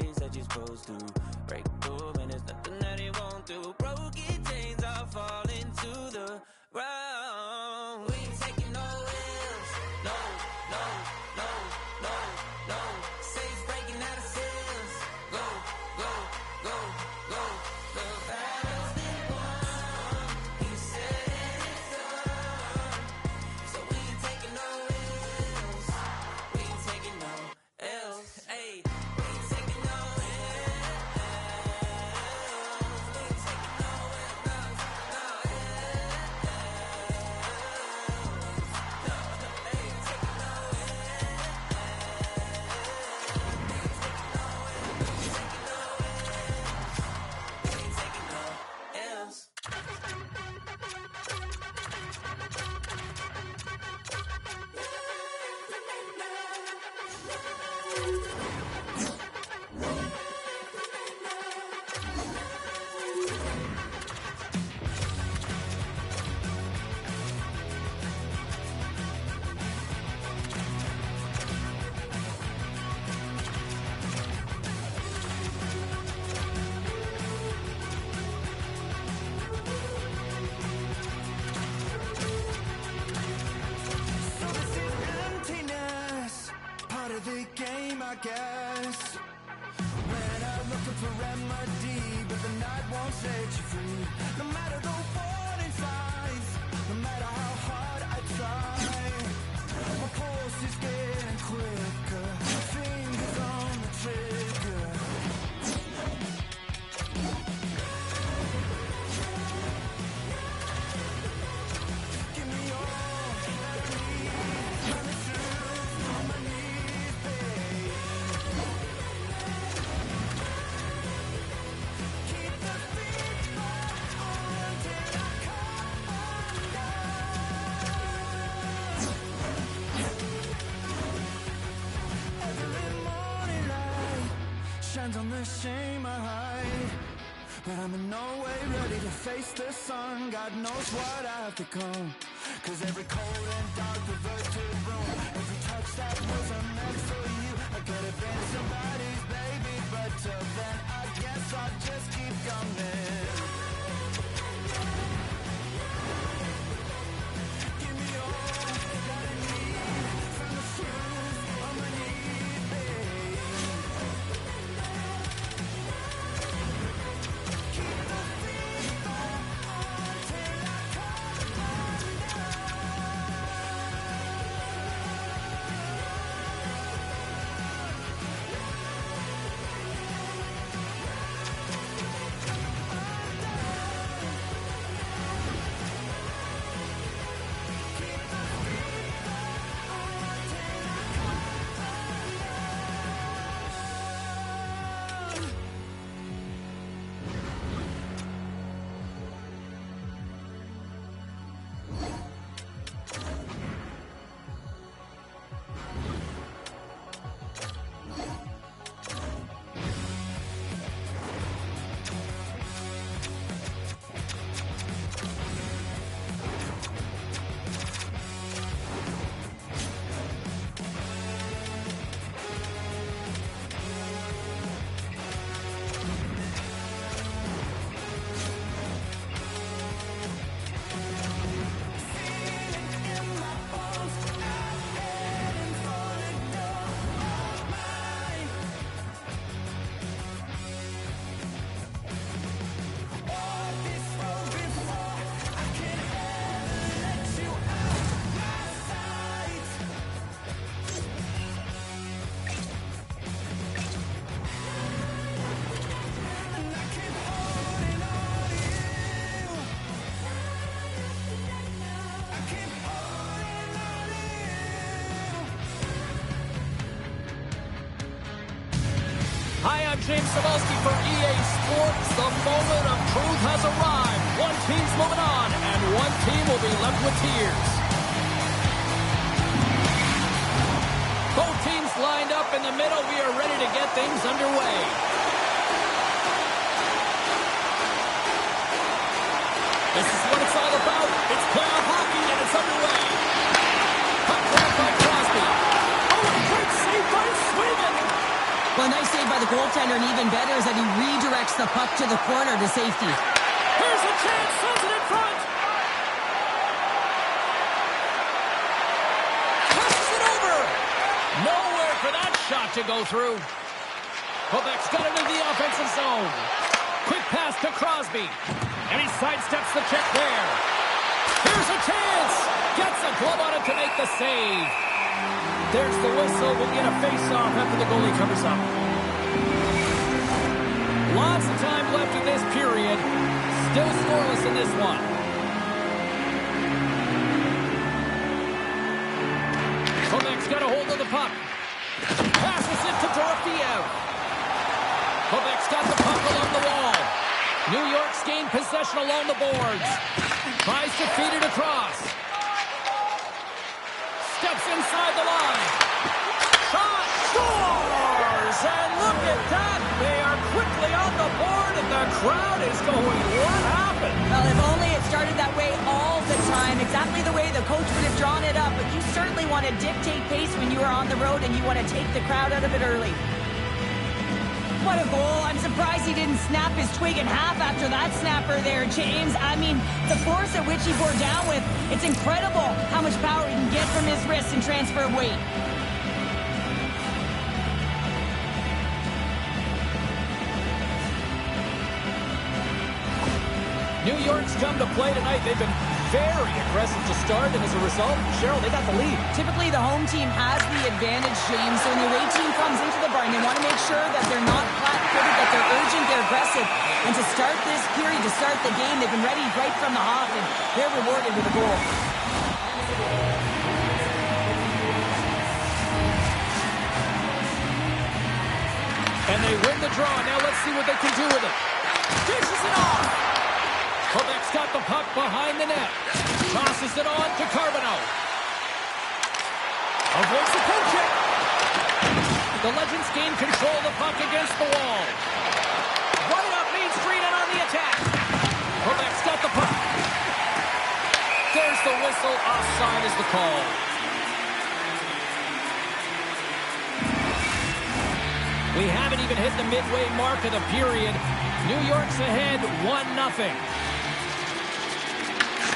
ways that you're supposed to. Break through and there's nothing that it won't do. Broken chains are falling to the ground. We ain't taking no L's. No, no, no, no, no. Safe's breaking out of cells. Go, go, go, go. The battle's been won. He said it's done. So we ain't taking no L's. We ain't taking no L's. Hey, we ain't taking no L's. We ain't taking no L's. No, no L's. No, hey, taking no L's. We ain't taking no L's. We ain't taking no L's. So this is emptiness, part of the game, I guess. When I'm looking for remedy, but the night won't set you free. No matter the warning signs, no matter how hard I try, my pulse is getting quicker, fingers on the trigger. Give me all that I need, tell the truth on my knees, babe. Keep the beat on till I come undone. Every morning light shines on the shame I hide, but I'm in no way ready to face the sun. God knows what I have become. Cause every cold and dark perverted room, every touch that wasn't meant for you, I could have been somebody's baby, but till then I guess I'll just keep coming. Give me all that I need, from the shoes on my knees, babe. Keep the beat on till I come undone. Hi, I'm James Cebulski for EA Sports. The moment of truth has arrived. One team's moving on, and one team will be left with tears. Both teams lined up in the middle. We are ready to get things underway. This is what it's all about. It's playoff hockey, and it's underway. Hot grab by Crosby. Oh, a great save by Swayman. Well, nice save by the goaltender and even better is that he redirects the puck to the corner to safety. Here's a chance, sends it in front. Passes it over. Nowhere for that shot to go through. Quebec's got it in the offensive zone. Quick pass to Crosby. And he sidesteps the check there. Here's a chance. Gets a glove on it to make the save. There's the whistle. We'll get a face-off after the goalie covers up. Lots of time left in this period. Still scoreless in this one. Quebec's got a hold of the puck. Passes it to Dorofeev. Quebec's got the puck along the wall. New York's gained possession along the boards. Tries to feed it across. Steps inside the line. Shot. Scores! And look at that. They are quickly on the board, and the crowd is going, what happened? Well, if only it started that way all the time, exactly the way the coach would have drawn it up. But you certainly want to dictate pace when you are on the road, and you want to take the crowd out of it early. What a goal. I'm surprised he didn't snap his twig in half after that snapper there, James. I mean, the force at which he bore down with, it's incredible how much power he can get from his wrists and transfer of weight. New York's come to play tonight. They've been very aggressive to start, and as a result, Cheryl, they got the lead. Typically, the home team has the advantage, James. So when the away team comes into the barn, they want to make sure that they're not flat-footed, that they're urgent, they're aggressive. And to start this period, to start the game, they've been ready right from the hop, and they're rewarded with a goal. And they win the draw. Now let's see what they can do with it. Dishes it off. Quebec's got the puck behind the net. Tosses it on to Carbonneau. Avoids the poke check. The Legends gain control of the puck against the wall. Right up Main Street and on the attack. Quebec's got the puck. There's the whistle. Offside is the call. We haven't even hit the midway mark of the period. New York's ahead 1-0.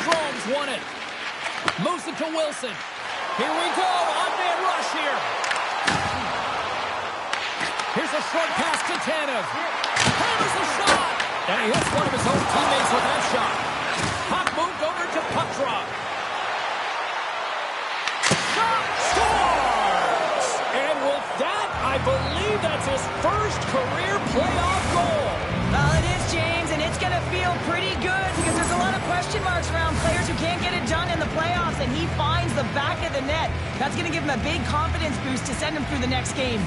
Strome's won it. Moves it to Wilson. Here we go. On-man rush here. Here's a short pass to Tanev. Hammers a shot. And he hits one of his own teammates with that shot. Puck moved over to puck drop. Shot. Scores! And with that, I believe that's his first career playoff goal. Well, it is, James, and it's going to feel pretty good because there's a lot of question marks around players who can't get it done in the playoffs, and he finds the back of the net. That's going to give him a big confidence boost to send him through the next game.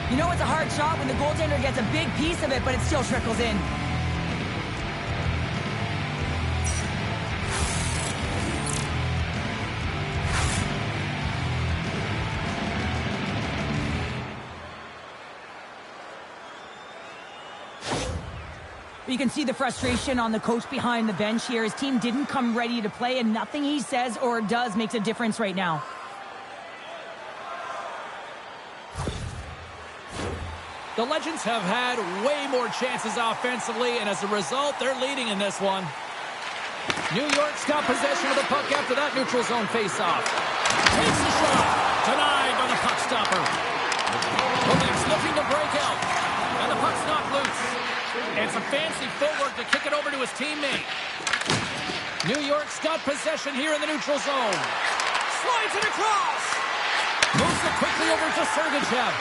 You know it's a hard shot when the goaltender gets a big piece of it, but it still trickles in. You can see the frustration on the coach behind the bench here. His team didn't come ready to play, and nothing he says or does makes a difference right now. The Legends have had way more chances offensively, and as a result, they're leading in this one. New York's got possession of the puck after that neutral zone faceoff. Takes the shot. Denied by the puck stopper. Quebec's looking to break out, and the puck's knocked loose. And some fancy footwork to kick it over to his teammate. New York's got possession here in the neutral zone. Slides it across. Moves it quickly over to Sergachev.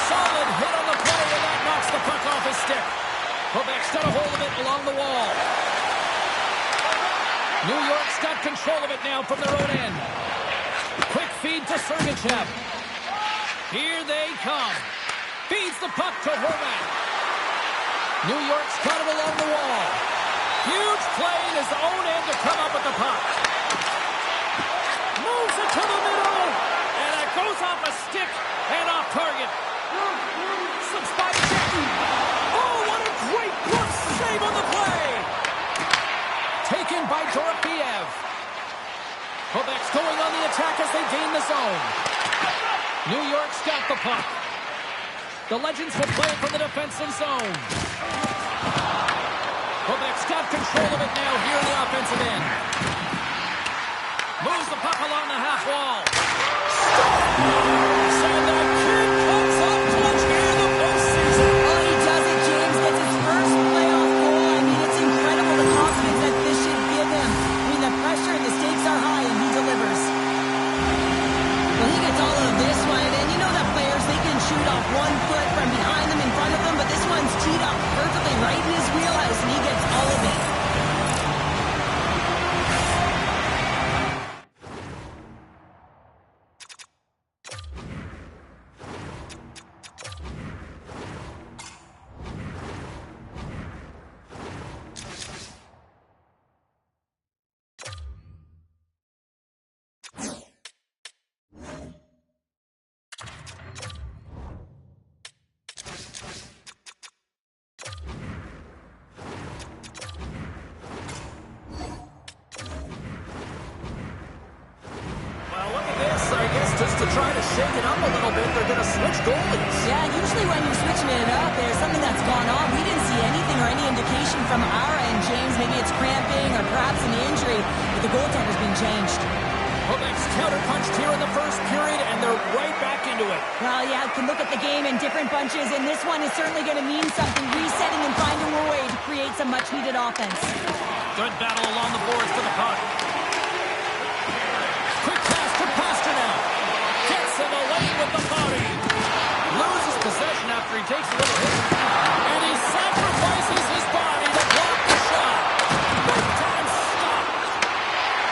Solid hit on the play, and that knocks the puck off his stick. Quebec's got a hold of it along the wall. New York's got control of it now from their own end. Quick feed to Sergachev. Here they come. Feeds the puck to Horvat. New York's got it along the wall. Huge play in his own end to come up with the puck. Moves it to the middle. And it goes off a stick and off target. Slips by the check. Oh, what a great glove save on the play. Taken by Dorofeev. Quebec's going on the attack as they gain the zone. New York's got the puck. The Legends will play it from the defensive zone. Quebec's got control of it now here in the offensive end. Moves the puck along the half wall. So the kid comes up clutch here in the postseason. Oh, he does it, James. Gets his first playoff goal. I mean, it's incredible the confidence that this should give him. I mean, the pressure and the stakes are high, and he delivers. Well, he gets all of this one, and you know that players, they can shoot off 1 foot from behind them, in front of them, but this one's teed up perfectly right in his wheelhouse, and he gets all of it. Just to try to shake it up a little bit, they're going to switch goalies. Yeah, usually when you're switching it up, there's something that's gone on. We didn't see anything or any indication from our end, James. Maybe it's cramping or perhaps an injury, but the goaltender's been changed. Quebec's counterpunched here in the first period, and they're right back into it. Well, yeah, can look at the game in different bunches, and this one is certainly going to mean something, resetting and finding a way to create some much-needed offense. Good battle along the boards for the puck. Quick pass to Pasternak. Gets in the lane with the body. Loses possession after he takes a little hit. And he sacrifices his body to block the shot. Big time stop.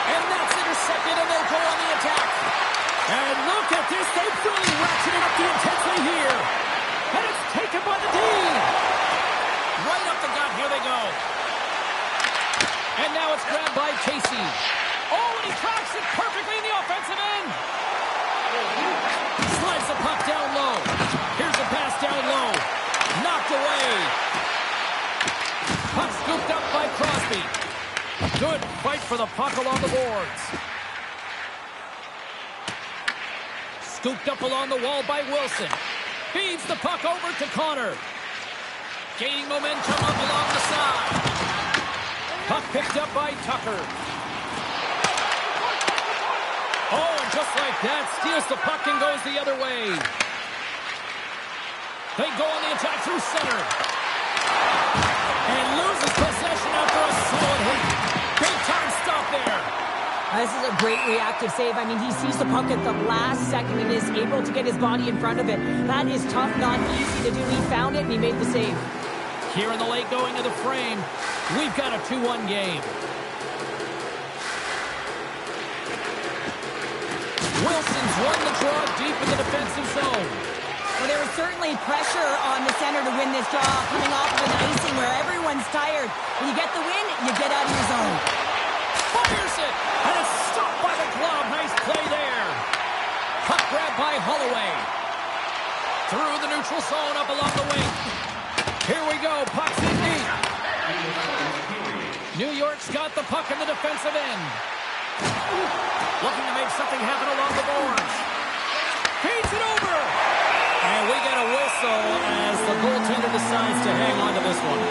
And that's intercepted, and they'll go on the attack. And look at this. They've really ratcheted up the intensity here. And it's taken by the D. Right up the gut. Here they go. And now it's grabbed by Casey. Oh, and he tracks it perfectly in the offensive end. Slides the puck down low. Here's a pass down low. Knocked away. Puck scooped up by Crosby. Good fight for the puck along the boards. Scooped up along the wall by Wilson. Feeds the puck over to Connor. Gaining momentum up along the side. Puck picked up by Tucker. Oh, and just like that, steals the puck and goes the other way. They go on the attack through center. And loses possession after a solid hit. Big time stop there. This is a great reactive save. I mean, he sees the puck at the last second and is able to get his body in front of it. That is tough, not easy to do. He found it and he made the save. Here in the late going of the frame, we've got a 2-1 game. Wilson's won the draw deep in the defensive zone. Well, there was certainly pressure on the center to win this draw, coming off of an icing where everyone's tired. When you get the win, you get out of your zone. Fires it, and it's stopped by the glove. Nice play there. Puck grab by Holloway. Through the neutral zone, up along the wing. Here we go, puck's in deep. New York's got the puck in the defensive end. Looking to make something happen along the boards. Feeds it over. And we get a whistle as the goaltender decides to hang on to this one.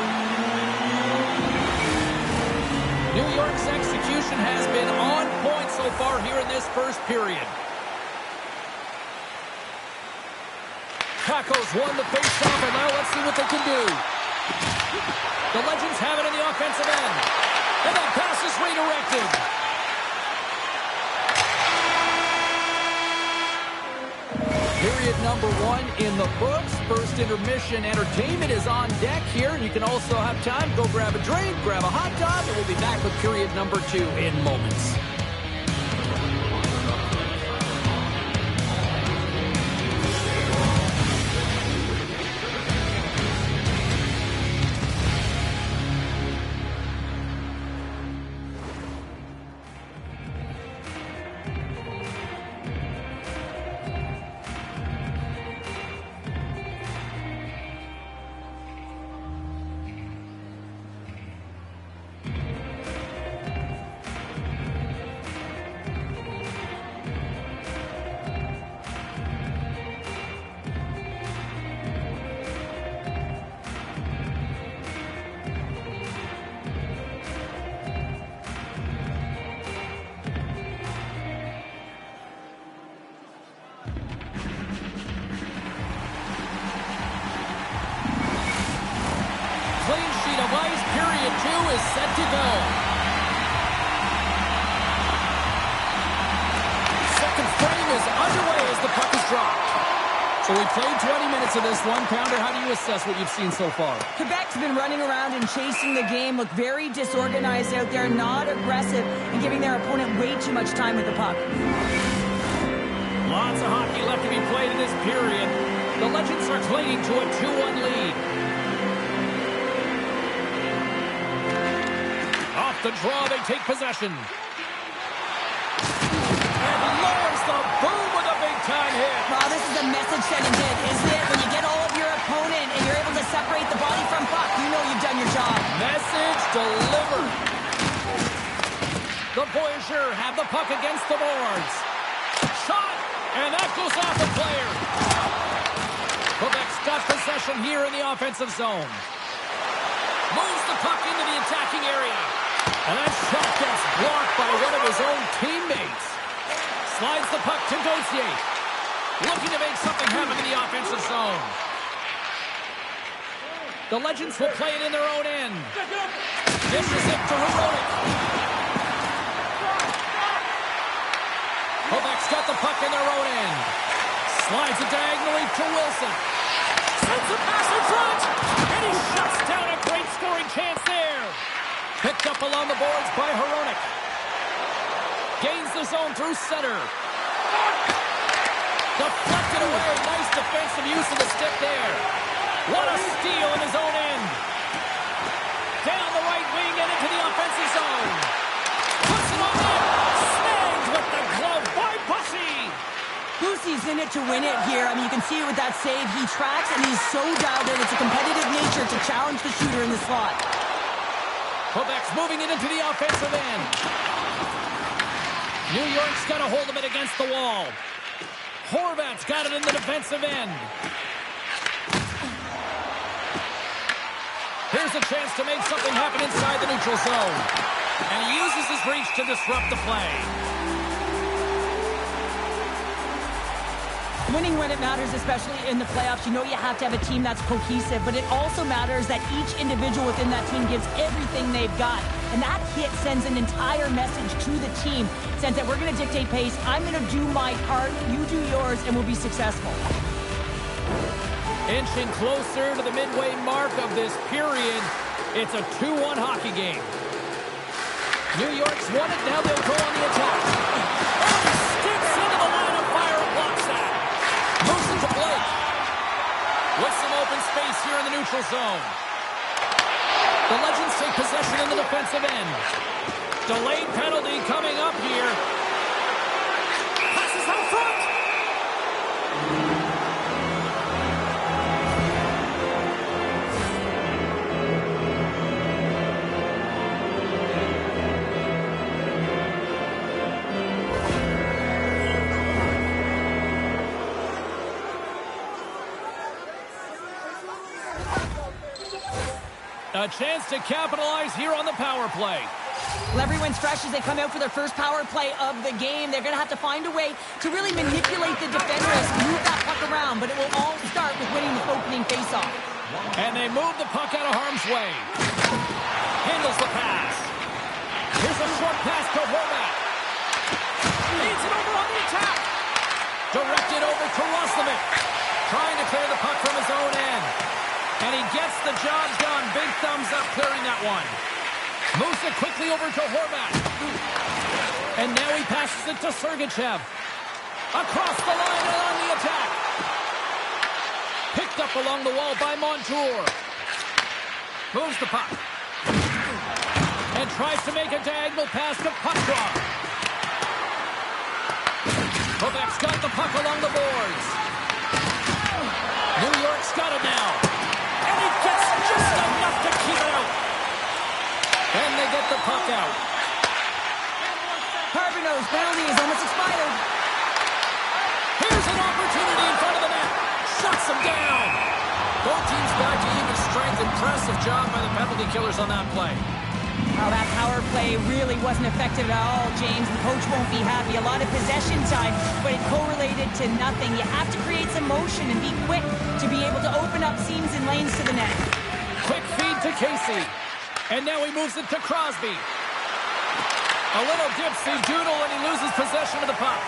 New York's execution has been on point so far here in this first period. Tacos won the face-off, and now let's see what they can do. The Legends have it in the offensive end. And that pass is redirected. Period number 1 in the books. First intermission entertainment is on deck here. And you can also have time to go grab a drink, grab a hot dog, and we'll be back with period number 2 in moments. is set to go. Second frame is underway as the puck is dropped. So we played 20 minutes of this one. Pounder, how do you assess what you've seen so far? Quebec's been running around and chasing the game, look very disorganized out there, not aggressive, and giving their opponent way too much time with the puck. Lots of hockey left to be played in this period. The Legends are clinging to a 2-1 lead. Off the draw, they take possession. And lowers the boom with a big-time hit. Wow, this is a message sending hit, isn't it? When you get all of your opponent and you're able to separate the body from puck, you know you've done your job. Message delivered. The Voyageurs have the puck against the boards. Shot, and that goes off the player. Quebec's got possession here in the offensive zone. Moves the puck into the attacking area. And that shot gets blocked by one of his own teammates. Slides the puck to Gauthier. Looking to make something happen in the offensive zone. The Legends will play it in their own end. Dishes it to Hronek. Quebec's got the puck in their own end. Slides it diagonally to Wilson. Sends a pass in front. And he shuts down a great scoring chance there. Picked up along the boards by Hronek. Gains the zone through center. Deflected away. Nice defensive use of the stick there. What a steal in his own end. Down the right wing and into the offensive zone. Puts it on net. Snagged with the glove by Bussy. Bussy's in it to win it here. I mean, you can see it with that save. He tracks and he's so dialed in. It's a competitive nature to challenge the shooter in the slot. Quebec's moving it into the offensive end. New York's got a hold of it against the wall. Horvat's got it in the defensive end. Here's a chance to make something happen inside the neutral zone. And he uses his reach to disrupt the play. Winning when it matters, especially in the playoffs, you know you have to have a team that's cohesive, but it also matters that each individual within that team gives everything they've got. And that hit sends an entire message to the team. It says that we're going to dictate pace, I'm going to do my part, you do yours, and we'll be successful. Inching closer to the midway mark of this period, it's a 2-1 hockey game. New York's won it, now they'll go on the attack. Sticks into the line of fire and blocks that. Moves it to Blake. With some open space here in the neutral zone. The Legends take possession in the defensive end. Delayed penalty coming up here. Passes out front. A chance to capitalize here on the power play. Well, everyone's fresh as they come out for their first power play of the game. They're going to have to find a way to really manipulate the defenders, move that puck around, but it will all start with winning the opening faceoff. And they move the puck out of harm's way. Handles the pass. Here's a short pass to Horvat. Leads it over on the attack. Directed over to Roslovic. Trying to clear the puck from his own end. And he gets the job done. Big thumbs up clearing that one. Moves it quickly over to Horvat. And now he passes it to Sergachev. Across the line and on the attack. Picked up along the wall by Montour. Moves the puck. And tries to make a diagonal pass to Puckdraw. Quebec's got the puck along the boards. New York's got it now. And he gets just enough to keep it out. And they get the puck out. Carbonneau's penalty is almost expired. Here's an opportunity in front of the net. Shuts him down. Both teams back to even strength. Impressive job by the penalty killers on that play. Oh, that power play really wasn't effective at all, James. The coach won't be happy. A lot of possession time, but it correlated to nothing. You have to create some motion and be quick to be able to open up seams and lanes to the net. Quick feed to Casey. And now he moves it to Crosby. A little dipsy doodle and he loses possession of the puck.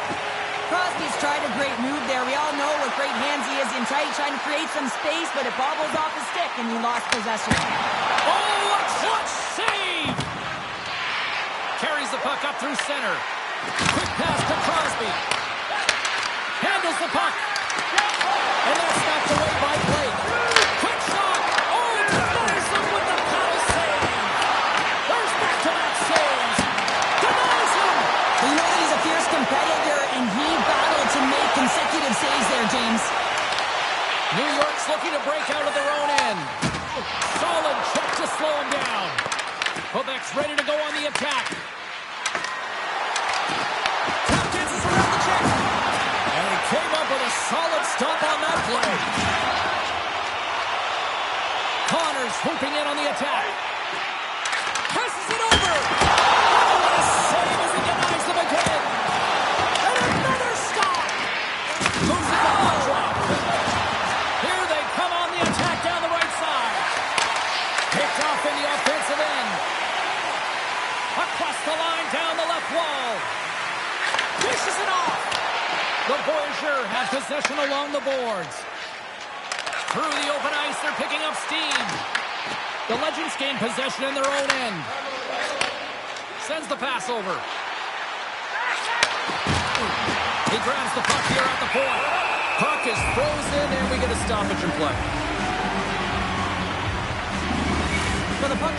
Crosby's tried a great move there. We all know what great hands he is in tight, trying to create some space, but it bobbles off his stick and he lost possession. Oh, a clutch save! Carries the puck up through center. Quick pass to Crosby. Handles the puck. And that's knocked away by Blake. Quick shot. Oh, denies him with the power save. There's back-to-back saves. Denies him. Well, you know that he's a fierce competitor, and he battled to make consecutive saves there, James. New York's looking to break out of their own end. Solid check to slow him down. Quebec's ready to go on the attack. Tap dances around the check. And he came up with a solid stop on that play. Connors swooping in on the attack. Presses it over. Oh, what a save as he denies them again. And another stop. Moves it to Montrop. Here they come on the attack down the right side. Picked off in the offensive end. Across the line down the left wall. Dishes it off. The Voyageurs have possession along the boards. Through the open ice, they're picking up steam. The Legends gain possession in their own end. Sends the pass over. He grabs the puck here at the point. Puck is frozen, and we get a stoppage in play. For the puck.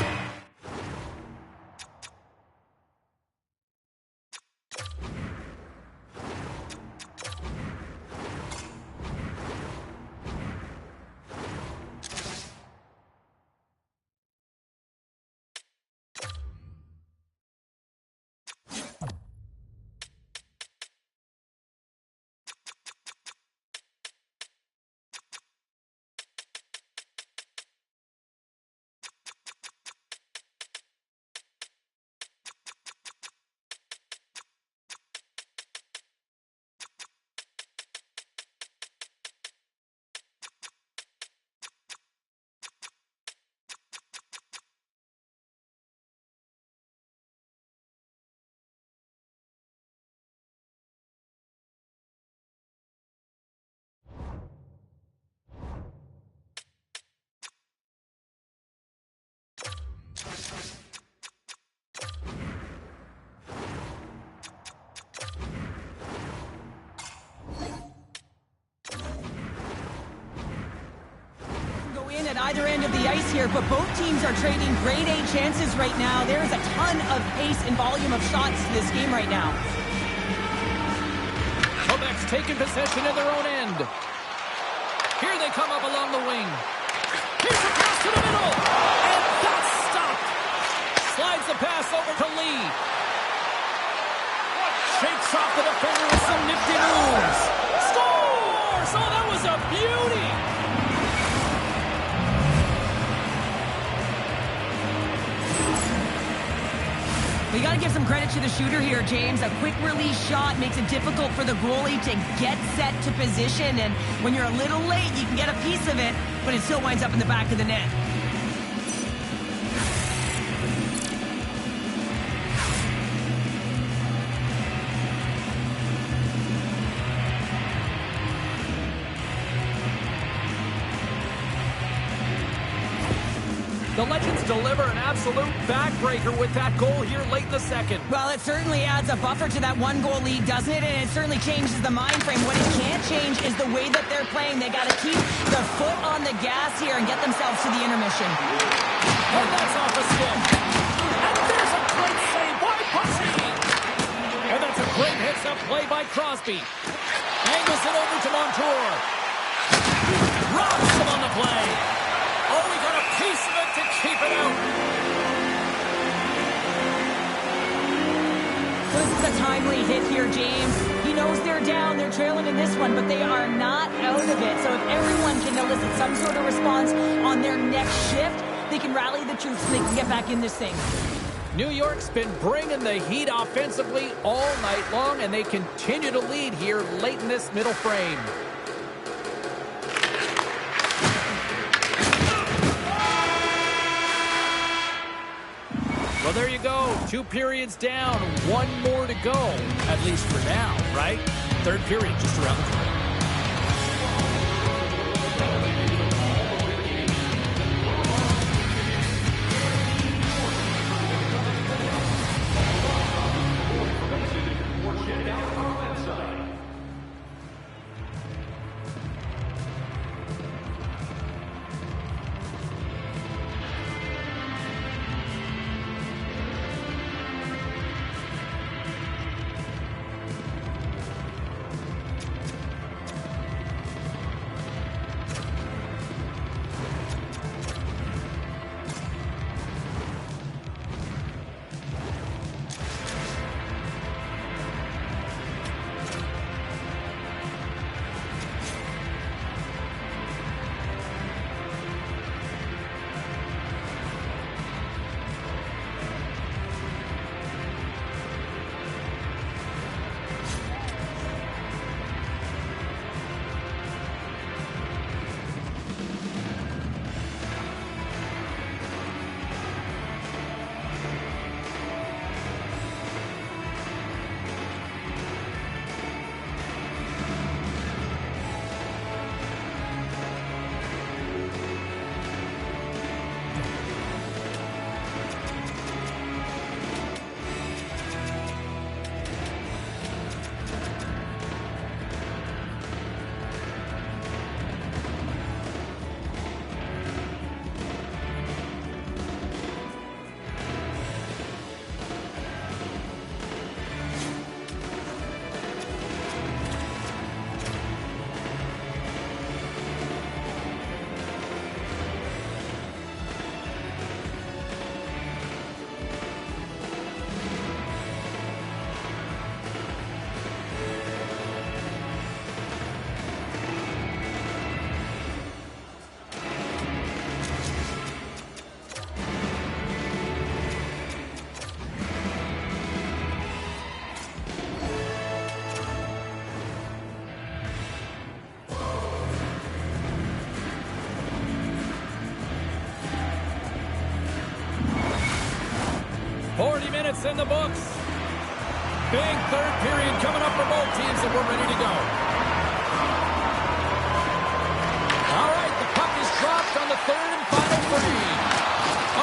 At either end of the ice here, but both teams are trading grade A chances right now. There is a ton of pace and volume of shots to this game right now. Quebec's taking possession in their own end. Here they come up along the wing. Here's the pass to the middle. And that's stopped. Slides the pass over to Lee. Shakes off the defender with some nifty moves. Scores! Oh, that was a beauty. We got to give some credit to the shooter here, James. A quick release shot makes it difficult for the goalie to get set to position, and when you're a little late, you can get a piece of it, but it still winds up in the back of the net. The Legends deliver an absolute backbreaker with that goal here late in the second. Well, it certainly adds a buffer to that one-goal lead, doesn't it? And it certainly changes the mind frame. What it can't change is the way that they're playing. They got to keep the foot on the gas here and get themselves to the intermission. And that's off the stick. And there's a great save by Pussy. And that's a great heads-up play by Crosby. Angles it over to Montour. Rocks him on the play. Oh, we got a piece of it to keep it out. This is a timely hit here, James. He knows they're down, they're trailing in this one, but they are not out of it. So if everyone can elicit some sort of response on their next shift, they can rally the troops and they can get back in this thing. New York's been bringing the heat offensively all night long, and they continue to lead here late in this middle frame. 2 periods down, 1 more to go, at least for now, right? Third period just around the corner. In the books. Big third period coming up for both teams, and we're ready to go. All right, the puck is dropped on the third and final frame.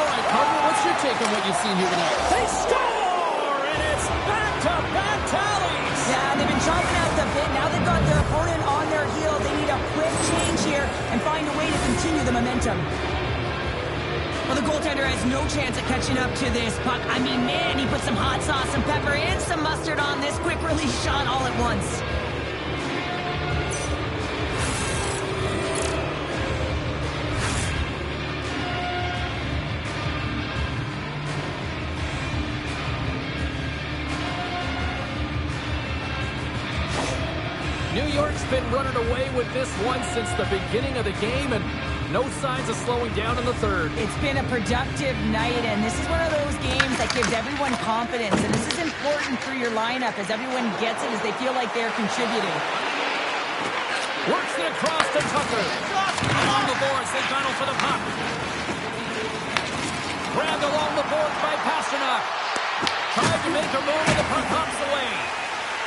All right, Carter, what's your take on what you've seen here tonight? They score, and it's back-to-back tallies. Yeah, they've been chomping out the bit. Now they've got their opponent on their heel. They need a quick change here and find a way to continue the momentum. Well, the goaltender has no chance at catching up to this puck. I mean, man, he put some hot sauce and pepper and some mustard on this quick release shot all at once. New York's been running away with this one since the beginning of the game, and no signs of slowing down in the third. It's been a productive night, and this is one of those games that gives everyone confidence. And this is important for your lineup as everyone gets it, as they feel like they're contributing. Works it across to Tucker. Along the boards, they battle for the puck. Grabbed along the boards by Pastrnak. Tried to make a move, and the puck hops away.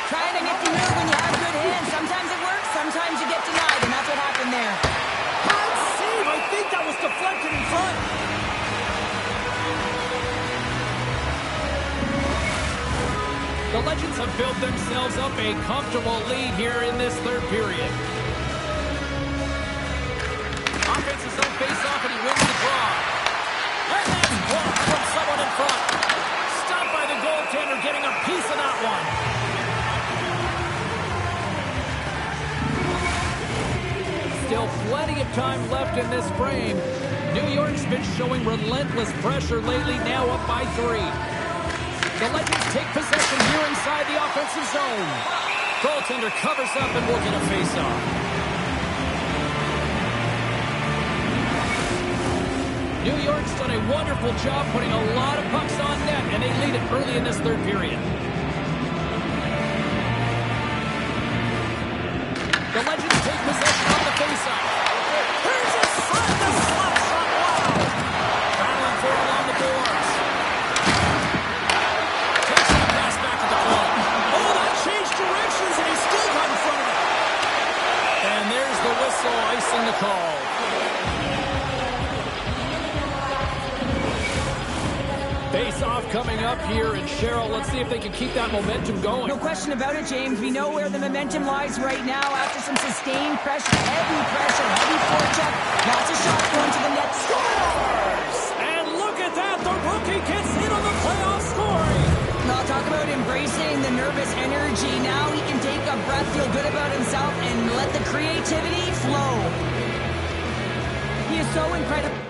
Trying to get the move when you have good hands. Sometimes it works, sometimes you get denied, and that's what happened there. I think that was deflected in front. The Legends have built themselves up a comfortable lead here in this third period. Offensive zone face-off, and he wins the draw. And that's blocked from someone in front. Stopped by the goaltender, getting a piece of that one. Still plenty of time left in this frame. New York's been showing relentless pressure lately, now up by 3. The Legends take possession here inside the offensive zone. Goaltender covers up and will get a face-off. New York's done a wonderful job putting a lot of pucks on net, and they lead it early in this third period. The Legends take possession on the faceoff. Here's a slap shot. Wow! Battling for it along the boards. coming up here, and Cheryl, let's see if they can keep that momentum going. No question about it, James. We know where the momentum lies right now after some sustained pressure, heavy forecheck, lots of shots going to the net. Scores! And look at that, the rookie gets in on the playoff scoring. I'll talk about embracing the nervous energy. Now he can take a breath, feel good about himself, and let the creativity flow. He is so incredible.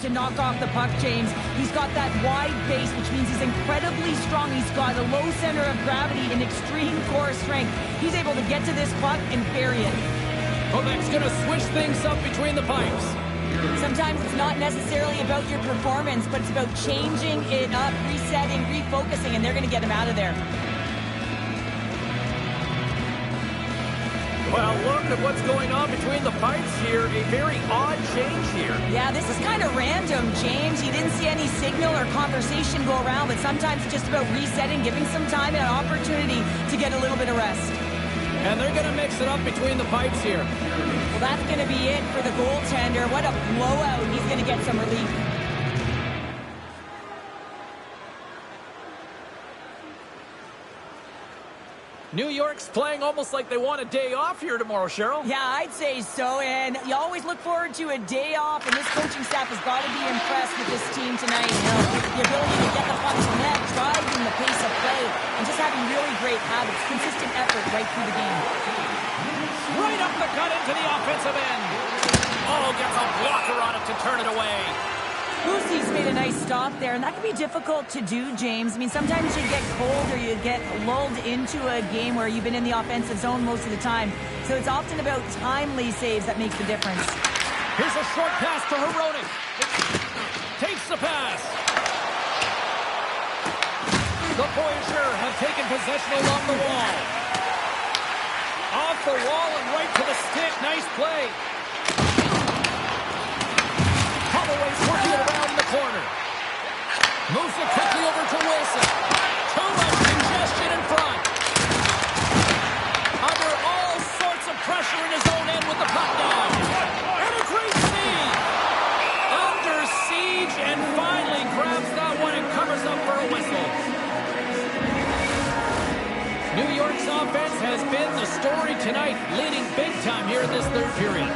To knock off the puck, James. He's got that wide base, which means he's incredibly strong. He's got a low center of gravity and extreme core strength. He's able to get to this puck and bury it. Quebec's going to switch things up between the pipes. Sometimes it's not necessarily about your performance, but it's about changing it up, resetting, refocusing, and they're going to get him out of there. Well, look at what's going on between the pipes here. A very odd change here. Yeah, this is kind of random, James. You didn't see any signal or conversation go around, but sometimes it's just about resetting, giving some time and an opportunity to get a little bit of rest. And they're going to mix it up between the pipes here. Well, that's going to be it for the goaltender. What a blowout. He's going to get some relief. New York's playing almost like they want a day off here tomorrow, Cheryl. Yeah, I'd say so, and you always look forward to a day off, and this coaching staff has got to be impressed with this team tonight. You know, the ability to get the puck to net, driving the pace of play, and just having really great habits, consistent effort right through the game. Right up the gut into the offensive end. Oh, gets a blocker on it to turn it away. Lucy's made a nice stop there, and that can be difficult to do, James. I mean, sometimes you get cold or you get lulled into a game where you've been in the offensive zone most of the time. So it's often about timely saves that makes the difference. Here's a short pass to Hronek. Takes the pass. The Voyageurs have taken possession along the wall. Off the wall and right to the stick. Nice play. Holloway's working it around the corner. Moves it quickly over to Wilson. Too much congestion in front. Under all sorts of pressure in his own end with the puck down. And a great feed. Under siege and finally grabs that one and covers up for a whistle. New York's offense has been the story tonight, leading big time here in this third period.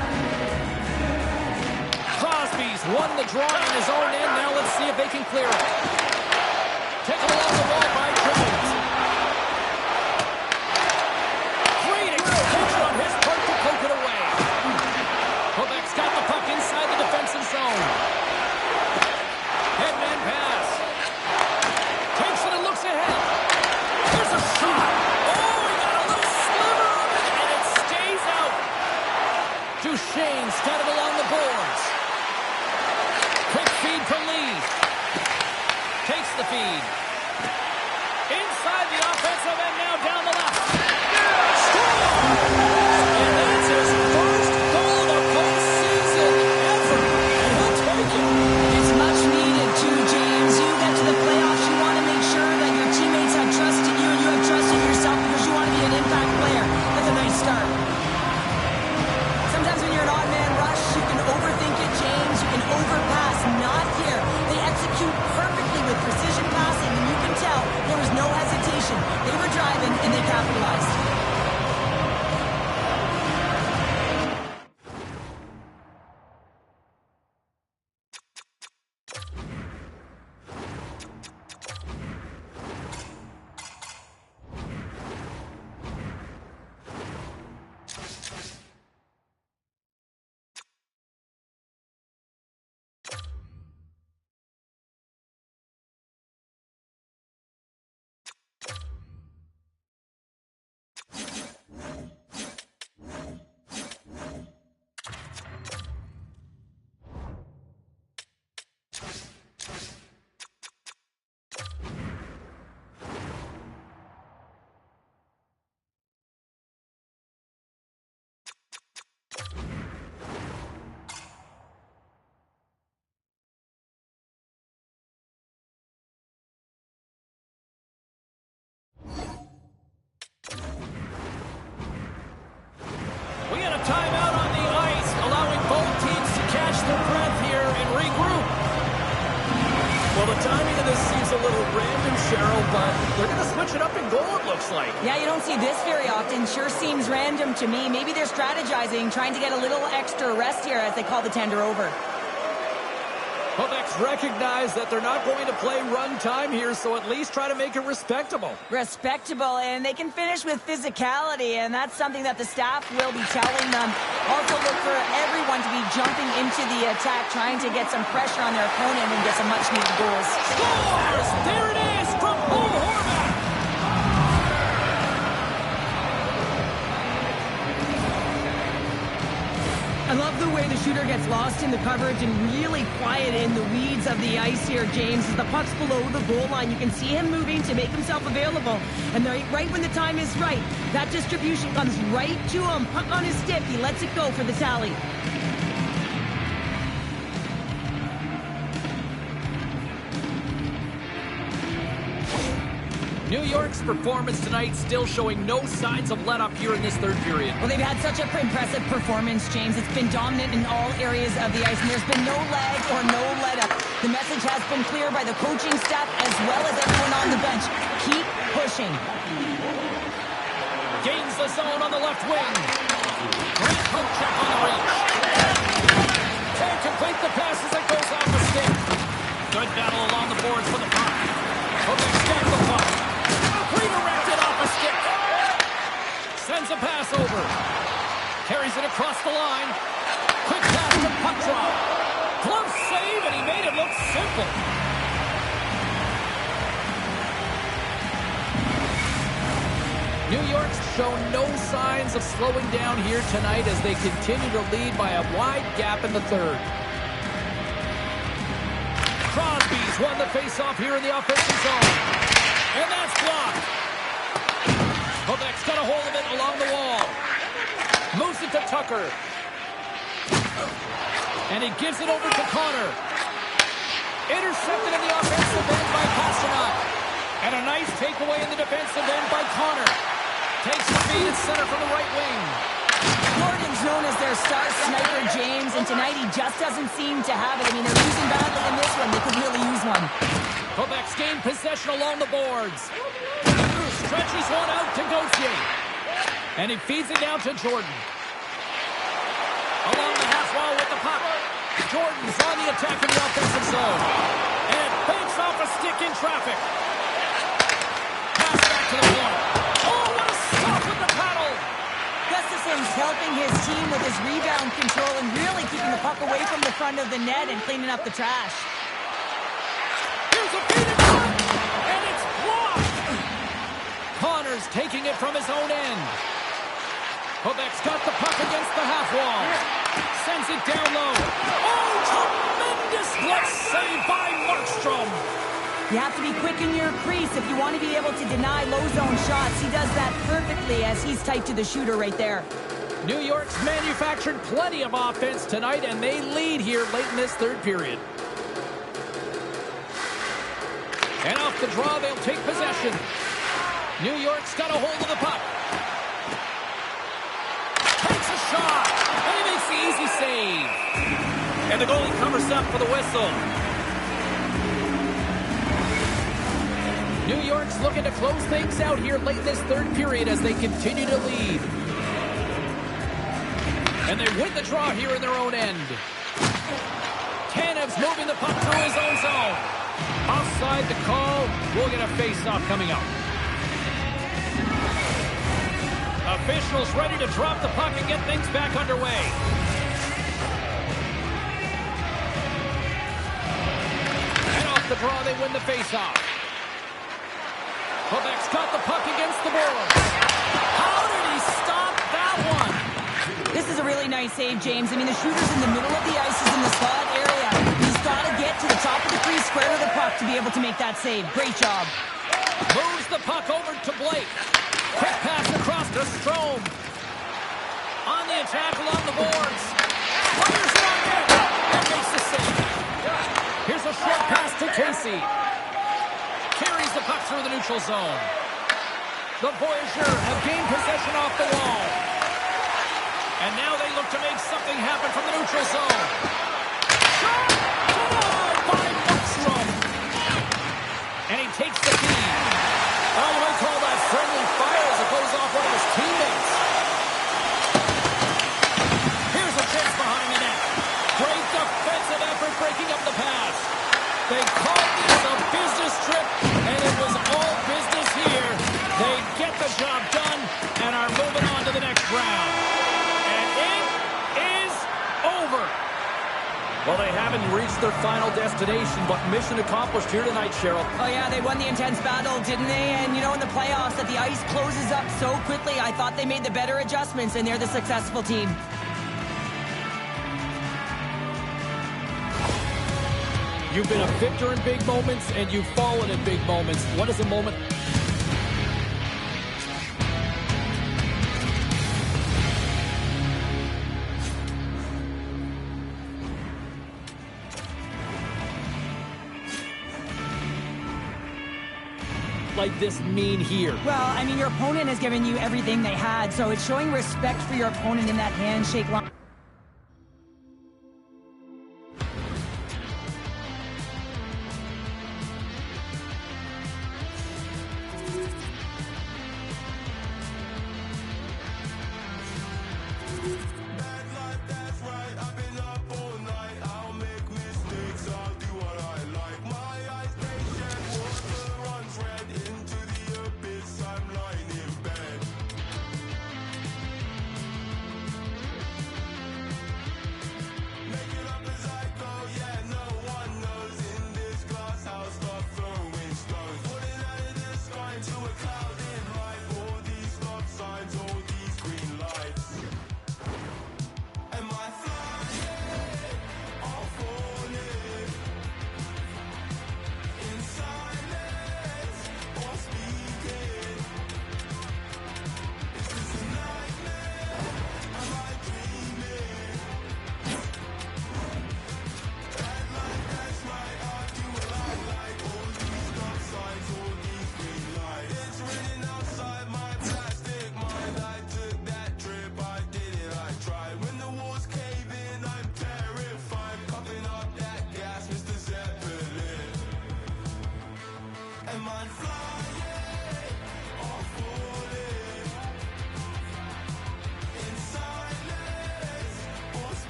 Crosby's won the draw in his own end. Now let's see if they can clear it. Taken along the wall by Jones. Great extension on his part to poke it away. Quebec's got the puck inside the defensive zone. Headman pass. Takes it and looks ahead. There's a shot. Oh, he got a little sliver of it, and it stays out. Duchesne's got it along the boards. Quick feed from Lee. Takes the feed. Inside the offensive end, now down the left. Score! And that's his first goal of the postseason ever. And he'll take it. It's much needed too, James. You get to the playoffs, you want to make sure that your teammates have trust in you and you have trust in yourself because you want to be an impact player. That's a nice start. Sometimes when you're an odd man rush, you can overthink it, James. You can overpass. Not here. They execute perfectly with precision passing, and you can tell there was no hesitation. They were driving, and they capitalized. this seems a little random, Cheryl, but they're going to switch it up in goal, it looks like. Yeah, you don't see this very often. Sure seems random to me. Maybe they're strategizing, trying to get a little extra rest here as they call the tender over. Quebec's recognize that they're not going to play run time here, so at least try to make it respectable. Respectable, and they can finish with physicality, and that's something that the staff will be telling them. Also look for everyone to be jumping into the attack, trying to get some pressure on their opponent and get some much-needed goals. Scores! There it is from Bo Horvat! I love the way the shooter gets lost in the coverage and really quiet in the weeds of the ice here, James. As the puck's below the goal line, you can see him moving to make himself available. And right when the time is right, that distribution comes right to him. Puck on his stick, he lets it go for the tally. New York's performance tonight still showing no signs of let-up here in this third period. Well, they've had such an impressive performance, James. It's been dominant in all areas of the ice, and there's been no lag or no let-up. The message has been clear by the coaching staff as well as everyone on the bench. Keep pushing. Gains the zone on the left wing. Great poke check on the reach. Can't complete the pass as it goes off the stick. Good battle along the boards for the puck. Quebec's got the puck. Redirected off a stick. Sends a pass over. Carries it across the line. Quick pass to puck drop. Glove save, and he made it look simple. New York's shown no signs of slowing down here tonight as they continue to lead by a wide gap in the third. Crosby's won the face-off here in the offensive zone. And that's blocked. Quebec's got a hold of it along the wall. Moves it to Tucker. And he gives it over to Connor. Intercepted in the offensive end by Pastrnak. And a nice takeaway in the defensive end by Connor. Takes the feed at center from the right wing. Gordon's known as their star sniper, James, and tonight he just doesn't seem to have it. I mean, they're losing badly in this one. They could really use one. Quebec's gained possession along the boards. Stretches one out to Gauthier. And he feeds it down to Jordan. Along the half wall with the puck. Jordan's on the attack in the offensive zone. And it banks off a stick in traffic. Pass back to the corner. Oh, what a stop with the paddle! Gustafson's helping his team with his rebound control and really keeping the puck away from the front of the net and cleaning up the trash. Here's a feed in front, and it's blocked! Connor's taking it from his own end. Quebec's got the puck against the half wall. Sends it down low. Oh, tremendous glove save by Markstrom. You have to be quick in your crease if you want to be able to deny low zone shots. He does that perfectly as he's tight to the shooter right there. New York's manufactured plenty of offense tonight, and they lead here late in this third period. And off the draw, they'll take possession. New York's got a hold of the puck. Takes a shot, and he makes the easy save. And the goalie covers up for the whistle. New York's looking to close things out here late in this third period as they continue to lead. And they win the draw here in their own end. Tanev's moving the puck through his own zone. Offside the call. We'll get a face-off coming up. Officials ready to drop the puck and get things back underway. And off the draw, they win the face-off. Quebec's got the puck against the boards. How did he stop that one? This is a really nice save, James. I mean, the shooter's in the middle of the ice. He's in the slot area. He's got to get to the top of the crease, square to the puck to be able to make that save. Great job. Moves the puck over to Blake. Quick pass across to Strome. On the attack along the boards. Fires it on net. And makes the save. Here's a short pass to Casey. Carries the puck through the neutral zone. The Voyageurs have gained possession off the wall. And now they look to make something happen from the neutral zone. Shot! Denied by Markstrom. They called this a business trip, and it was all business here. They get the job done and are moving on to the next round. And it is over. Well, they haven't reached their final destination, but mission accomplished here tonight, Cheryl. Oh, yeah, they won the intense battle, didn't they? And, you know, in the playoffs, that the ice closes up so quickly, I thought they made the better adjustments, and they're the successful team. You've been a victor in big moments, and you've fallen in big moments. What is a moment? Like this mean here? Well, I mean, your opponent has given you everything they had, so it's showing respect for your opponent in that handshake line.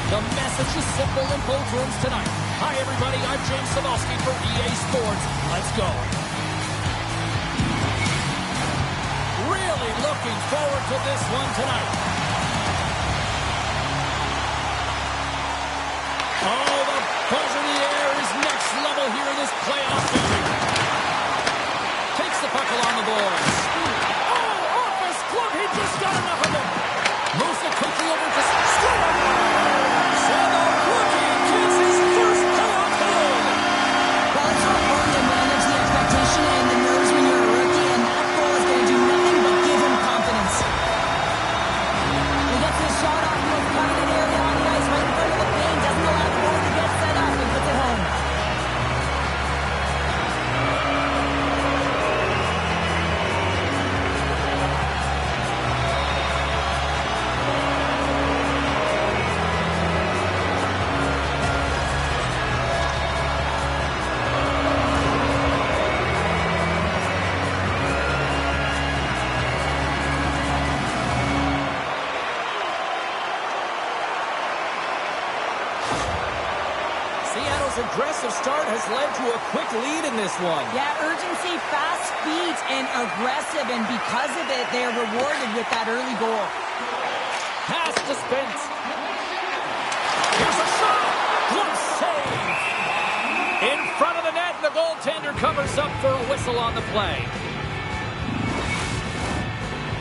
The message is simple in both rooms tonight. Hi, everybody. I'm James Cebulski for EA Sports. Let's go. Really looking forward to this one tonight. Oh, the buzz in the air is next level here in this playoff game. Takes the puck along the boards. Oh, off his glove. He just got enough of it. Moves it quickly over to score. So the rookie gets his first playoff goal. Well, it's so important to manage the expectation and the nerves when you're a rookie, and that goal is going to do nothing but give him confidence. He gets his shot off the most targeted area on the ice, right in front of the paint, doesn't allow the goal to get set up, and puts it home. Seattle's aggressive start has led to a quick lead in this one. Yeah, urgency, fast feet, and aggressive, and because of it, they're rewarded with that early goal. Pass to Spence. Here's a shot. Good save. In front of the net, the goaltender covers up for a whistle on the play.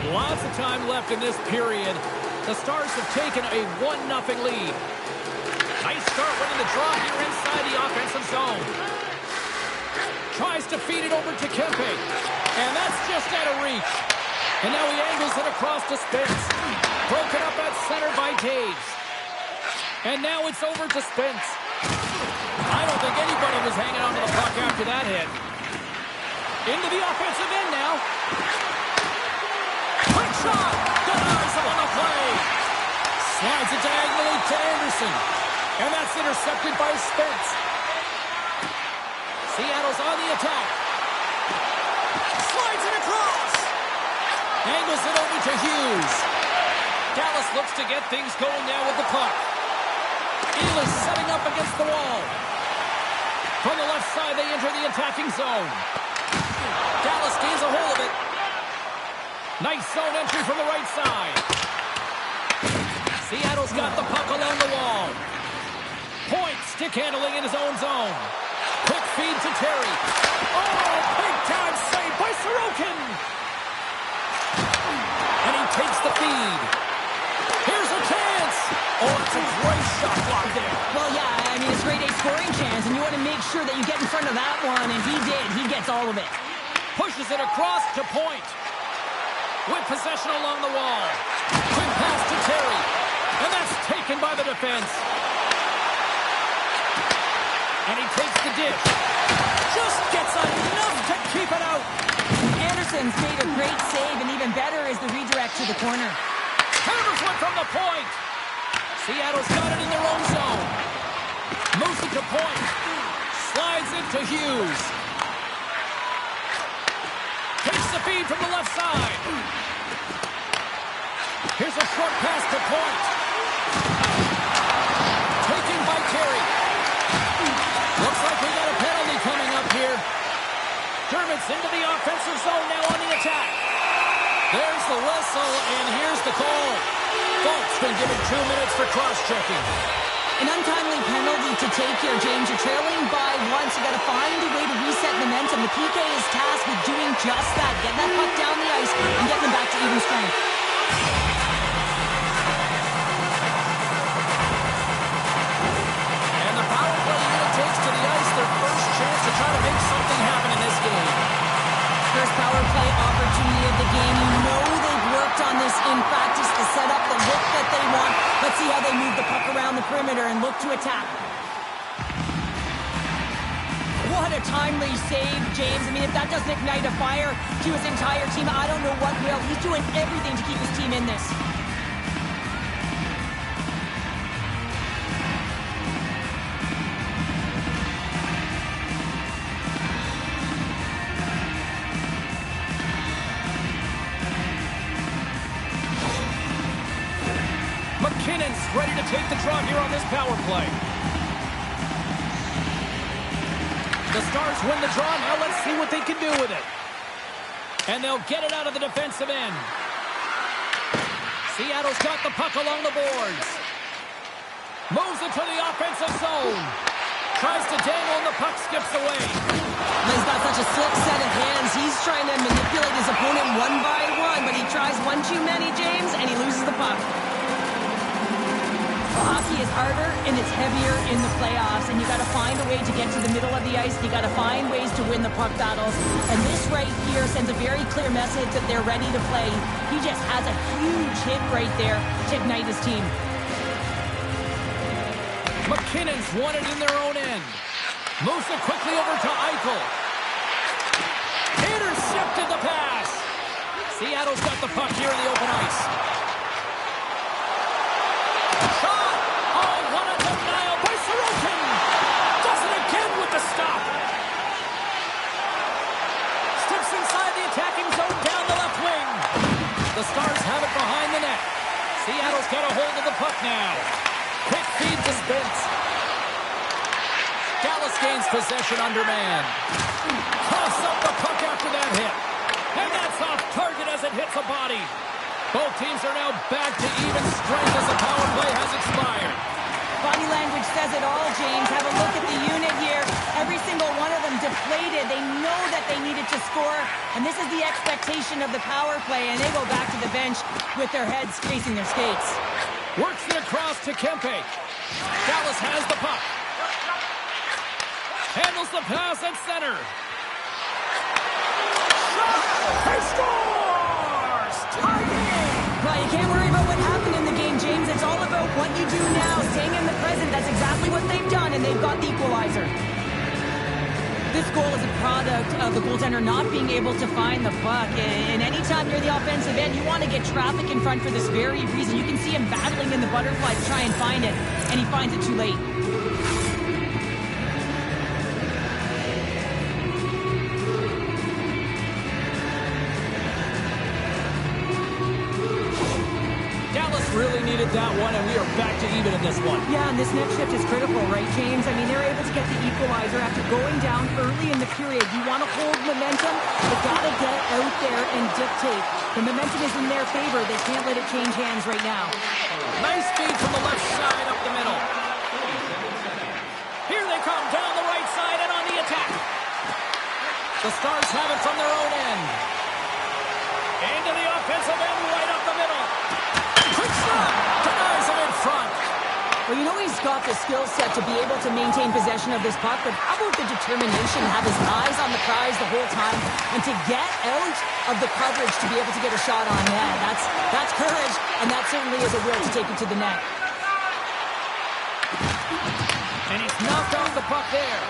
Lots of time left in this period. The Stars have taken a 1-0 lead. Nice start winning the draw here inside the offensive zone. Tries to feed it over to Kempe. And that's just out of reach. And now he angles it across to Spence. Broken up at center by Taves. And now it's over to Spence. I don't think anybody was hanging on to the puck after that hit. Into the offensive end now. Quick shot. Denies him on the play. Slides it diagonally to Anderson. And that's intercepted by Spence. Seattle's on the attack. Slides it across. Angles it over to Hughes. Dallas looks to get things going now with the puck. Ehlers setting up against the wall. From the left side, they enter the attacking zone. Dallas gains a hold of it. Nice zone entry from the right side. Seattle's got the puck along the wall. Point, stick handling in his own zone. Quick feed to Terry. Oh, big time save by Sorokin. And he takes the feed. Here's a chance. Oh, it's a great shot block there. Well, yeah, I mean, it's a great scoring chance, and you want to make sure that you get in front of that one, and he did. He gets all of it. Pushes it across to Point. With possession along the wall. Quick pass to Terry. And that's taken by the defense. And he takes the dish. Just gets enough to keep it out. Anderson's made a great save, and even better is the redirect to the corner. Hammers one from the point. Seattle's got it in their own zone. Moves it to Point. Slides it to Hughes. Takes the feed from the left side. Here's a short pass to Point. Taken by Terry. Looks like we got a penalty coming up here. Dermott's into the offensive zone now on the attack. There's the whistle, and here's the call. Folks been given 2 minutes for cross-checking. An untimely penalty to take here, James. You're trailing by once. You got to find a way to reset momentum. The PK is tasked with doing just that. Getting that puck down the ice and getting them back to even strength. And the power play unit takes to the ice their first chance to try to make something happen in this game. First power play opportunity of the game. You know they've worked on this in practice to set up the look that they want. Let's see how they move the puck around the perimeter and look to attack. What a timely save, James. I mean, if that doesn't ignite a fire to his entire team, I don't know what will. He's doing everything to keep his team in this. McKinnon's ready to take the draw here on this power play. The Stars win the draw. Now let's see what they can do with it. And they'll get it out of the defensive end. Seattle's got the puck along the boards. Moves it to the offensive zone. Tries to dangle and the puck skips away. He's got such a slick set of hands. He's trying to manipulate his opponent one by one, but he tries one too many, James, and he loses the puck. Well, hockey is harder and it's heavier in the playoffs, and you got to find a way to get to the middle of the ice. You got to find ways to win the puck battles, and this right here sends a very clear message that they're ready to play. He just has a huge hit right there to ignite his team. McKinnon's won it in their own end. Moves it quickly over to Eichel. Intercepted the pass. Seattle's got the puck here in the open ice. Shot! Oh, what a denial by Sorokin! Does it again with the stop. Steps inside the attacking zone down the left wing. The Stars have it behind the net. Seattle's got a hold of the puck now. Quick feed to Spence. Dallas gains possession under man. Toss up the puck after that hit. And that's off target as it hits a body. Both teams are now back to even strength as the power play has expired. Body language says it all, James. Have a look at the unit here. Every single one of them deflated. They know that they needed to score, and this is the expectation of the power play, and they go back to the bench with their heads facing their skates. Works it across to Kempe. Dallas has the puck. Handles the pass at center. Shot! He scores! Tie game! Well, you can't worry about what happened in the game, James. It's all about what you do now, staying in the present. That's exactly what they've done, and they've got the equalizer. This goal is a product of the goaltender not being able to find the puck. And anytime you're the offensive end, you want to get traffic in front for this very reason. You can see him battling in the butterfly to try and find it, and he finds it too late. Really needed that one, and we are back to even in this one. Yeah, and this next shift is critical, right, James? I mean, they're able to get the equalizer after going down early in the period. You want to hold momentum, but got to get out there and dictate. The momentum is in their favor. They can't let it change hands right now. Nice feed from the left side up the middle. Here they come down the right side and on the attack. The Stars have it from their own end. Into the offensive end, right up the middle. Quick shot! Denies him in front. Well, you know he's got the skill set to be able to maintain possession of this puck, but how about the determination to have his eyes on the prize the whole time and to get out of the coverage to be able to get a shot on net? That's courage, and that certainly is a will to take it to the net. And he's knocked off the puck there.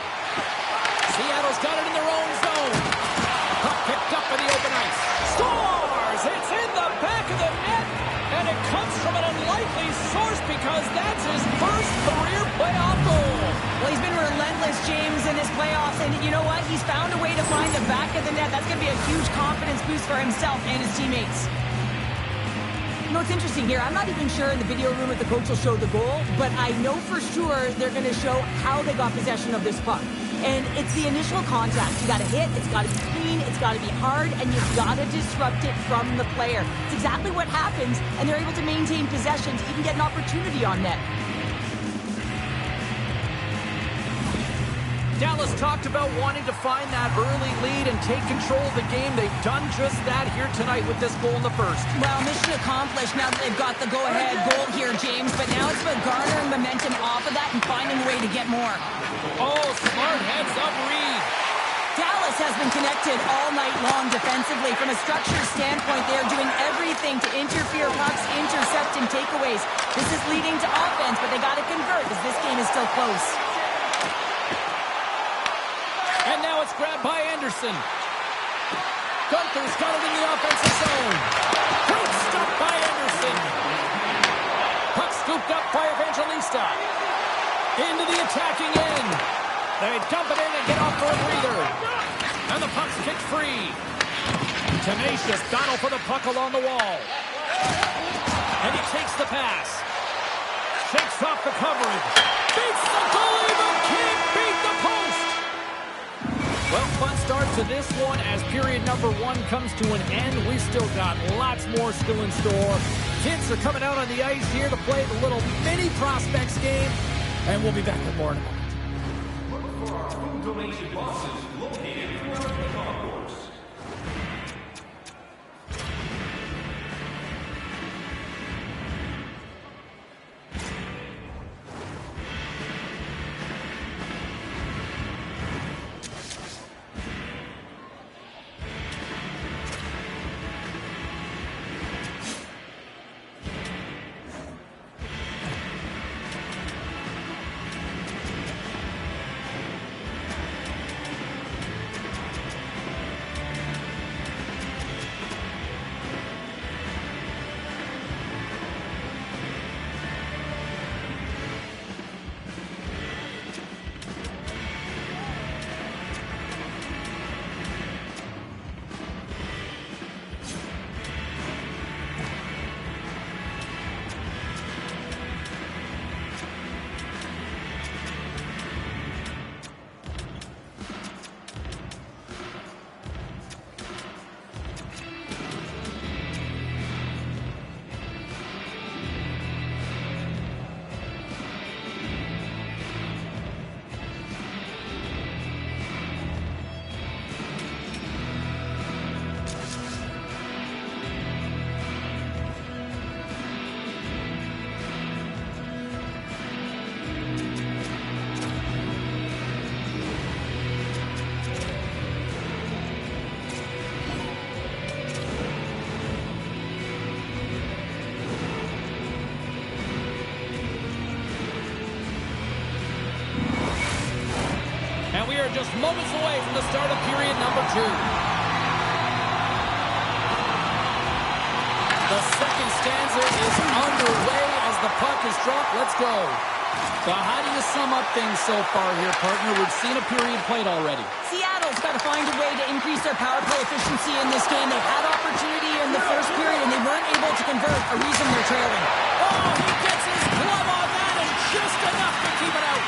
Seattle's got it in their own zone. Puck picked up in the open ice. Scores! It's in the back of the net. And it comes from an unlikely source because that's his first career playoff goal. Well, he's been relentless, James, in his playoffs. And you know what? He's found a way to find the back of the net. That's going to be a huge confidence boost for himself and his teammates. You know, it's interesting here. I'm not even sure in the video room if the coach will show the goal, but I know for sure they're going to show how they got possession of this puck. And it's the initial contact. You got to hit, it's got to be clean, it's got to be hard, and you've got to disrupt it from the player. It's exactly what happens, and they're able to maintain possession to even get an opportunity on net. Dallas talked about wanting to find that early lead and take control of the game. They've done just that here tonight with this goal in the first. Well, mission accomplished now that they've got the go-ahead goal here, James. But now it's about garnering momentum off of that and finding a way to get more. Oh, smart heads up Reed. Dallas has been connected all night long defensively. From a structure standpoint, they are doing everything to interfere pucks, intercept, and takeaways. This is leading to offense, but they got to convert as this game is still close. And now it's grabbed by Anderson. Gunther's got it in the offensive zone. Great stop by Anderson. Puck scooped up by Evangelista. Into the attacking end. They dump it in and get off for a breather. And the puck's kicked free. Tenacious battle for the puck along the wall. And he takes the pass. Shakes breaks off the coverage. Beats the goalie, but can't beat the post. Well, fun start to this one as period number 1 comes to an end. We've still got lots more still in store. Kids are coming out on the ice here to play the little mini prospects game, and we'll be back with more in a moment. Look for our food donation boxes located throughout the concourse. And we are just moments away from the start of period number 2. The second stanza is underway as the puck is dropped. Let's go. So how do you sum up things so far here, partner? We've seen a period played already. Seattle's got to find a way to increase their power play efficiency in this game. They had opportunity in the first period, and they weren't able to convert, a reason they're trailing. Oh, he gets his glove on that, and just enough to keep it out.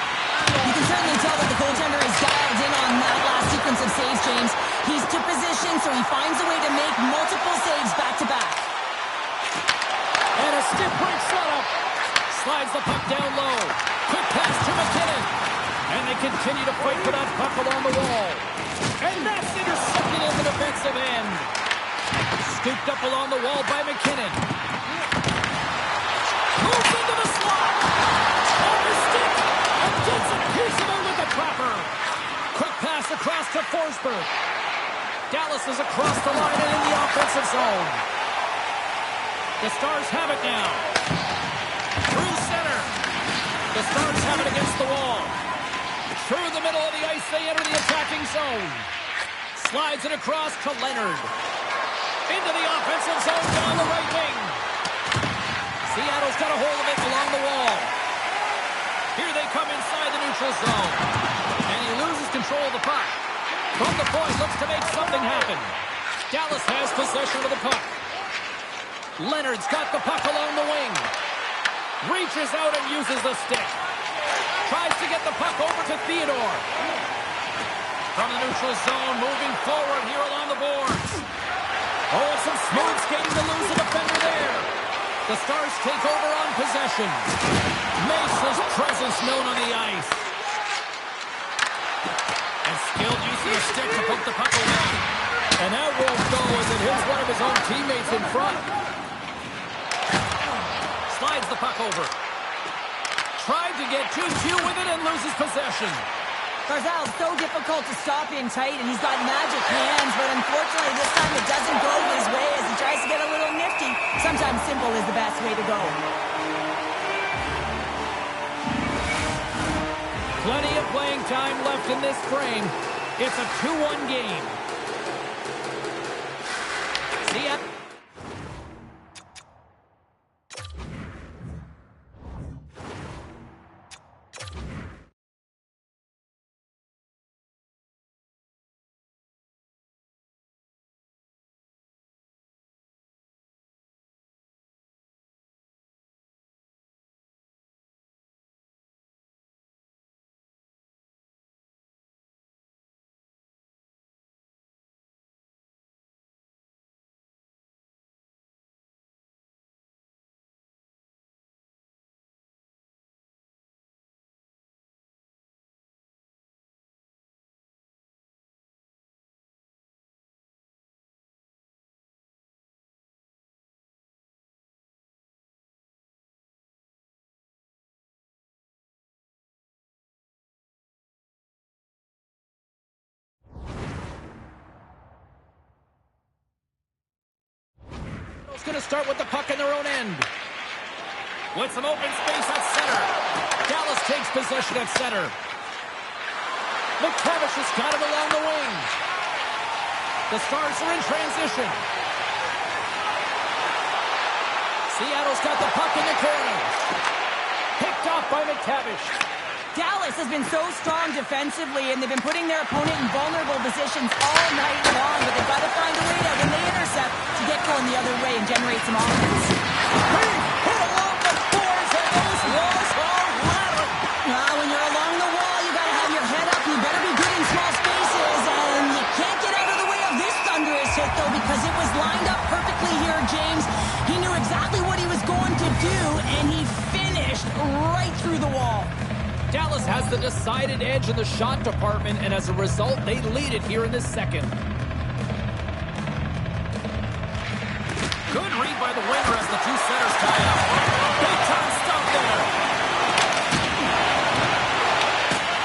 You can certainly tell that the goaltender is dialed in on that last sequence of saves, James. He's to position, so he finds a way to make multiple saves back-to-back. And a stiff break setup. Slides the puck down low. Quick pass to McKinnon. And they continue to fight for that puck along the wall. And that's intercepted in the defensive end. Scooped up along the wall by McKinnon. Moves into the slot. On the stick. And gets a piece of it with the trapper. Quick pass across to Forsberg. Dallas is across the line and in the offensive zone. The Stars have it now. Through center. The Stars have it against the wall. Through the middle of the ice, they enter the attacking zone. Slides it across to Leonard. Into the offensive zone down the right wing. Seattle's got a hold of it along the wall. Here they come inside the neutral zone. And he loses control of the puck. From the point, looks to make something happen. Dallas has possession of the puck. Leonard's got the puck along the wing. Reaches out and uses the stick. Tries to get the puck over to Theodore. From the neutral zone, moving forward here along the boards. Oh, some smooth skating to lose a defender there. The Stars take over on possession. Mace's presence known on the ice. And skilled use of the stick to poke the puck away. And that won't go as it hits one of his own teammates in front. Slides the puck over. Tried to get 2-2 with it and loses possession. Barzal's so difficult to stop in tight, and he's got magic hands, but unfortunately this time it doesn't go his way as he tries to get a little nifty. Sometimes simple is the best way to go. Plenty of playing time left in this frame. It's a 2-1 game. See ya. to start with the puck in their own end. With some open space at center. Dallas takes possession at center. McTavish has got it along the wing. The Stars are in transition. Seattle's got the puck in the corner. Picked off by McTavish. Dallas has been so strong defensively, and they've been putting their opponent in vulnerable positions all night long, but they've got to find a way to, when they intercept, to get going the other way and generate some offense. Hit along the boards, and those walls are rattling. When you're along the wall, you got to have your head up. You better be good in small spaces, and you can't get out of the way of this thunderous hit, though, because it was lined up perfectly here, James. He knew exactly what he was going to do, and he finished right through the wall. Dallas has the decided edge in the shot department, and as a result, they lead it here in the second. Good read by the winger as the two centers tie up. Big time stuff there.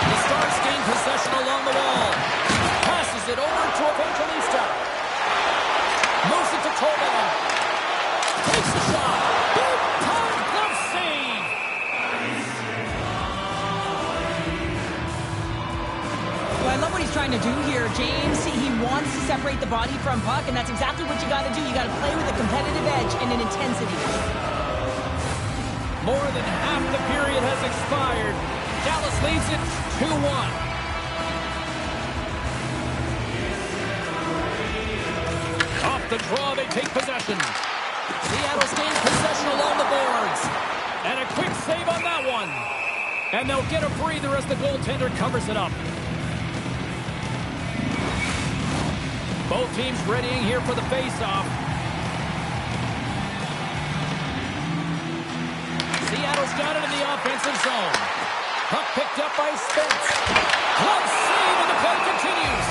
The Stars gain possession along the wall. Passes it over to Evangelista. Moves it to Tolman. Takes the shot. Big time glove save. Well, I love what he's trying to do here, James. He wants to separate the body from puck, and that's exactly what you got to do. You got to play with a competitive edge and an intensity. More than half the period has expired. Dallas leads it 2-1. Off the draw, they take possession. Seattle's gained possession along the boards. And a quick save on that one. And they'll get a breather as the goaltender covers it up. Both teams readying here for the face-off. Seattle's got it in the offensive zone. Puck picked up by Spence. Close save, and the play continues.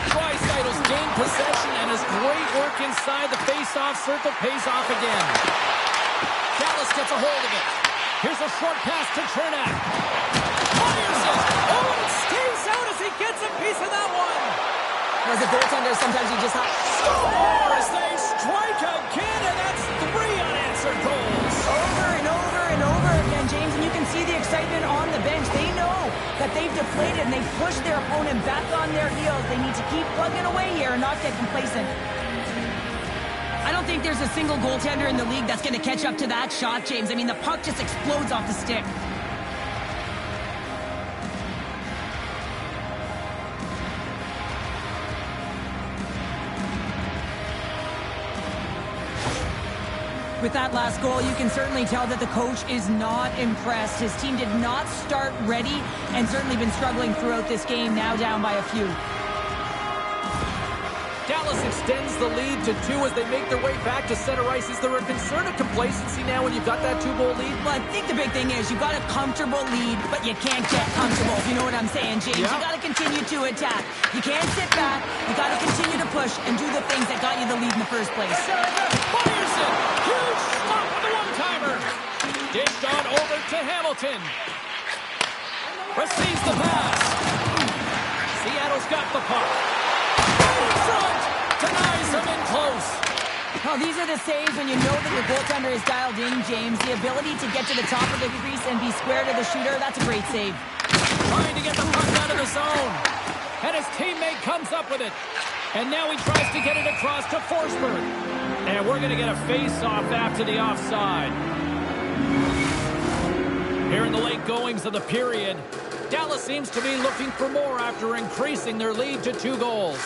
Draisaitl's gained possession, and his great work inside the face-off circle pays off again. Dallas gets a hold of it. Here's a short pass to Chernak. Fires it. Oh, and it stays out as he gets a piece of that one. As a goaltender, sometimes you just have... Scores! They strike again, and that's 3 unanswered goals. Over and over and over again, James, and you can see the excitement on the bench. They know that they've deflated, and they've pushed their opponent back on their heels. They need to keep plugging away here and not get complacent. I don't think there's a single goaltender in the league that's going to catch up to that shot, James. I mean, the puck just explodes off the stick. With that last goal, you can certainly tell that the coach is not impressed. His team did not start ready and certainly been struggling throughout this game, now down by a few. Dallas extends the lead to 2 as they make their way back to center ice. Is there a concern of complacency now when you've got that 2-goal lead? Well, I think the big thing is you've got a comfortable lead, but you can't get comfortable, if you know what I'm saying, James. Yeah. You got to continue to attack. You can't sit back. You got to continue to push and do the things that got you the lead in the first place. Fires it! Huge stop on the one-timer! Dished on over to Hamilton. Receives the pass. Seattle's got the puck. In front! Denies him in close. Well, these are the saves when you know that your goaltender is dialed in, James. The ability to get to the top of the crease and be square to the shooter, that's a great save. Trying to get the puck out of the zone. And his teammate comes up with it. And now he tries to get it across to Forsberg. And we're going to get a face-off after the offside. Here in the late goings of the period, Dallas seems to be looking for more after increasing their lead to 2 goals.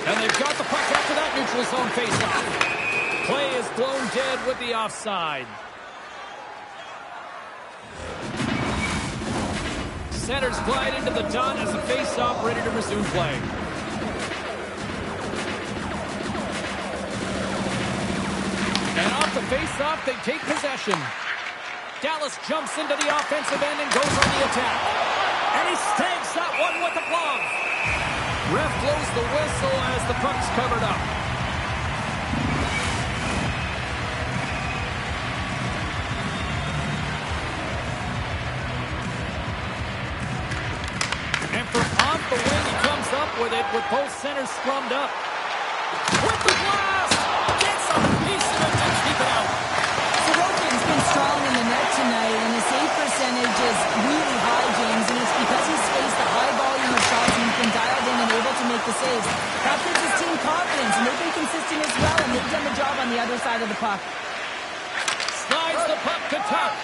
And they've got the puck after that neutral zone face-off. Play is blown dead with the offside. Centers glide into the dot as the face-off ready to resume play. And off the face-off, they take possession. Dallas jumps into the offensive end and goes on the attack. And he snags that one with the glove. Ref blows the whistle as the puck's covered up. And from off the wing, he comes up with it with both centers scrummed up. With the blast! Gets a piece of it to keep it out. Sorokin's been strong in the net tonight, and his save percentage is really high, James, and it's because he's faced a high volume of shots and he's been dialed in and able to make the saves. That gives his team confidence, and they've been consistent as well, and they've done the job on the other side of the puck. Slides the puck to Tuch.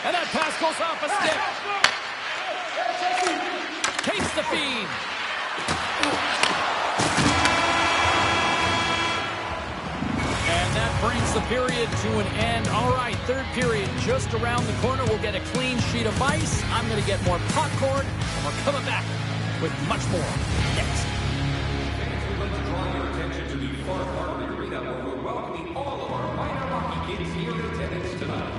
And that pass goes off a stick. Takes the feed. And that brings the period to an end. All right, third period just around the corner. We'll get a clean sheet of ice. I'm going to get more popcorn, and we're coming back with much more next. We'd like to draw your attention to the far part of the arena where we're welcoming all of our minor hockey kids here in attendance tonight.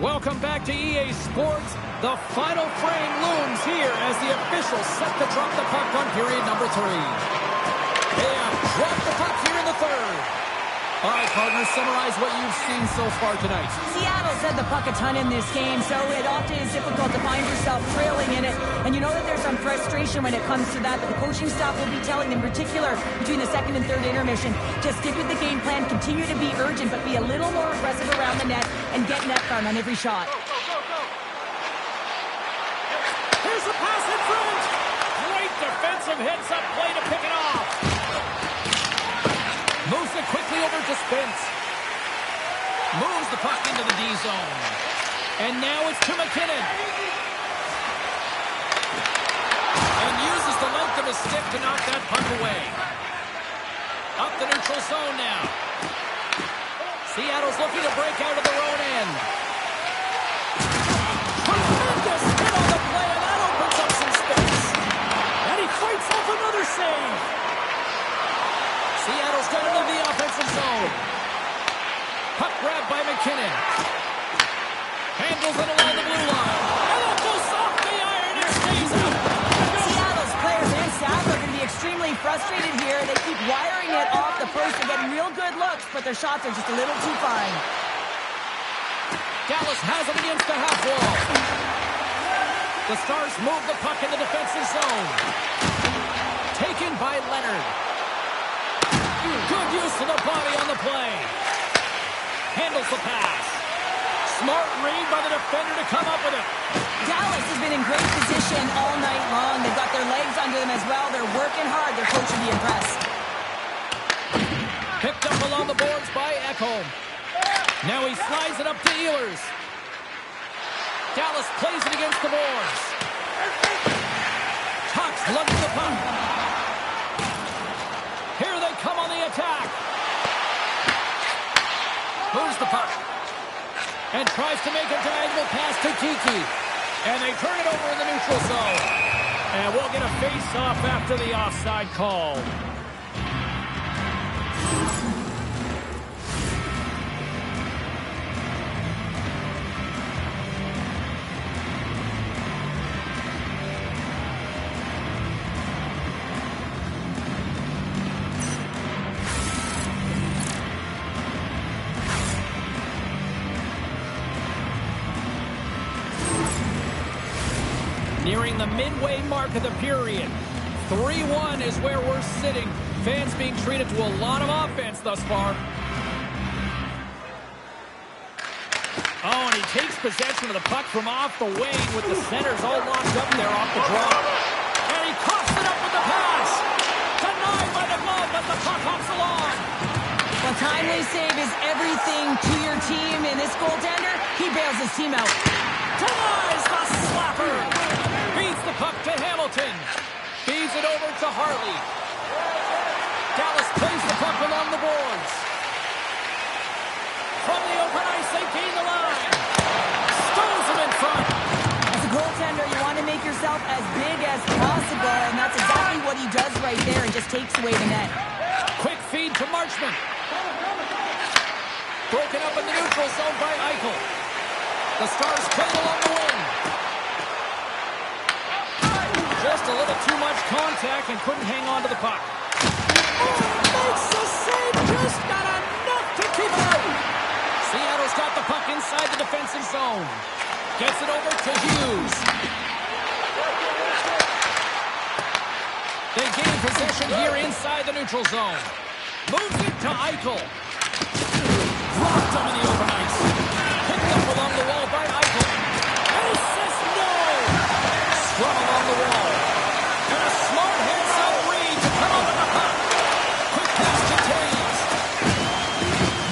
Welcome back to EA Sports. The final frame looms here as the officials set to drop the puck on period number 3. They have dropped the puck here in the third. All right, partners, summarize what you've seen so far tonight. Seattle's had the puck a ton in this game, so it often is difficult to find yourself trailing in it. And you know that there's some frustration when it comes to that, but the coaching staff will be telling them, in particular between the second and third intermission, just stick with the game plan, continue to be urgent, but be a little more aggressive around the net and get net front on every shot. Here's the pass in front. Great defensive hits up play to pick it off. Moves it quickly over to Spence. Moves the puck into the D zone. And now it's to McKinnon. And uses the length of his stick to knock that puck away. Up the neutral zone now. Seattle's looking to break out of their own end. Tremendous hit on the play, and that opens up some space. And he fights off another save. Seattle's got into the offensive zone. Puck grabbed by McKinnon. Handles it along the blue line. And it goes off the iron and stays out. Seattle's players and staff are going to be extremely frustrated but their shots are just a little too fine. Dallas has him against the half wall. The Stars move the puck in the defensive zone. Taken by Leonard. Good use of the body on the play. Handles the pass. Smart read by the defender to come up with it. Dallas has been in great position all night long. They've got their legs under them as well. They're working hard. Their coach should be impressed. Picked up along the boards by Ekholm. Now he slides it up to Ehlers. Dallas plays it against the boards. Tucks lugs the puck. Here they come on the attack. Moves the puck. And tries to make a diagonal pass to Kiki. And they turn it over in the neutral zone. And we'll get a face-off after the offside call. Nearing the midway mark of the period. 3-1 is where we're sitting. Fans being treated to a lot of offense thus far. Oh, and he takes possession of the puck from off the wing with the centers all locked up there off the draw. And he coughs it up with the pass. Denied by the glove, but the puck hops along. Well, timely save is everything to your team, and this goaltender, he bails his team out. Denies the slapper. Beats the puck to Hamilton. Feeds it over to Harley. Dallas plays the puck along the boards. From the open ice, they gain the line. Stows him in front. As a goaltender, you want to make yourself as big as possible, and that's exactly what he does right there and just takes away the net. Quick feed to Marchment. Broken up in the neutral zone by Eichel. The Stars play along the wing. Just a little too much contact and couldn't hang on to the puck. Oh, makes the save. Just not enough to keep it out. Seattle's got the puck inside the defensive zone. Gets it over to Hughes. They gain possession here inside the neutral zone. Moves it to Eichel. Blocked him in the open ice. Picked up along the wall by Eichel. And he says no. Scrum along the wall. And a smart hands-out read to come up with the puck. Quick pass to Taves.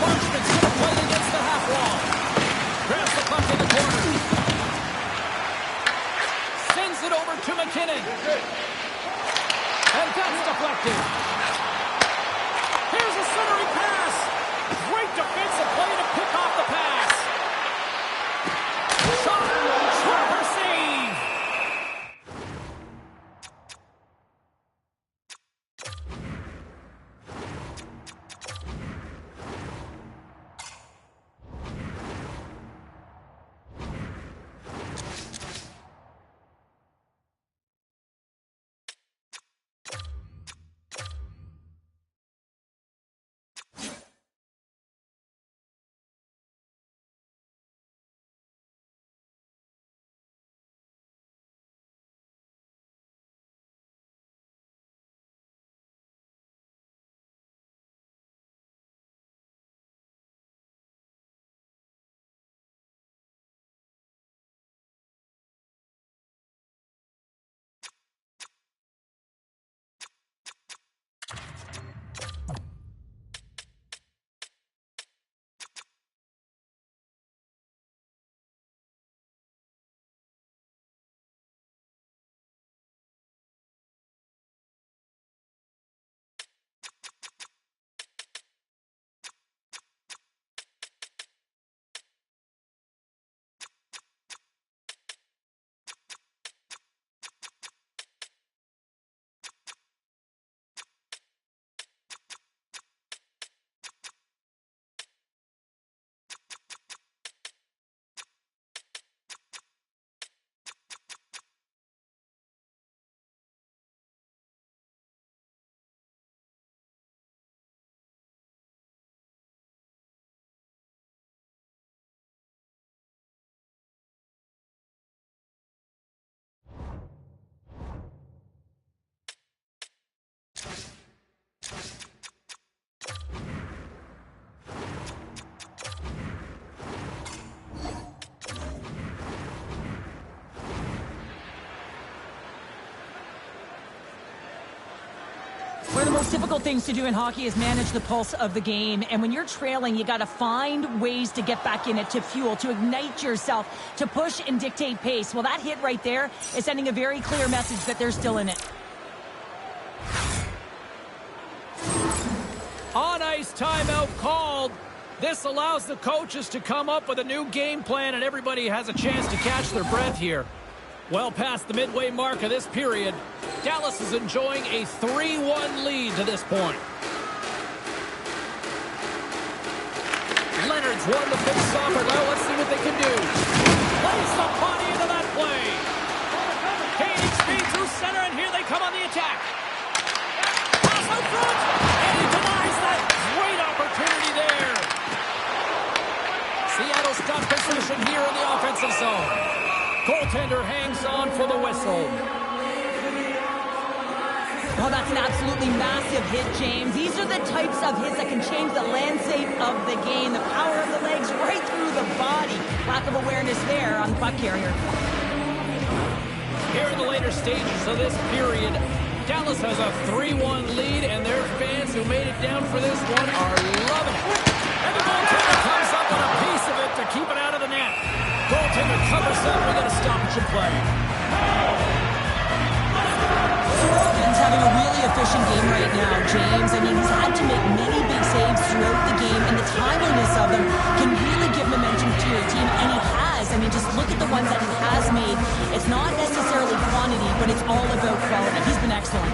Marchment's going to play against the half wall. Grabs the puck in the corner. Sends it over to McKinnon. And that's deflected. Here's a centering pass. Great defensive play to pick off the pass. Shot. Trapper save. One of the most difficult things to do in hockey is manage the pulse of the game. And when you're trailing, you got to find ways to get back in it, to fuel, to ignite yourself, to push and dictate pace. Well, that hit right there is sending a very clear message that they're still in it. On-ice timeout called. This allows the coaches to come up with a new game plan, and everybody has a chance to catch their breath here. Well past the midway mark of this period, Dallas is enjoying a 3-1 lead to this point. Leonard's won the face-off. Now let's see what they can do. Plays the body into that play. Gaining speed through center, and here they come on the attack. Pass out front, and he denies that. Great opportunity there. Seattle's got position here in the offensive zone. Goaltender hangs on for the whistle. Oh, that's an absolutely massive hit, James. These are the types of hits that can change the landscape of the game. The power of the legs right through the body. Lack of awareness there on the puck carrier. Here in the later stages of this period, Dallas has a 3-1 lead, and their fans who made it down for this one are loving it. And the goaltender comes up with a piece of it to keep it out of the net. Goaltender covers up. We got a stoppage in play. Sorokin's having a really efficient game right now, James. I mean, he's had to make many big saves throughout the game, and the timeliness of them can really give momentum to your team, and he has. I mean, just look at the ones that he has made. It's not necessarily quantity, but it's all about quality. He's been excellent.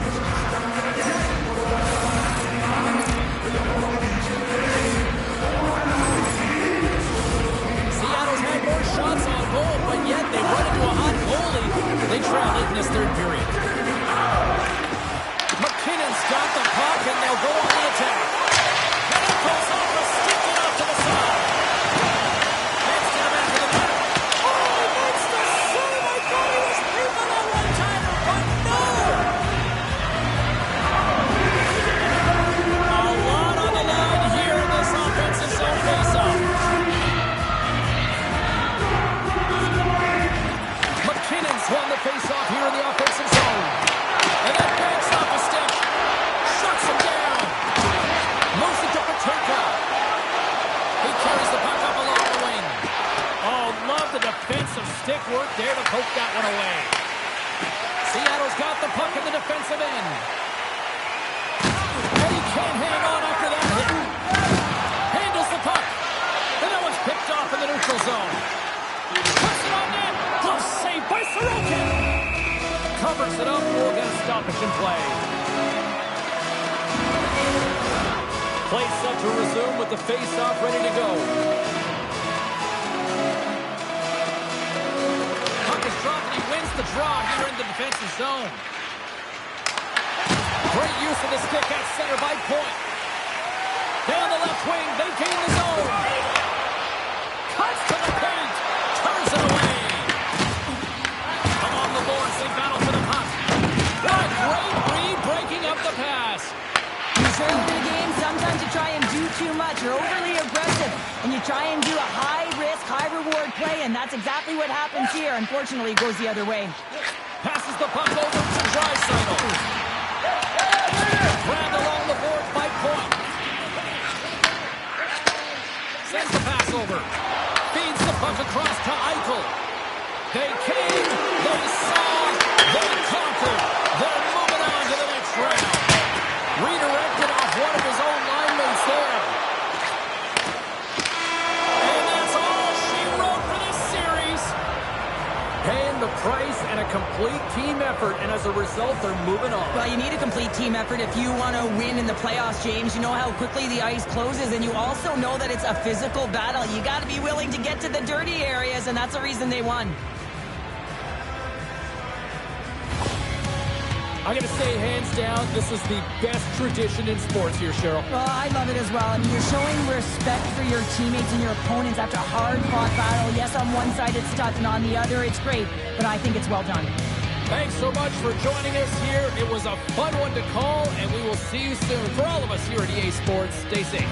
Shots on goal, but yet they run into a hot goalie. They trail late in this third period. McKinnon's got the puck, and they'll go on the attack. And it goes off a stick and off to the side. Next to the back of the net. Oh, he makes the save. I thought he was creeping on one-timer, but no! A lot on the line here in this offensive zone face-off. Won the face-off here in the offensive zone. And then banks off a stick. Shuts him down. Moves it to Paterka. He carries the puck up along the wing. Oh, love the defensive stick work there to poke that one away. Seattle's got the puck in the defensive end. And he can't hang on after that hit. Handles the puck. And that one's picked off in the neutral zone. Puts it on net. Close save by Sorokin. Covers it up. We'll get a stoppage in play. Play set to resume with the face-off ready to go. Puck is dropped and he wins the draw here in the defensive zone. Great use of the stick at center by Point. Down the left wing. They gain the zone. Cuts to the paint. Turns it away. Along the boards, they battle for the puck. What a great read, breaking up the pass. Early in the game, sometimes you try and do too much. You're overly aggressive, and you try and do a high-risk, high-reward play, and that's exactly what happens here. Unfortunately, it goes the other way. Passes the puck over to Draisaitl. Grabbed along the boards by Point. Sends the pass over. Feeds the puck across to Eichel. They came, they saw, they conquered. They're moving on to the next round. Redirected off one of his own linemates there. And that's all she wrote for this series. Paying the price and a complete team effort, and as a result, they're moving on. Well, you need a complete team effort if you want to win in the playoffs, James. You know how quickly the ice closes, and you also know that it's a physical battle. You got to be willing to get to the dirty areas, and that's the reason they won. I'm going to say, hands down, this is the best tradition in sports here, Cheryl. Well, I love it as well. I mean, you're showing respect for your teammates and your opponents after a hard-fought battle. Yes, on one side it's tough, and on the other it's great, but I think it's well done. Thanks so much for joining us here. It was a fun one to call, and we will see you soon. For all of us here at EA Sports, stay safe.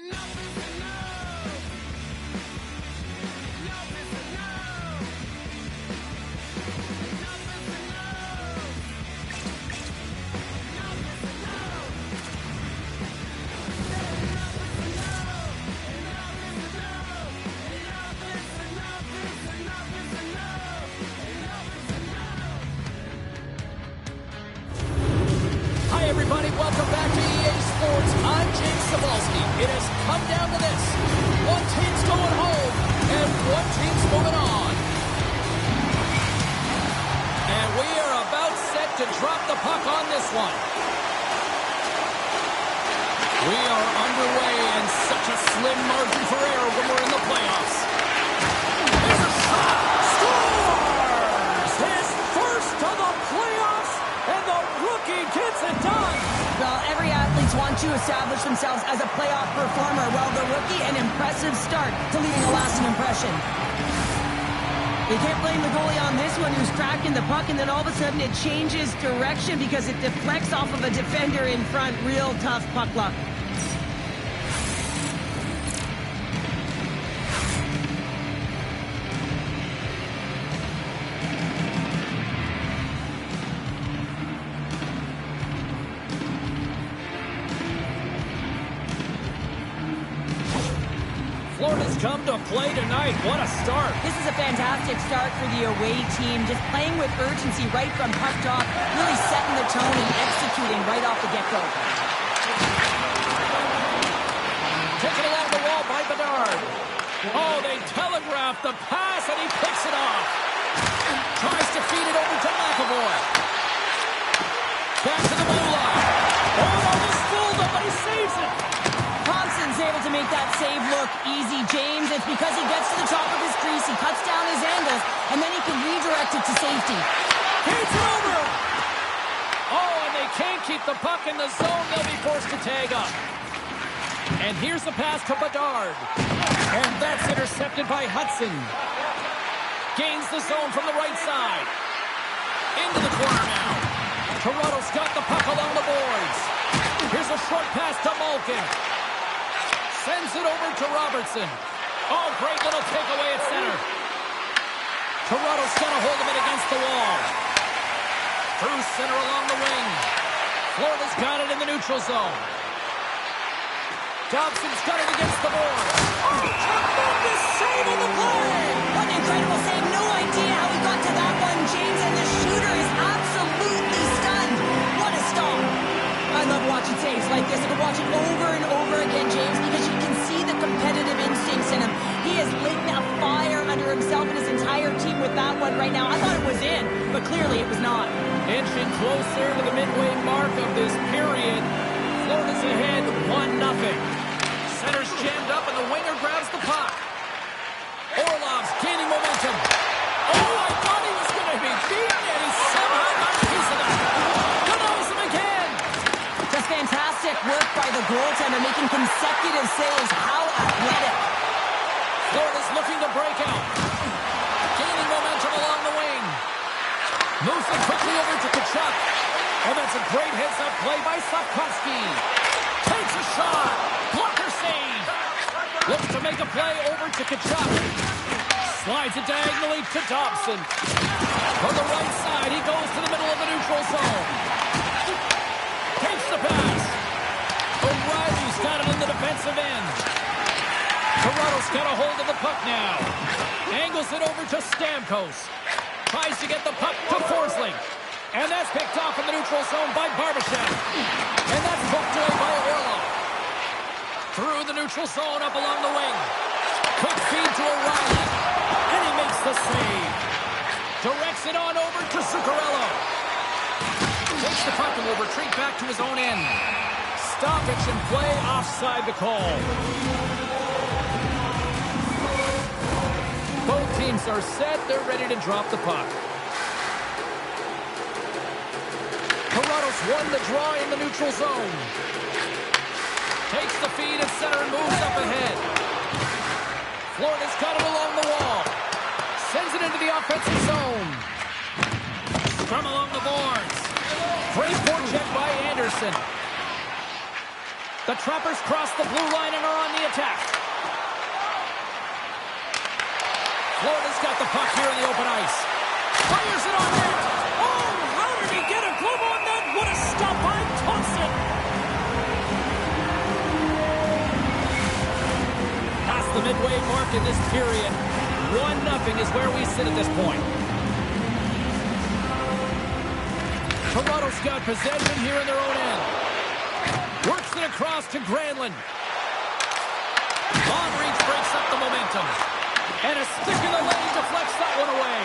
Everybody, welcome back to EA Sports. I'm James Cebulski. It has come down to this. One team's going home, and one team's moving on. And we are about set to drop the puck on this one. We are underway, and such a slim margin for error when we're in the playoffs. There's a shot! Scores! His first of the playoffs, and the rookie gets it done. Well, every athlete wants to establish themselves as a playoff performer. Well, the rookie, an impressive start to leaving a lasting impression. You can't blame the goalie on this one who's tracking the puck, and then all of a sudden it changes direction because it deflects off of a defender in front. Real tough puck luck. Florida's come to play tonight. What a start. This is a fantastic start for the away team. Just playing with urgency right from puck drop, really setting the tone and executing right off the get-go. Taken along the wall by Bedard. Oh, they telegraphed the pass, and he picks it off. Tries to feed it over to McAvoy. Back to the blue line. Oh, no, he's fooled him, but he saves it. Thompson's able to make that save look easy. James, it's because he gets to the top of his crease, he cuts down his angles, and then he can redirect it to safety. It's over! Oh, and they can't keep the puck in the zone. They'll be forced to tag up. And here's the pass to Bedard. And that's intercepted by Hudson. Gains the zone from the right side. Into the corner now. Toronto's got the puck along the boards. Here's a short pass to Malkin. Sends it over to Robertson. Oh, great little takeaway at center. Toronto's got a hold of it against the wall. Through center along the wing. Florida's got it in the neutral zone. Dobson's got it against the board. Oh, tremendous save on the play! What an incredible save. No idea how he got to that one, James, and the shooter is absolutely stunned. What a stop. I love watching saves like this. I can watch it over and over again, James, because you can see the competitive instincts in him. He is lighting a fire under himself and his entire team with that one right now. I thought it was in, but clearly it was not. Inching closer to the midway mark of this period. Florida's ahead 1-0. Center's jammed up and the winger grabs the puck. Orlov's gaining momentum. Oh, I thought he was going to be beaten, and he somehow got a piece of that. Denies him again. Just fantastic work by the goaltender, making consecutive saves. How athletic. Florida's looking to break out. Gaining momentum along the wing. Moves it quickly over to Tkachuk. And that's a great heads-up play by Slavkovsky. Takes a shot. Blocker save. Looks to make a play over to Tkachuk. Slides it diagonally to Dobson. From the right side, he goes to the middle of the neutral zone. Takes the pass. O'Reilly's got it in the defensive end. Toronto's got a hold of the puck now. Angles it over to Stamkos. Tries to get the puck to Forsling. And that's picked off in the neutral zone by Barbashev. And that's poked away by Orlov. Through the neutral zone up along the wing. Quick feed to O'Reilly. And he makes the save. Directs it on over to Zuccarello. Takes the puck and will retreat back to his own end. Stoppage and play offside the call. Both teams are set. They're ready to drop the puck. Toronto's won the draw in the neutral zone. Takes the feed at center and moves up ahead. Florida's got it along the wall. Sends it into the offensive zone. From along the boards. Great forecheck by Anderson. The Trappers cross the blue line and are on the attack. Florida's got the puck here in the open ice. Fires it on net. Oh, how did he get a glove on that? What a stop by Thompson. Past the midway mark in this period. 1-0 is where we sit at this point. Toronto's got possession here in their own end. Works it across to Granlund. Long reach breaks up the momentum. And a stick in the lane deflects that one away.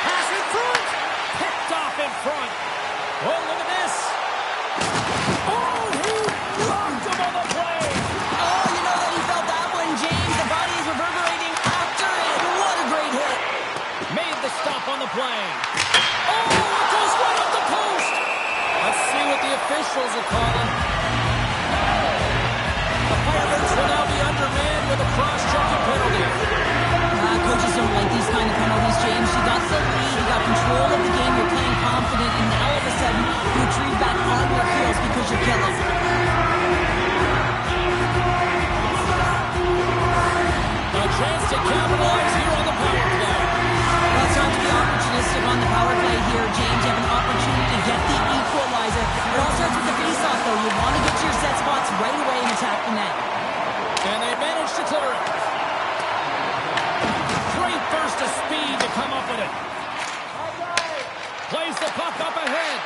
Pass in front. Picked off in front. Oh, look at this. Oh, he blocked him on the play. Oh, you know that he felt that one, James. The body is reverberating after it. What a great hit. Made the stop on the play. Oh, it goes right up the post. Let's see what the officials are calling. The Pirates will now be undermanned with a cross-checking penalty. Coaches don't like these kind of penalties, James. You got the lead, you got control of the game, you're playing confident, and now all of a sudden, you retreat back on your heels because you're killing. A chance to capitalize here on the power play. Well, it's time to be opportunistic on the power play here, James. You have an opportunity to get the equalizer. It all starts with the face-off, though. You want to get to your set spots right away and attack the net. And they managed to clear it. Great burst of speed to come up with it. Plays the puck up ahead.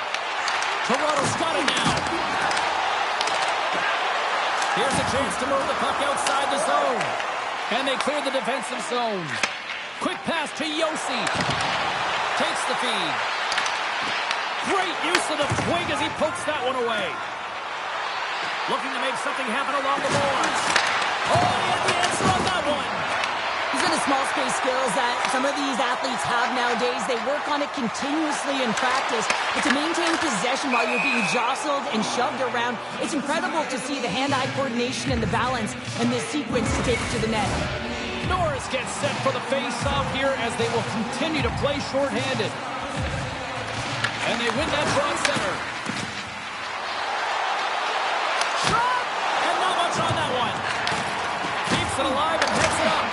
Toronto's got it now. Here's a chance to move the puck outside the zone. And they clear the defensive zone. Quick pass to Yossi. Takes the feed. Great use of the twig as he pokes that one away. Looking to make something happen along the boards. Oh, he had the answer on that one. These are the small space skills that some of these athletes have nowadays. They work on it continuously in practice. But to maintain possession while you're being jostled and shoved around, it's incredible to see the hand-eye coordination and the balance in this sequence to take it to the net. Norris gets set for the face-off here as they will continue to play shorthanded. And they win that draw center. Shot! And not much on that one. Keeps it alive and heads it up.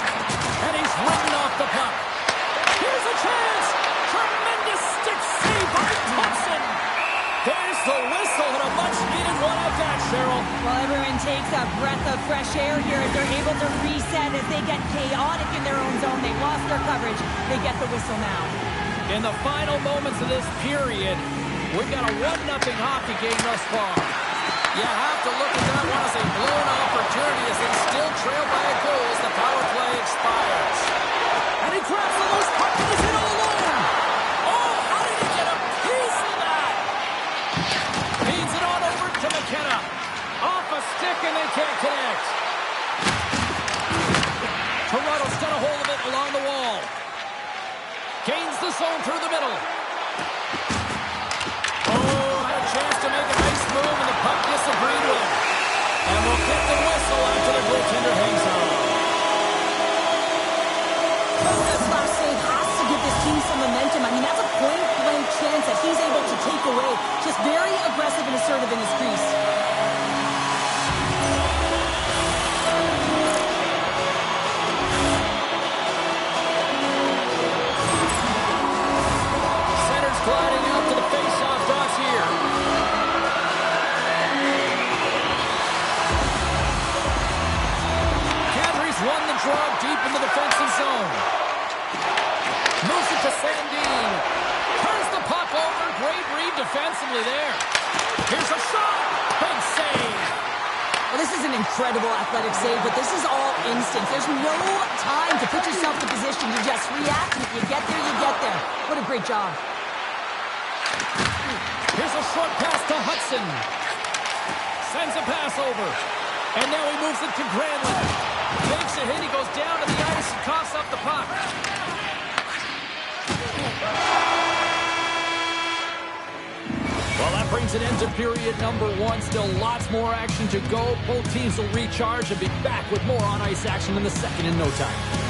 And he's written off the puck. Here's a chance. Tremendous stick save by Thompson. There's the whistle and a much-needed one at that, Cheryl. Well, everyone takes a breath of fresh air here as they're able to reset as they get chaotic in their own zone. They lost their coverage. They get the whistle now. In the final moments of this period, we've got a 1-0 hockey game thus far. You have to look at that one as a blown opportunity as they still trail by a goal as the power play expires. And he grabs the loose puck and is in all alone. Oh, how did he get a piece of that? Feeds it on over to McKenna. Off a stick and they can't connect. Toronto's got a hold of it along the wall. Gains the zone through the middle. Oh, had a chance to make a nice move, and the puck disagreed with him. And we'll get the whistle after the goaltender hangs on. This last save has to give this team some momentum. I mean, that's a point-blank chance that he's able to take away. Just very aggressive and assertive in his crease. Gliding out to the face-off dots here. Cadry's won the draw deep in the defensive zone. Moves it to Sandin. Turns the puck over. Great read defensively there. Here's a shot. Big save. Well, this is an incredible athletic save, but this is all instinct. There's no time to put yourself in position to just react. If you get there, you get there. What a great job. Here's a short pass to Hudson. Sends a pass over. And now he moves it to Granlund. Makes a hit. He goes down to the ice and coughs up the puck. Well, that brings an end to period number 1. Still lots more action to go. Both teams will recharge and be back with more on-ice action in the second in no time.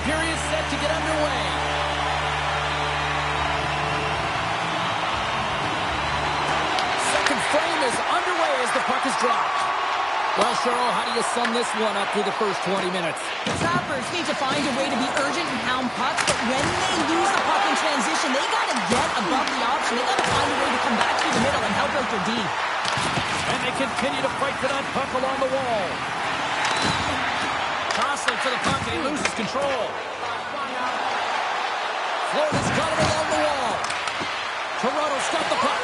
period set to get underway. Second frame is underway as the puck is dropped. Well, Cheryl, how do you sum this one up through the first 20 minutes? The Trappers need to find a way to be urgent and pound pucks, but when they lose the puck in transition, they got to get above the option. They got to find a way to come back through the middle and help out their D. And they continue to fight for that puck along the wall. Tossing to the puck, and he loses control. Florida's got it along the wall. Toronto's got the puck.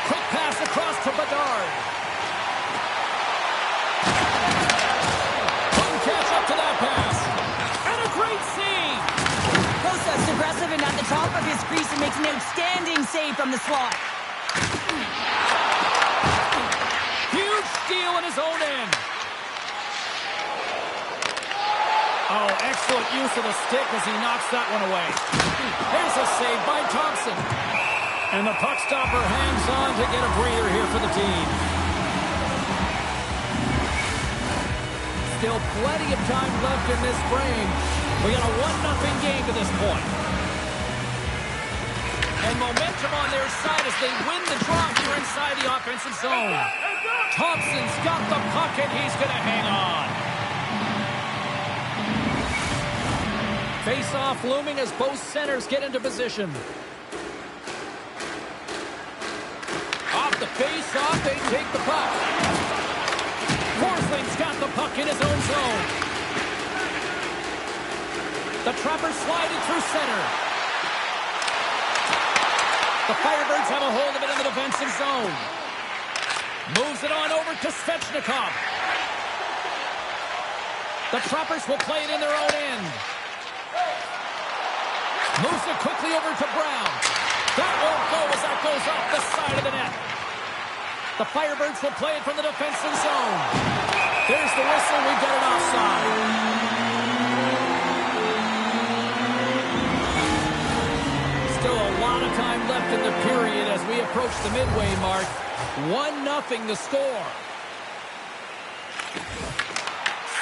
Quick pass across to Bedard. Catch up to that pass. And a great save. Kosa's aggressive and at the top of his crease and makes an outstanding save from the slot. Huge steal in his own end. Oh, excellent use of the stick as he knocks that one away. Here's a save by Thompson. And the puck stopper hangs on to get a breather here for the team. Still plenty of time left in this frame. We got a 1-0 game to this point. And momentum on their side as they win the draw here inside the offensive zone. Thompson's got the puck and he's going to hang on. Face-off looming as both centers get into position. Off the face-off, they take the puck. Forsling's got the puck in his own zone. The Trappers sliding through center. The Firebirds have a hold of it in the defensive zone. Moves it on over to Svechnikov. The Trappers will play it in their own end. Moves it quickly over to Brown. That won't go as that goes off the side of the net. The Firebirds will play it from the defensive zone. There's the whistle. We've got an offside. Still a lot of time left in the period as we approach the midway mark. 1-0 the score.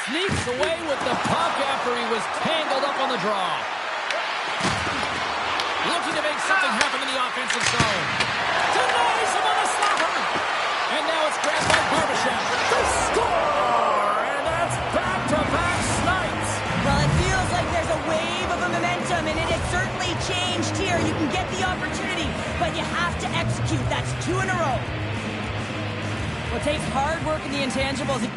Sneaks away with the puck after he was tangled up on the draw. Looking to make something happen in the offensive zone. Denies him on the slapper. And now it's grabbed by Barbashev. The score! And that's back-to-back snipes. Well, it feels like there's a wave of a momentum, and it has certainly changed here. You can get the opportunity, but you have to execute. That's 2 in a row. Well, it takes hard work in the intangibles.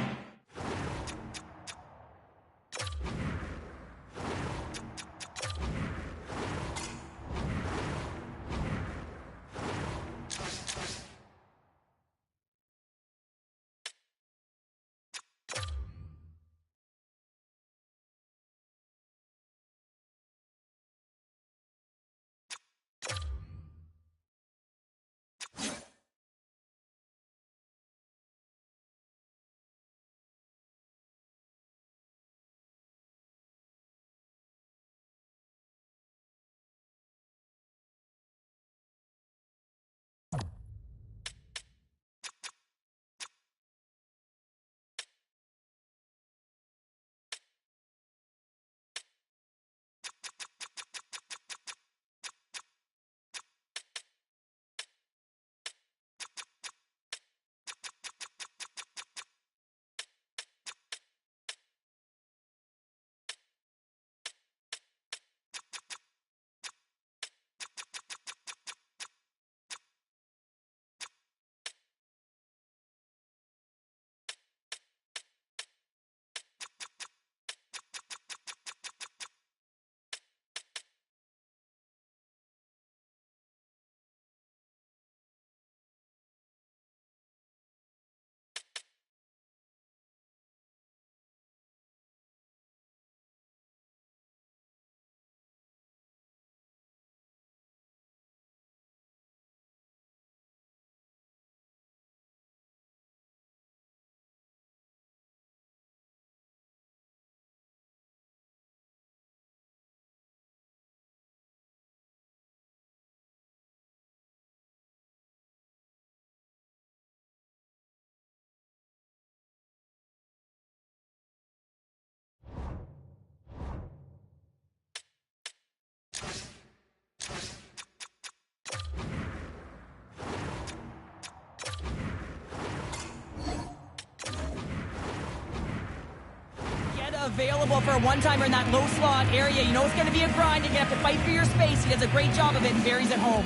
available for a one-timer in that low slot area. You know it's going to be a grind. You're going to have to fight for your space. He does a great job of it and buries it home.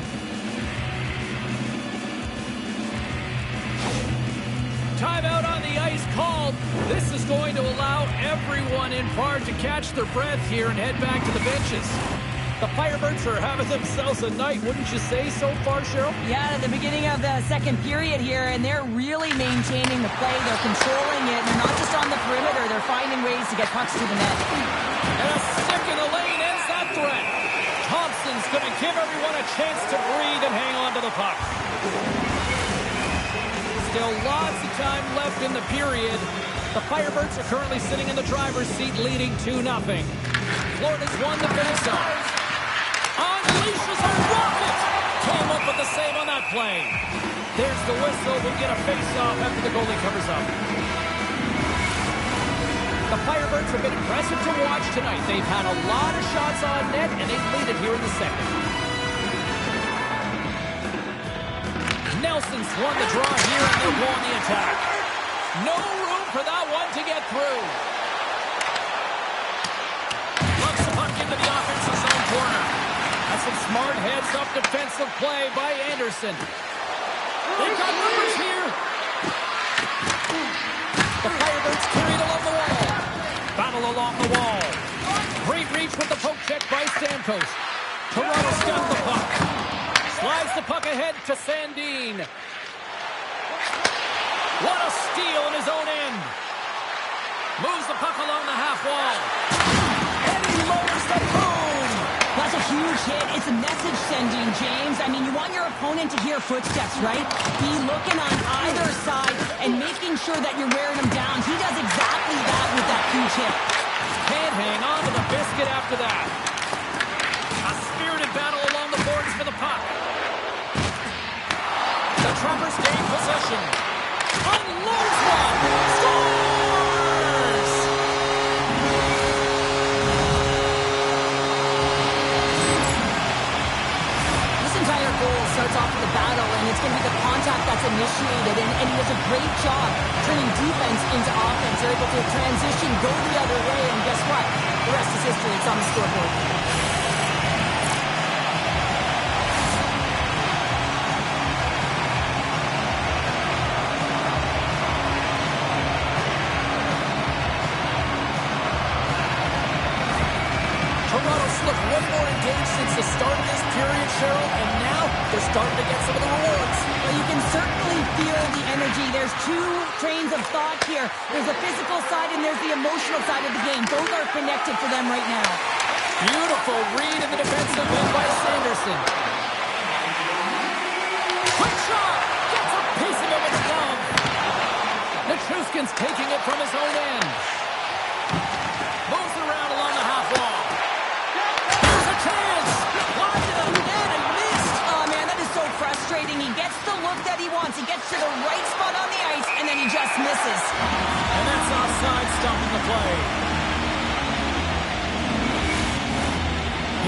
Timeout on the ice called. This is going to allow everyone in part to catch their breath here and head back to the benches. The Firebirds are having themselves a night, wouldn't you say, so far, Cheryl? Yeah, at the beginning of the second period here, and they're really maintaining the play. They're controlling it, and they're not just on the perimeter. They're finding ways to get pucks to the net. And a stick in the lane ends that threat. Thompson's going to give everyone a chance to breathe and hang on to the puck. Still lots of time left in the period. The Firebirds are currently sitting in the driver's seat, leading 2-0. Florida's won the face-off. Unleashes a rocket! Came up with the save on that play. There's the whistle. We'll get a face-off after the goalie covers up. The Firebirds have been impressive to watch tonight. They've had a lot of shots on net, and they lead it here in the second. Nelson's won the draw here, and they'll go on the attack. No room for that one to get through. Looks the puck into the offensive zone corner. That's some smart heads-up defensive play by Anderson. They've got numbers here. The Firebirds carried along the wall. Battle along the wall. Great reach with the poke check by Stamkos. Toronto's got the puck. Slides the puck ahead to Sandin. What a steal in his own end. Moves the puck along the half wall. And he lowers the boom. That's a huge hit. It's a message sending, James. I mean, you want your opponent to hear footsteps, right? Be looking on either side and making sure that you're wearing them down. He does exactly that with that huge hit. Can't hang on to the biscuit after that. A spirited battle along the boards for the puck. The Trappers gain possession. Unloads one. Scores! This entire goal starts off with a battle, and it's going to be the contact that's initiated, and he does a great job turning defense into offense. They're able to transition, go the other way, and guess what? The rest is history. It's on the scoreboard. Toronto's looked one more engaged since the start of this period, Cheryl, and now they're starting to get some of the rewards. Well, you can certainly feel the energy. There's two trains of thought here. There's the physical side and there's the emotional side of the game. Both are connected for them right now. Beautiful read in the defensive end by Sanderson. Quick shot! Gets a piece of it with the glove. Nichushkin's taking it from his own end. Moves it around along the half wall. Here's a chance! Wide to the net and missed! Oh, man, that is so frustrating. He gets the look that he wants. He gets to the right spot on the ice, and then he just misses. And that's offside, stopping the play.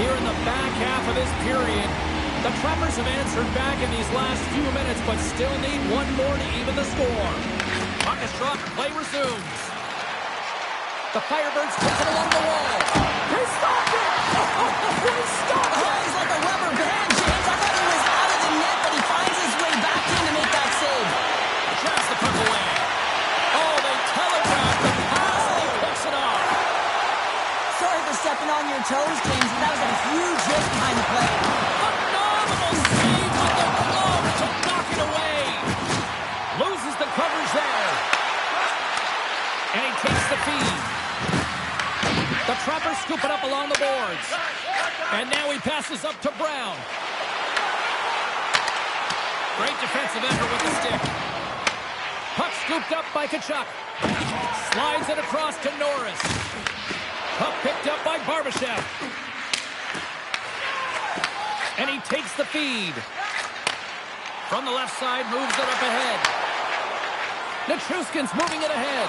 Here in the back half of this period, the Trappers have answered back in these last few minutes, but still need one more to even the score. Puck is dropped, play resumes. The Firebirds take it along the wall. He stopped it! He stopped it! Oh, he's like a rubber band, James. I thought he was out of the net, but he finds his way back in to make that save. Drives the puck away. Oh, they telegraph the pass, and he picks it off. Sorry for stepping on your toes, James, but that was a huge hit behind the play. Phenomenal save with the glove to knock it away. Loses the coverage there. And he takes the feed. The Trappers scoop it up along the boards. And now he passes up to Brown. Great defensive effort with the stick. Puck scooped up by Tkachuk. Slides it across to Norris. Puck picked up by Barbashev. And he takes the feed. From the left side, moves it up ahead. Nichushkin's moving it ahead.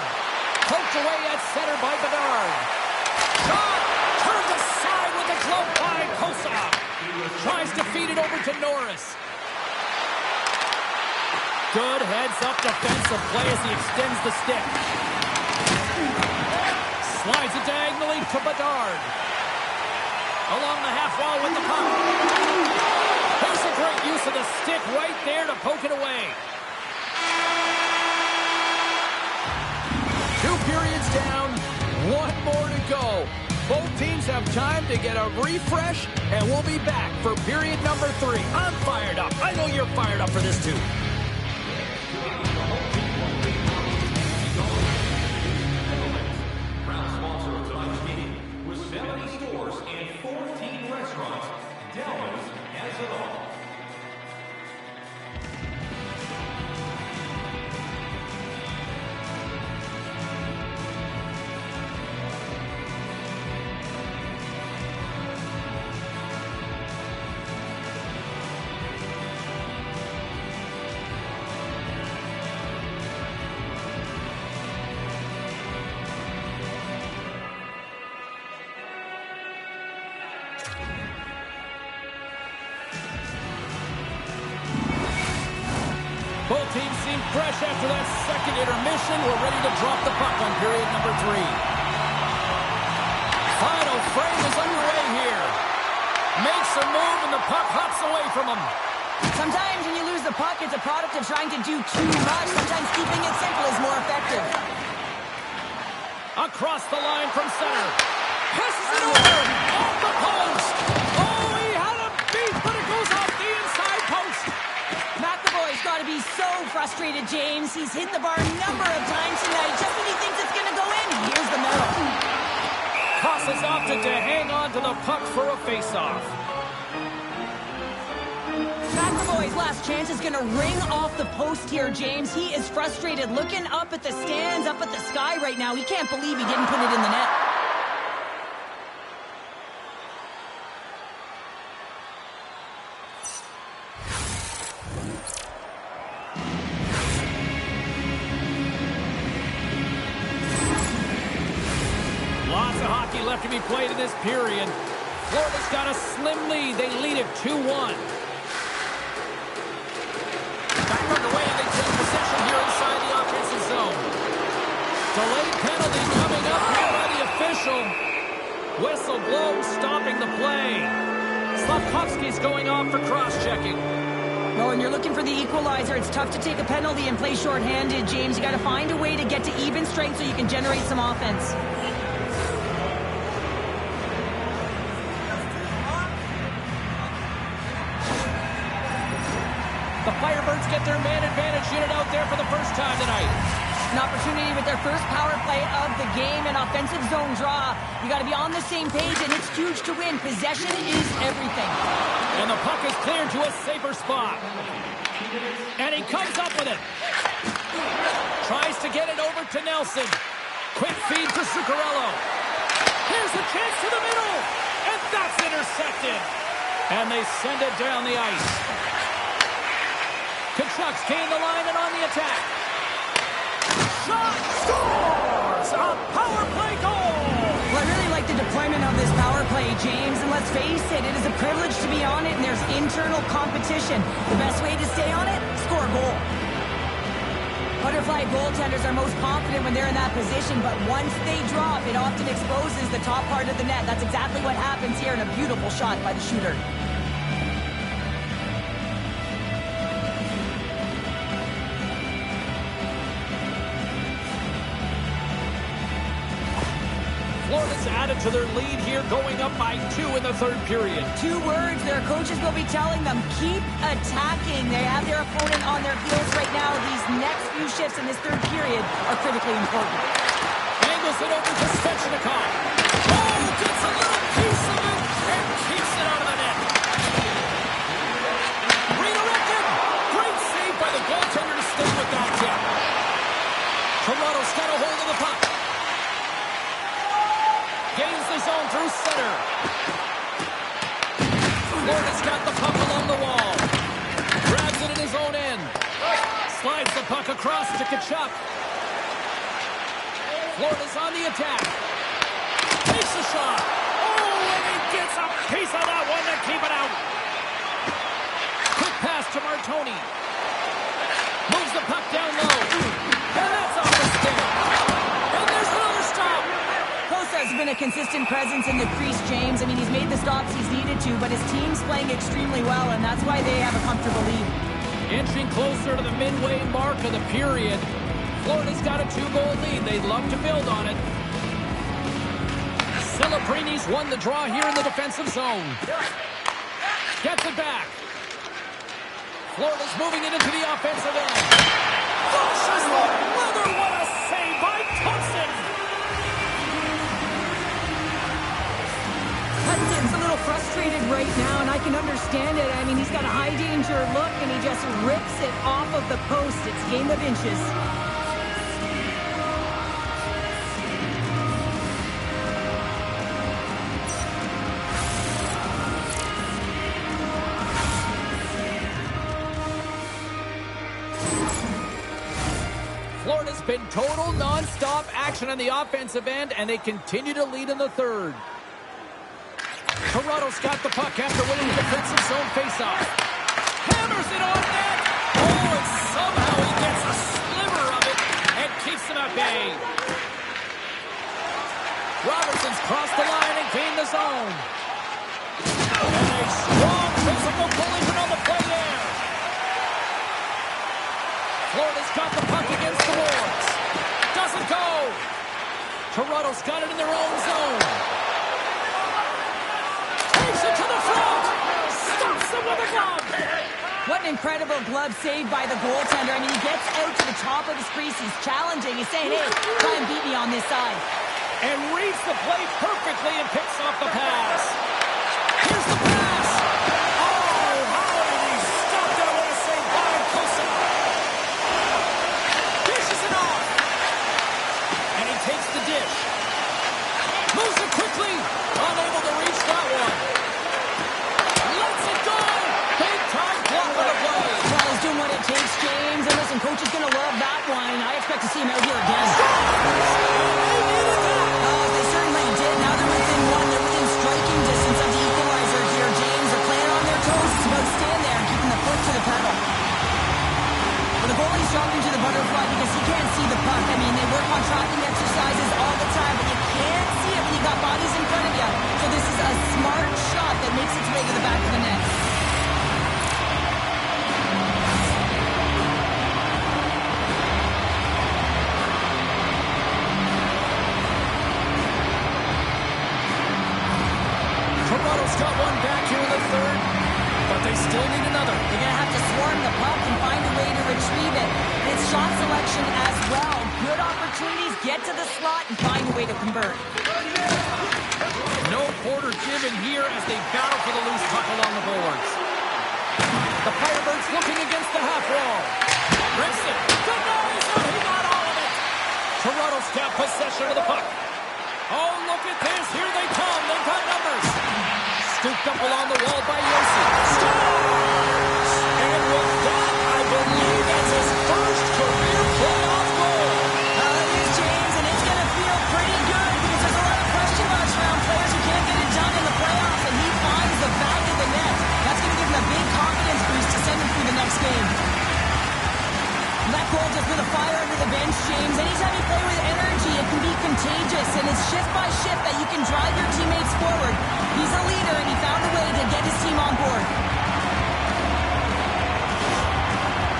Poked away at center by Bedard. Shot! Turned aside with a glove by Kosov. Tries to feed it over to Norris. Good heads-up defensive play as he extends the stick. Slides it to Bedard. Along the half wall with the puck. Here's a great use of the stick right there to poke it away. 2 periods down, 1 more to go. Both teams have time to get a refresh, and we'll be back for period number 3. I'm fired up. I know you're fired up for this too. Proud sponsor of tonight's game, with 70 stores and 14 restaurants, Delmas has it all. Both teams seem fresh after that second intermission. We're ready to drop the puck on period number 3. Final frame is underway here. Makes a move and the puck hops away from him. Sometimes when you lose the puck, it's a product of trying to do too much. Sometimes keeping it simple is more effective. Across the line from center. Passes it over. Off the post. Oh, he had a beat, but it goes off the inside post. McAvoy's got to be so frustrated, James. He's hit the bar a number of times tonight. Just when he thinks it's going to go in, here's the middle. Crosses off to hang on to the puck for a face-off. McAvoy's last chance is going to ring off the post here, James. He is frustrated, looking up at the stands, up at the sky right now. He can't believe he didn't put it in the net. Lots of hockey left to be played in this period. Florida's got a slim lead. They lead it 2-1. Back underway, and they take possession here inside the offensive zone. Delayed penalty coming up here by the official. Whistle blows, stopping the play. Slafkovsky's going off for cross-checking. Well, when you're looking for the equalizer, it's tough to take a penalty and play shorthanded, James. You got to find a way to get to even strength so you can generate some offense. The Firebirds get their man advantage unit out there for the first time tonight. An opportunity with their first power play of the game, an offensive zone draw. You got to be on the same page, and it's huge to win. Possession is everything. And the puck is cleared to a safer spot. And he comes up with it. Tries to get it over to Nelson. Quick feed for Zuccarello. Here's a chance to the middle. And that's intercepted. And they send it down the ice. Tkachuk's gained the line and on the attack. Shot! Scores! A power play goal! Well, I really like the deployment of this power play, James. And let's face it, it is a privilege to be on it, and there's internal competition. The best way to stay on it? Score a goal. Butterfly goaltenders are most confident when they're in that position, but once they drop, it often exposes the top part of the net. That's exactly what happens here, and a beautiful shot by the shooter. Florida's added to their lead here, going up by 2 in the third period. 2 words their coaches will be telling them: keep attacking. They have their opponent on their heels right now. These next few shifts in this third period are critically important. Angles it over to Svechnikov. Oh, gets a little piece of it and keeps it out of the net. Redirected. Great save by the goaltender to stay with that tip. Toronto's got a hold of the puck. Gains the zone through center. Florida's got the puck along the wall. Grabs it in his own end. Slides the puck across to Tkachuk. Florida's on the attack. Takes a shot. Oh, and he gets a piece of that one to keep it out. Quick pass to Martoni. Moves the puck down low. And that's off the stick. And there's another stop. Kosa's has been a consistent presence in the crease, James. I mean, he's made the stops he's needed to, but his team's playing extremely well, and that's why they have a comfortable lead. Inching closer to the midway mark of the period. Florida's got a 2-goal lead. They'd love to build on it. Celebrini's won the draw here in the defensive zone. Gets it back. Florida's moving it into the offensive end. Flushes the leather. What a save by Thompson. Hudson's a little frustrated right now, and I can understand it. I mean, he's got a high danger look, and he just rips it off of the post. It's game of inches. Florida's been total non-stop action on the offensive end, and they continue to lead in the third. Toronto's got the puck after winning the defensive zone faceoff. Hammers it on net. Oh, and somehow he gets a sliver of it and keeps him at bay. Robertson's crossed the line and gained the zone. And a strong physical collision on the play there. Florida's got the puck against the boards. Doesn't go. Toronto's got it in their own zone. Takes it to the front. Stops it with a glove. What an incredible glove save by the goaltender. I mean, he gets out to the top of his crease. He's challenging. He's saying, hey, try and beat me on this side. And reads the play perfectly and picks off the pass. Here's the pass. Oh, how did he stop that? What a save by Kosa. Dishes it off. And he takes the dish. Moves it quickly. Unable to reach that one. Lets it go. Big time block on the play. Well, he's doing what it takes, James. And listen, coach is going to love that one. I expect to see him out here again. They certainly did. Now they're within one. They're within striking distance of the equalizer here, James. They're playing on their toes. It's about stand there and keeping the foot to the pedal. Well, the goalie's dropped into the butterfly because he can't see the puck. I mean, they work on tracking exercises all the time, but you can't see it when you got bodies in front of you. So this is a smart shot that makes its way to the back of the net. Toronto's got one back here in the third, but they still need another. They're going to have to swarm the puck and find a way to retrieve it. And it's shot selection as well. Good opportunities, get to the slot, and find a way to convert. No quarter given here as they battle for the loose puck along the boards. The Firebirds looking against the half wall. Rips it. Good noise. Oh, he got all of it. Toronto's got possession of the puck. Oh, look at this. Here they come. They've got numbers. Scooped up along the wall by Yossi. Scores! And with that, I believe that's his first career playoff goal. It is, James, and it's going to feel pretty good because there's a lot of question marks around players who can't get it done in the playoffs, and he finds the back of the net. That's going to give him a big confidence boost to send him through the next game. That goal just lit a fire under the bench, James. Anytime you play with energy, it can be contagious, and it's shift by shift that you can drive your teammates forward. He's a leader, and he found a way to get his team on board.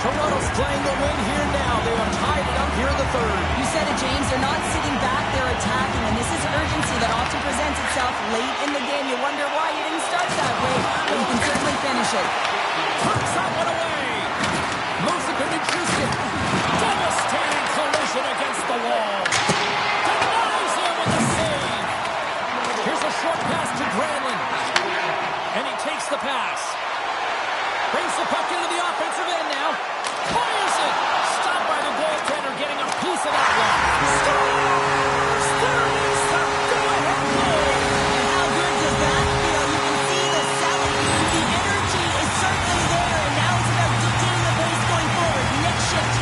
Toronto's playing the win here now. They have tied it up here in the third. You said it, James. They're not sitting back. They're attacking, and this is urgency that often presents itself late in the game. You wonder why you didn't start that way, but you can certainly finish it. Tucks that one away. Moves it to Nichushkin. Devastating collision against the wall. Denies him with the save. Here's a short pass to Granlund. And he takes the pass. Brings the puck into the offensive end now. Fires it. Stopped by the goaltender getting a piece of that one. Scores! There is the go-ahead goal. And how good does that feel? You can see the selling. The energy is certainly there, and now it's about dictating the pace going forward. Next shift.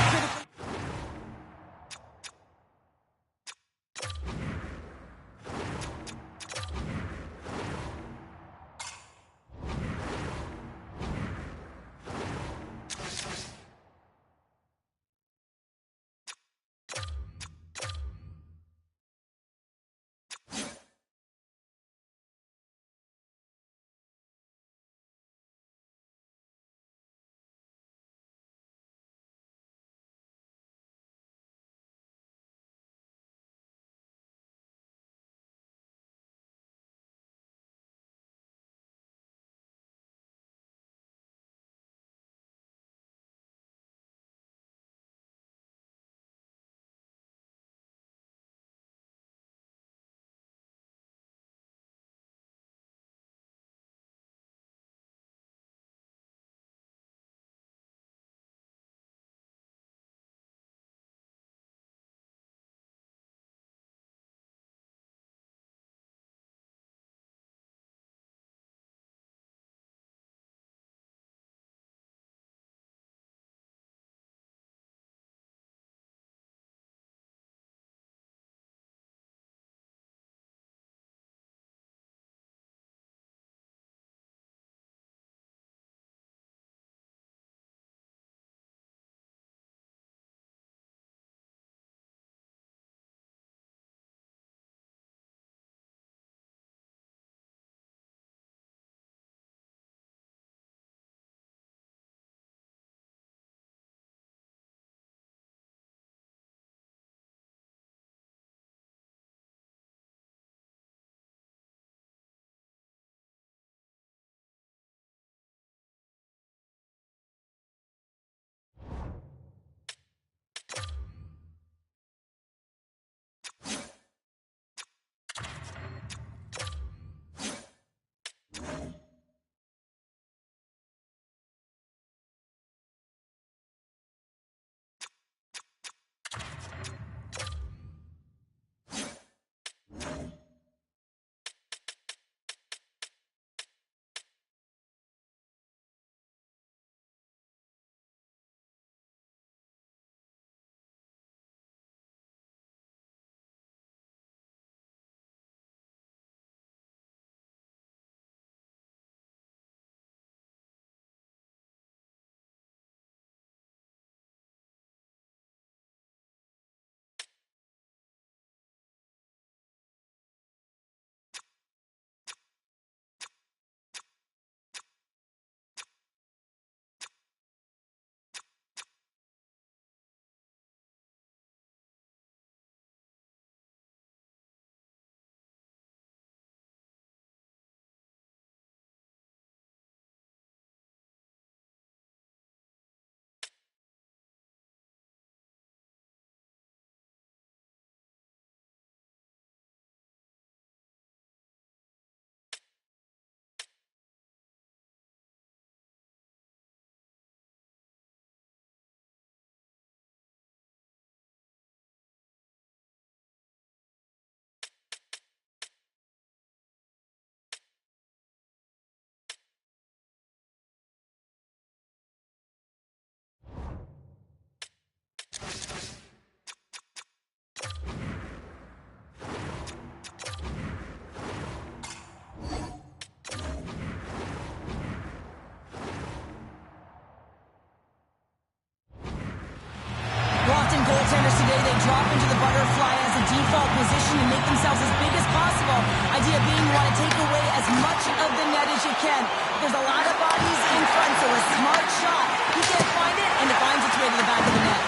default position and make themselves as big as possible. Idea being you want to take away as much of the net as you can. There's a lot of bodies in front, so a smart shot. He can't find it, and it finds its way to the back of the net.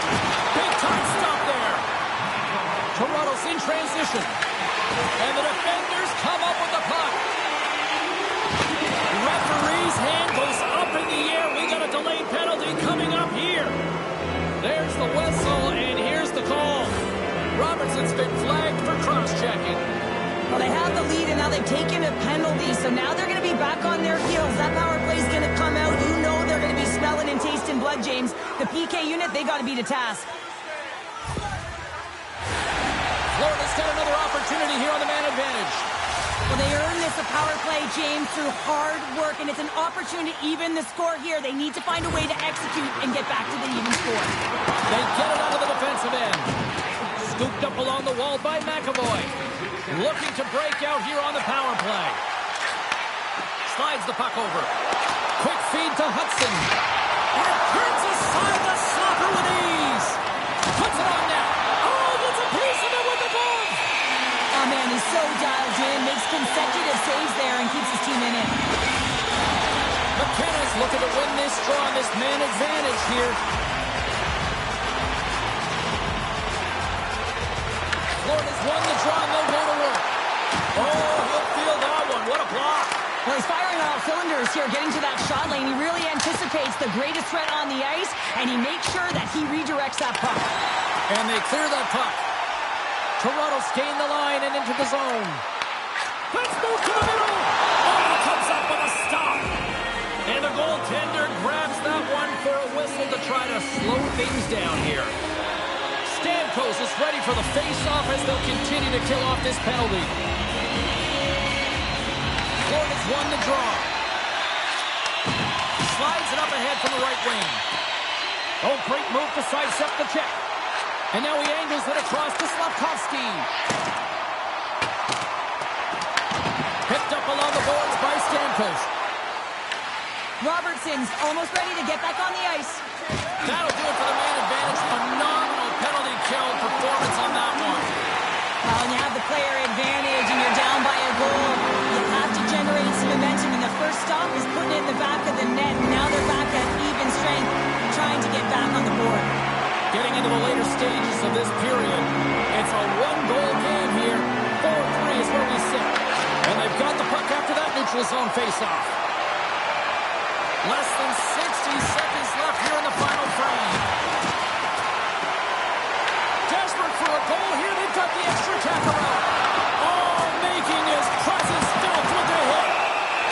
Big time stop there. Toronto's in transition. And the defenders come up with the puck. Referee's hand goes up in the air. We got a delayed penalty coming up here. There's the whistle, and here's the call. Robertson's been flagged for cross-checking. Well, they have the lead, and now they've taken a penalty, so now they're going to be back on their heels. That power play's going to come out. You know they're going to be smelling and tasting blood, James. The PK unit, they got to be to task. Florida's got another opportunity here on the man advantage. Well, they earn this a power play, James, through hard work, and it's an opportunity to even the score here. They need to find a way to execute and get back to the even score. They get it out of the defensive end. Scooped up along the wall by McAvoy. Looking to break out here on the power play. Slides the puck over. Quick feed to Hudson. And turns aside the stopper with ease. Puts it on now. Oh, gets a piece of it with the glove. Oh, man, he's so dialed in. Makes consecutive saves there and keeps his team in it. McKenna's looking to win this draw on this man advantage here. Florida's won the draw and they'll go to work. Oh, he'll feel that one. What a block. Well, he's firing on all cylinders here, getting to that shot lane. He really anticipates the greatest threat on the ice, and he makes sure that he redirects that puck. And they clear that puck. Toronto's gained the line and into the zone. Let's move to the middle. Oh, he comes up with a stop. And the goaltender grabs that one for a whistle to try to slow things down here. Stamkos is ready for the face-off as they'll continue to kill off this penalty. Florida's won the draw. Slides it up ahead from the right wing. Oh, great move to sidestep the check. And now he angles it across to Slafkovsky. Picked up along the boards by Stamkos. Robertson's almost ready to get back on the ice. That'll do it for the man advantage. Phenomenal penalty kill performance on that one. Well, when you have the player advantage and you're down by a goal, you have to generate some momentum. And the first stop is putting it in the back of the net. And now they're back at even strength, trying to get back on the board. Getting into the later stages of this period, it's a one-goal game here. 4-3 is where we sit. And they've got the puck after that neutral zone face-off. Less than 60 seconds left here in the final frame. Desperate for a goal here. They've got the extra tackle out. Oh, making his presence felt with a hit.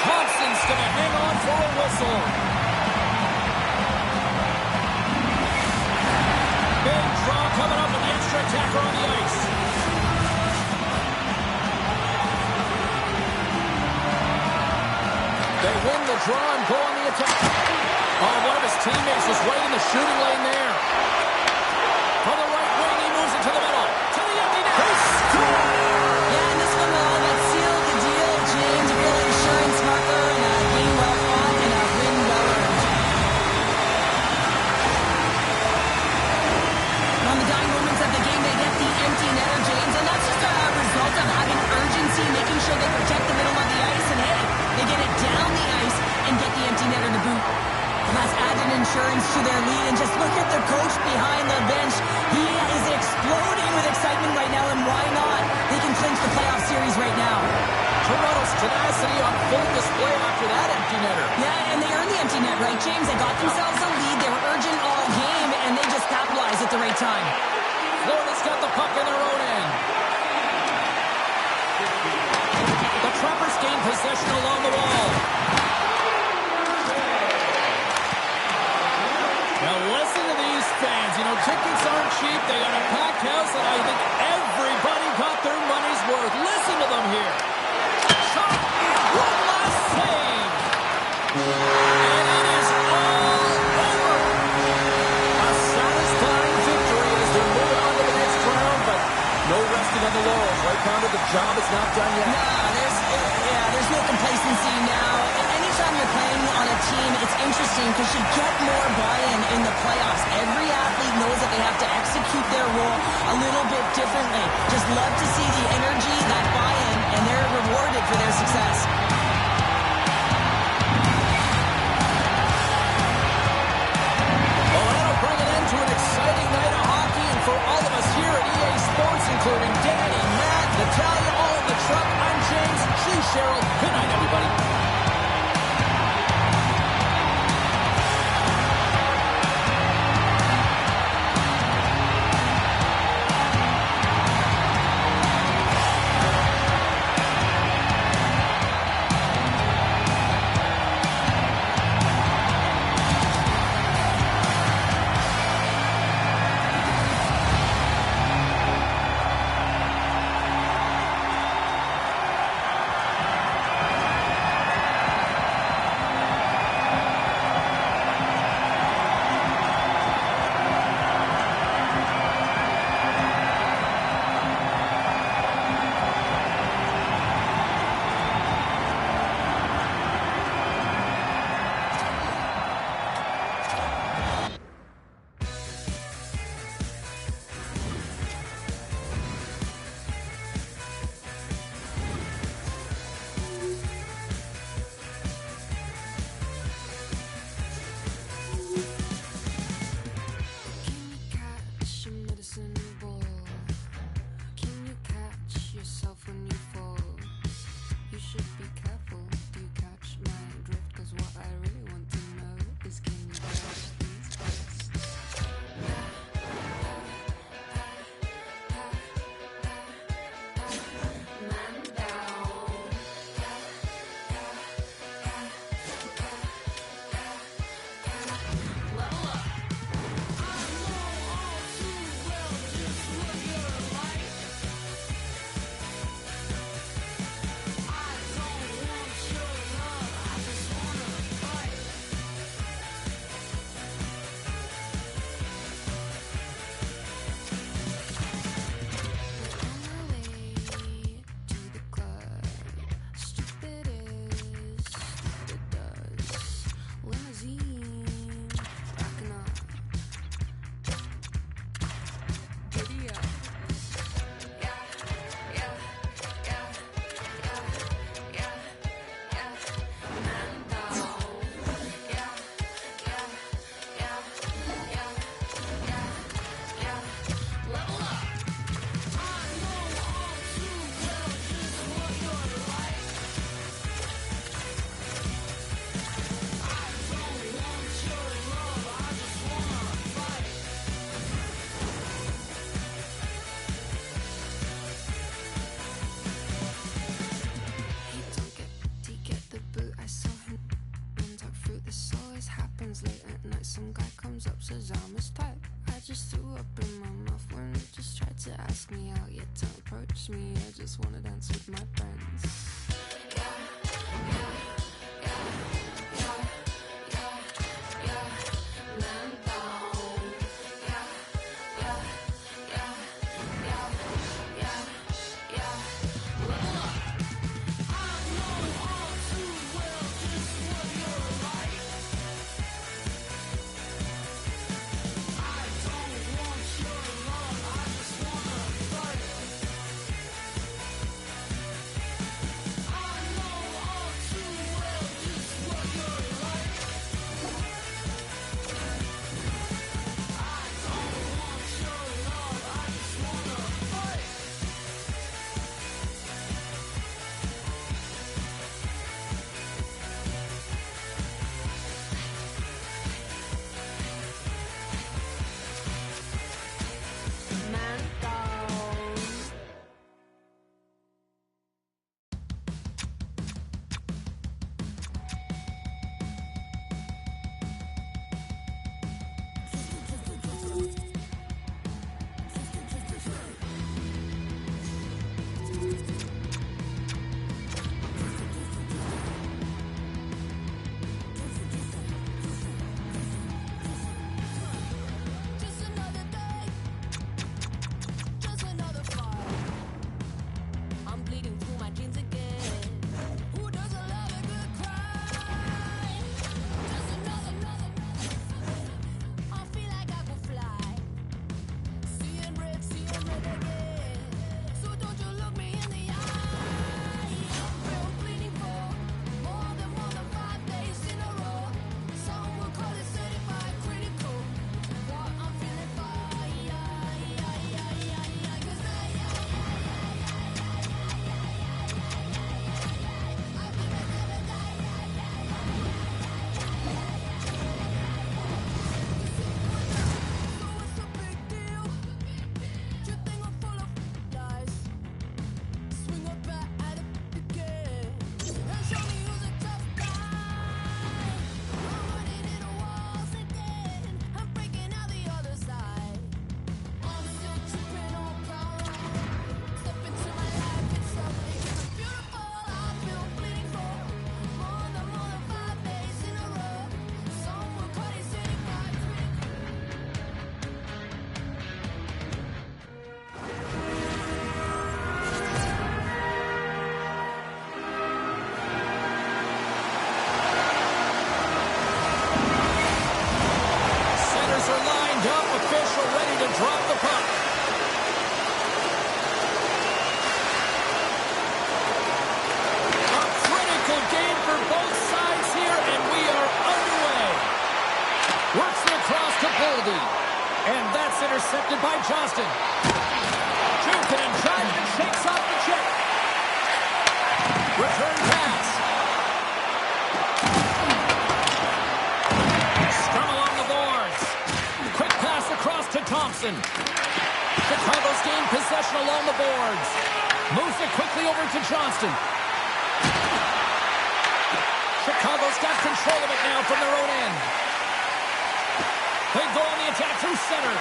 Thompson's going to hang on for a whistle. Big draw coming up with the extra attacker on the ice. They win the draw and go on the attack. Oh, one of his teammates was right in the shooting lane there. From the right wing, he moves it to the middle. To the empty net. They score! Yeah, and this one will that sealed the deal, James. A real insurance marker and a game well fought and a win well earned. On the dying moments of the game, they get the empty netter, James, and that's just a result of having urgency, making sure they protect the middle of the ice, and hey, they get it down the ice and get the empty netter to boot. And that's added insurance to their lead, and just look at the coach behind the bench. He is exploding with excitement right now, and why not? They can clinch the playoff series right now. Toronto's tenacity on full display after that empty netter. Yeah, and they earned the empty net, right, James? They got themselves a lead. They were urgent all game, and they just capitalized at the right time. Florida's got the puck in their own end. The Trappers gain possession along the wall. Now listen to these fans. You know, tickets aren't cheap. They got a packed house, and I think everybody got their money's worth. Listen to them here. Shot. One last save. And it is all over. A satisfying victory as they move on to the next round, but no resting on the laurels, right, Pounder? The job is not done yet. There's no complacency now. Anytime you're playing on a team, it's it's interesting because you get more buy-in in the playoffs. Every athlete knows that they have to execute their role a little bit differently. Just love to see the energy, that buy-in, and they're rewarded for their success. Well, that'll bring an end to an exciting night of hockey, and for all of us here at EA Sports, including Danny, Matt, Natalia, all in the truck, I'm James. She's Cheryl. Good night, everybody. Some guy comes up, says I'm his type. I just threw up in my mouth when he just tried to ask me out. Yet don't approach me, I just wanna dance with my friends. Intercepted by Johnston. Jukin and Johnston shakes off the chip. Return pass. Scrum along the boards. Quick pass across to Thompson. Chicago's gained possession along the boards. Moves it quickly over to Johnston. Chicago's got control of it now from their own end. They go on the attack through center.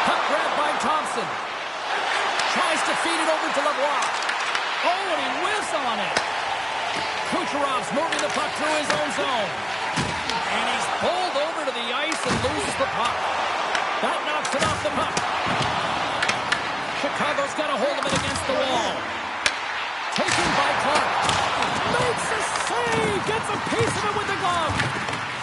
Puck grabbed by Thompson. Tries to feed it over to Lavoie. Oh, and he whiffs on it. Kucherov's moving the puck through his own zone. And he's pulled over to the ice and loses the puck. That knocks it off the puck. Chicago's got a hold of it against the wall. Taken by Clark. Makes a save. Gets a piece of it with the glove.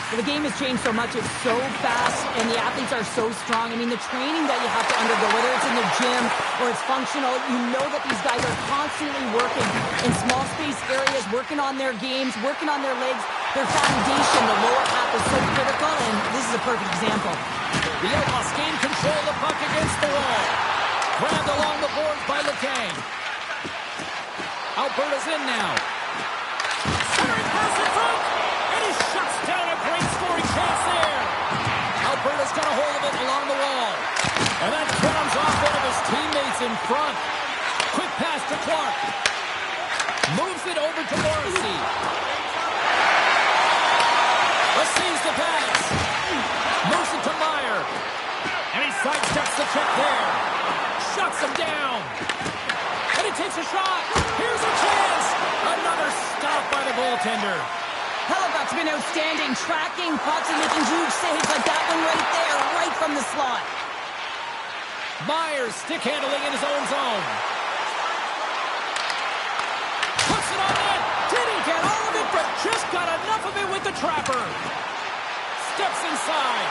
Well, the game has changed so much. It's so fast, and the athletes are so strong. I mean, the training that you have to undergo, whether it's in the gym or it's functional, you know that these guys are constantly working in small space areas, working on their games, working on their legs. Their foundation, the lower half, is so critical, and this is a perfect example. The Outlaws gain control of the puck against the wall. Grabbed along the boards by LeCang. Alberta's in now. Centering pass in front, and he shuts down a great scoring chance there. Alberta's got a hold of it along the wall. And that comes off one of his teammates in front. Quick pass to Clark. Moves it over to Morrissey. Receives the pass. Moves it to Meyer. And he sidesteps the check there. Shuts him down. And he takes a shot. Here's a chance. Another stop by the goaltender. Hellebuyck's been outstanding, tracking pucks and making huge saves like that one right there, right from the slot. Myers stick handling in his own zone. Puts it on net. Didn't get all of it, but just got enough of it with the trapper. Steps inside.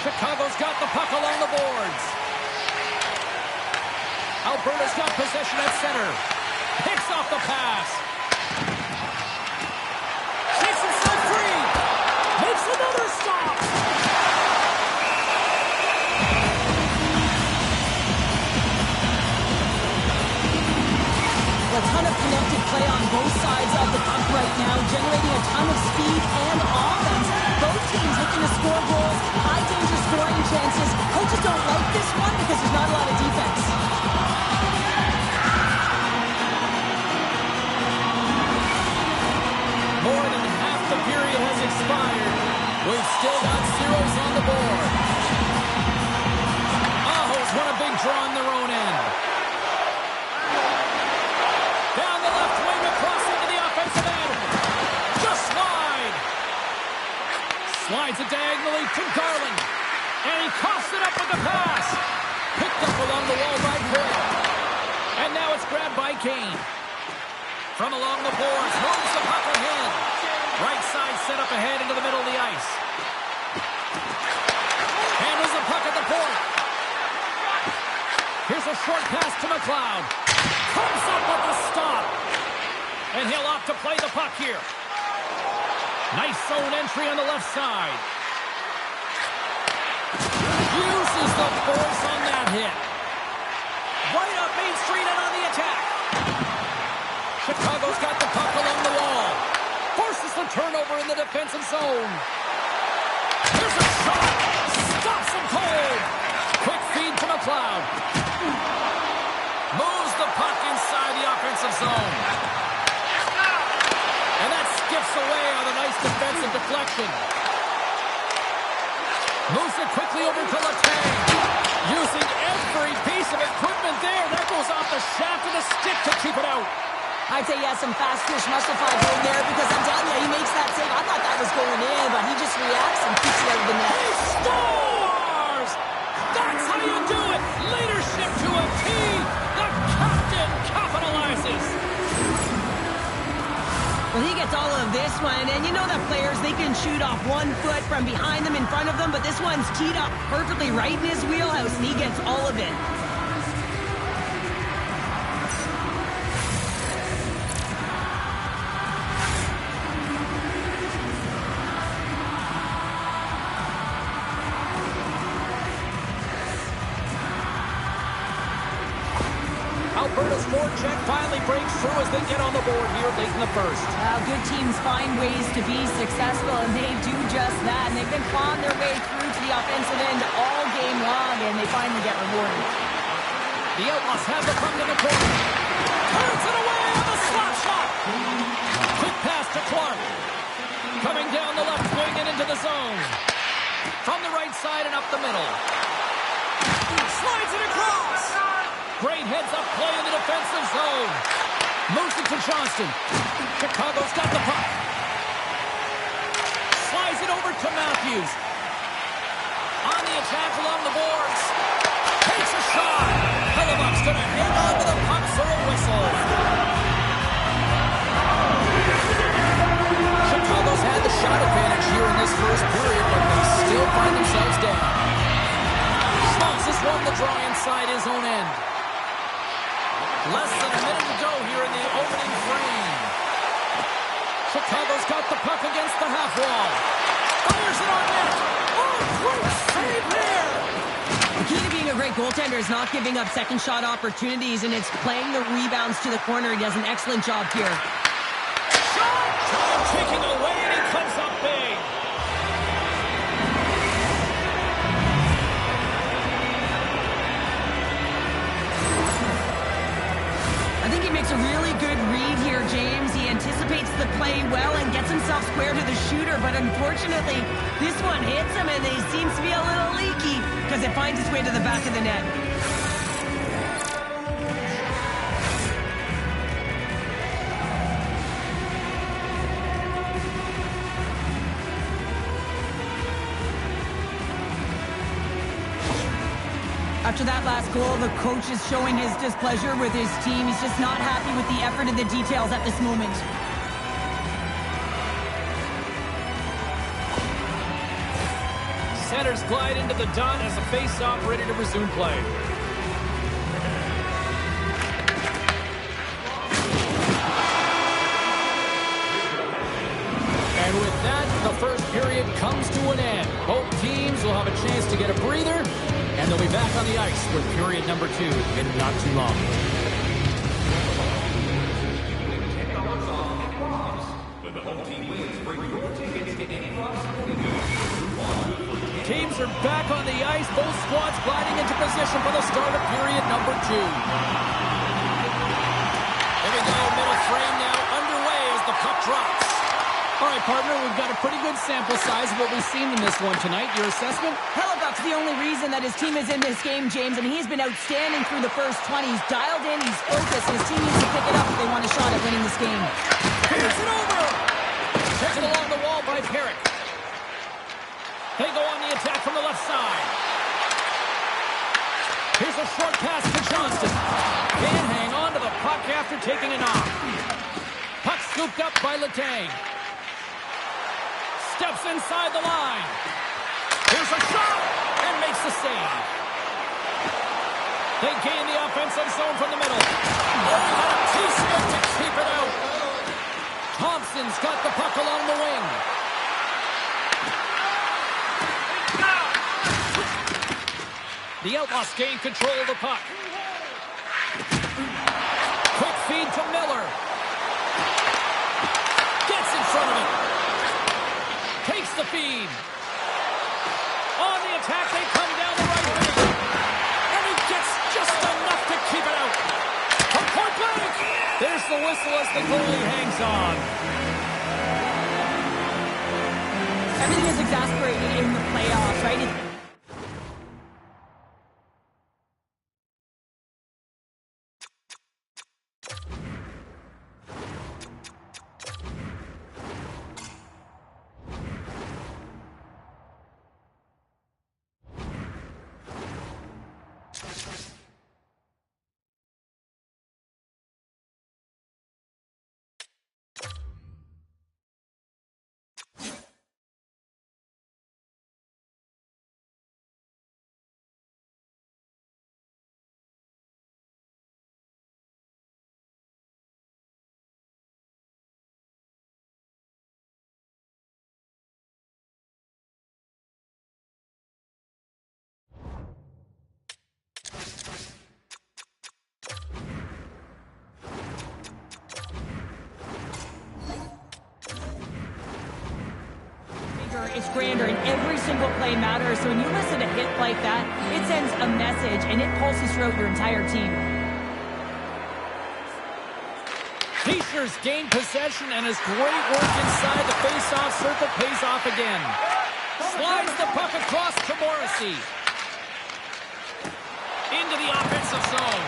Chicago's got the puck along the boards. Alberta's got possession at center. Picks off the pass. Shakes himself free. Makes another stop. A ton of connected play on both sides of the puck right now, generating a ton of speed and offense. Both teams looking to score goals, high danger scoring chances. Coaches don't like this one because there's not a lot of defense. More than half the period has expired. We've still got zeros on the board. Aho's won a big draw on their own end. Down the left wing across into the offensive end. Just wide. Slides it diagonally to Garland. And he coughs it up with the pass. Picked up along the wall by Coyle. And now it's grabbed by Kane. From along the boards, moves the puck ahead. Right side set up ahead into the middle of the ice. Handles the puck at the point. Here's a short pass to McLeod. Comes up with the stop. And he'll opt to play the puck here. Nice zone entry on the left side. Uses the force on that hit. Right up Main Street and on the attack. Chicago's got the puck along the wall. Forces the turnover in the defensive zone. Here's a shot. Stops him cold. Quick feed to McLeod. Moves the puck inside the offensive zone. And that skips away on a nice defensive deflection. Moves it quickly over to LeCang. Using every piece of equipment there. That goes off the shaft of the stick to keep it out. I'd say he has some fast fish muscle fiber in there because I'm telling you, he makes that save. I thought that was going in, but he just reacts and keeps it out of the net. He scores! That's how you do it! Leadership to a T! The captain capitalizes! Well, he gets all of this one, and you know the players, they can shoot off 1 foot from behind them, in front of them, but this one's teed up perfectly right in his wheelhouse, and he gets all of it. Alberta's forecheck finally breaks through as they get on the board here late in the first. Good teams find ways to be successful, and they do just that. And they've been clawing their way through to the offensive end all game long, and they finally get rewarded. The Outlaws have the puck in the corner. Turns it away with a slap shot. Quick pass to Clark. Coming down the left wing and into the zone. From the right side and up the middle. Slides it across. Great heads-up play in the defensive zone. Moves it to Johnston. Chicago's got the puck. Slides it over to Matthews. On the attack along the boards. Takes a shot. Hellebuyck's going to hang on to the puck for a whistle. Chicago's had the shot advantage here in this first period, but they still find themselves down. Schmaltz has won the draw inside his own end. Less than a minute to go here in the opening frame. Chicago's got the puck against the half wall. Fires it on net. Oh, great save there. The key to being a great goaltender is not giving up second shot opportunities, and it's playing the rebounds to the corner. He does an excellent job here. Shot! Time taking away, and he comes up big. I think he makes a really good read here, James. He anticipates the play well and gets himself square to the shooter, but unfortunately, this one hits him, and he seems to be a little leaky because it finds its way to the back of the net. After that last goal, the coach is showing his displeasure with his team. He's just not happy with the effort and the details at this moment. Centers glide into the dot as a face-off ready to resume play. And with that, the first period comes to an end. Both teams will have a chance to get a breather, and they'll be back on the ice with period number 2 in not too long. When the home team wins, bring your tickets to any possibility. Teams are back on the ice, both squads gliding into position for the start of period number 2. There we go, middle frame now underway as the puck drops. All right, partner, we've got a pretty good sample size of what we've seen in this one tonight. Your assessment? Hellebuyck's the only reason that his team is in this game, James, and he's been outstanding through the first 20. He's dialed in, he's focused, and his team needs to pick it up if they want a shot at winning this game. Here's it over! Taken along the wall by Perrick. They go on the attack from the left side. Here's a short pass to Johnston. Can't hang on to the puck after taking a knock. Puck scooped up by Letang. Steps inside the line. Here's a shot and makes the save. They gain the offensive zone from the middle. Oh, and a two-step to keep it out. Thompson's got the puck along the wing. The Outlaws gain control of the puck. Quick feed to Miller. Gets in front of it. Takes the feed. On the attack, they come down the right wing. And he gets just enough to keep it out. From point blank. There's the whistle as the goalie hangs on. Everything is exasperated in the playoffs, right? it's grander, and every single play matters. So when you listen to hits like that, it sends a message, and it pulses throughout your entire team. Fishers gained possession, and his great work inside the face-off circle pays off again. Slides the puck across to Morrissey. Into the offensive zone.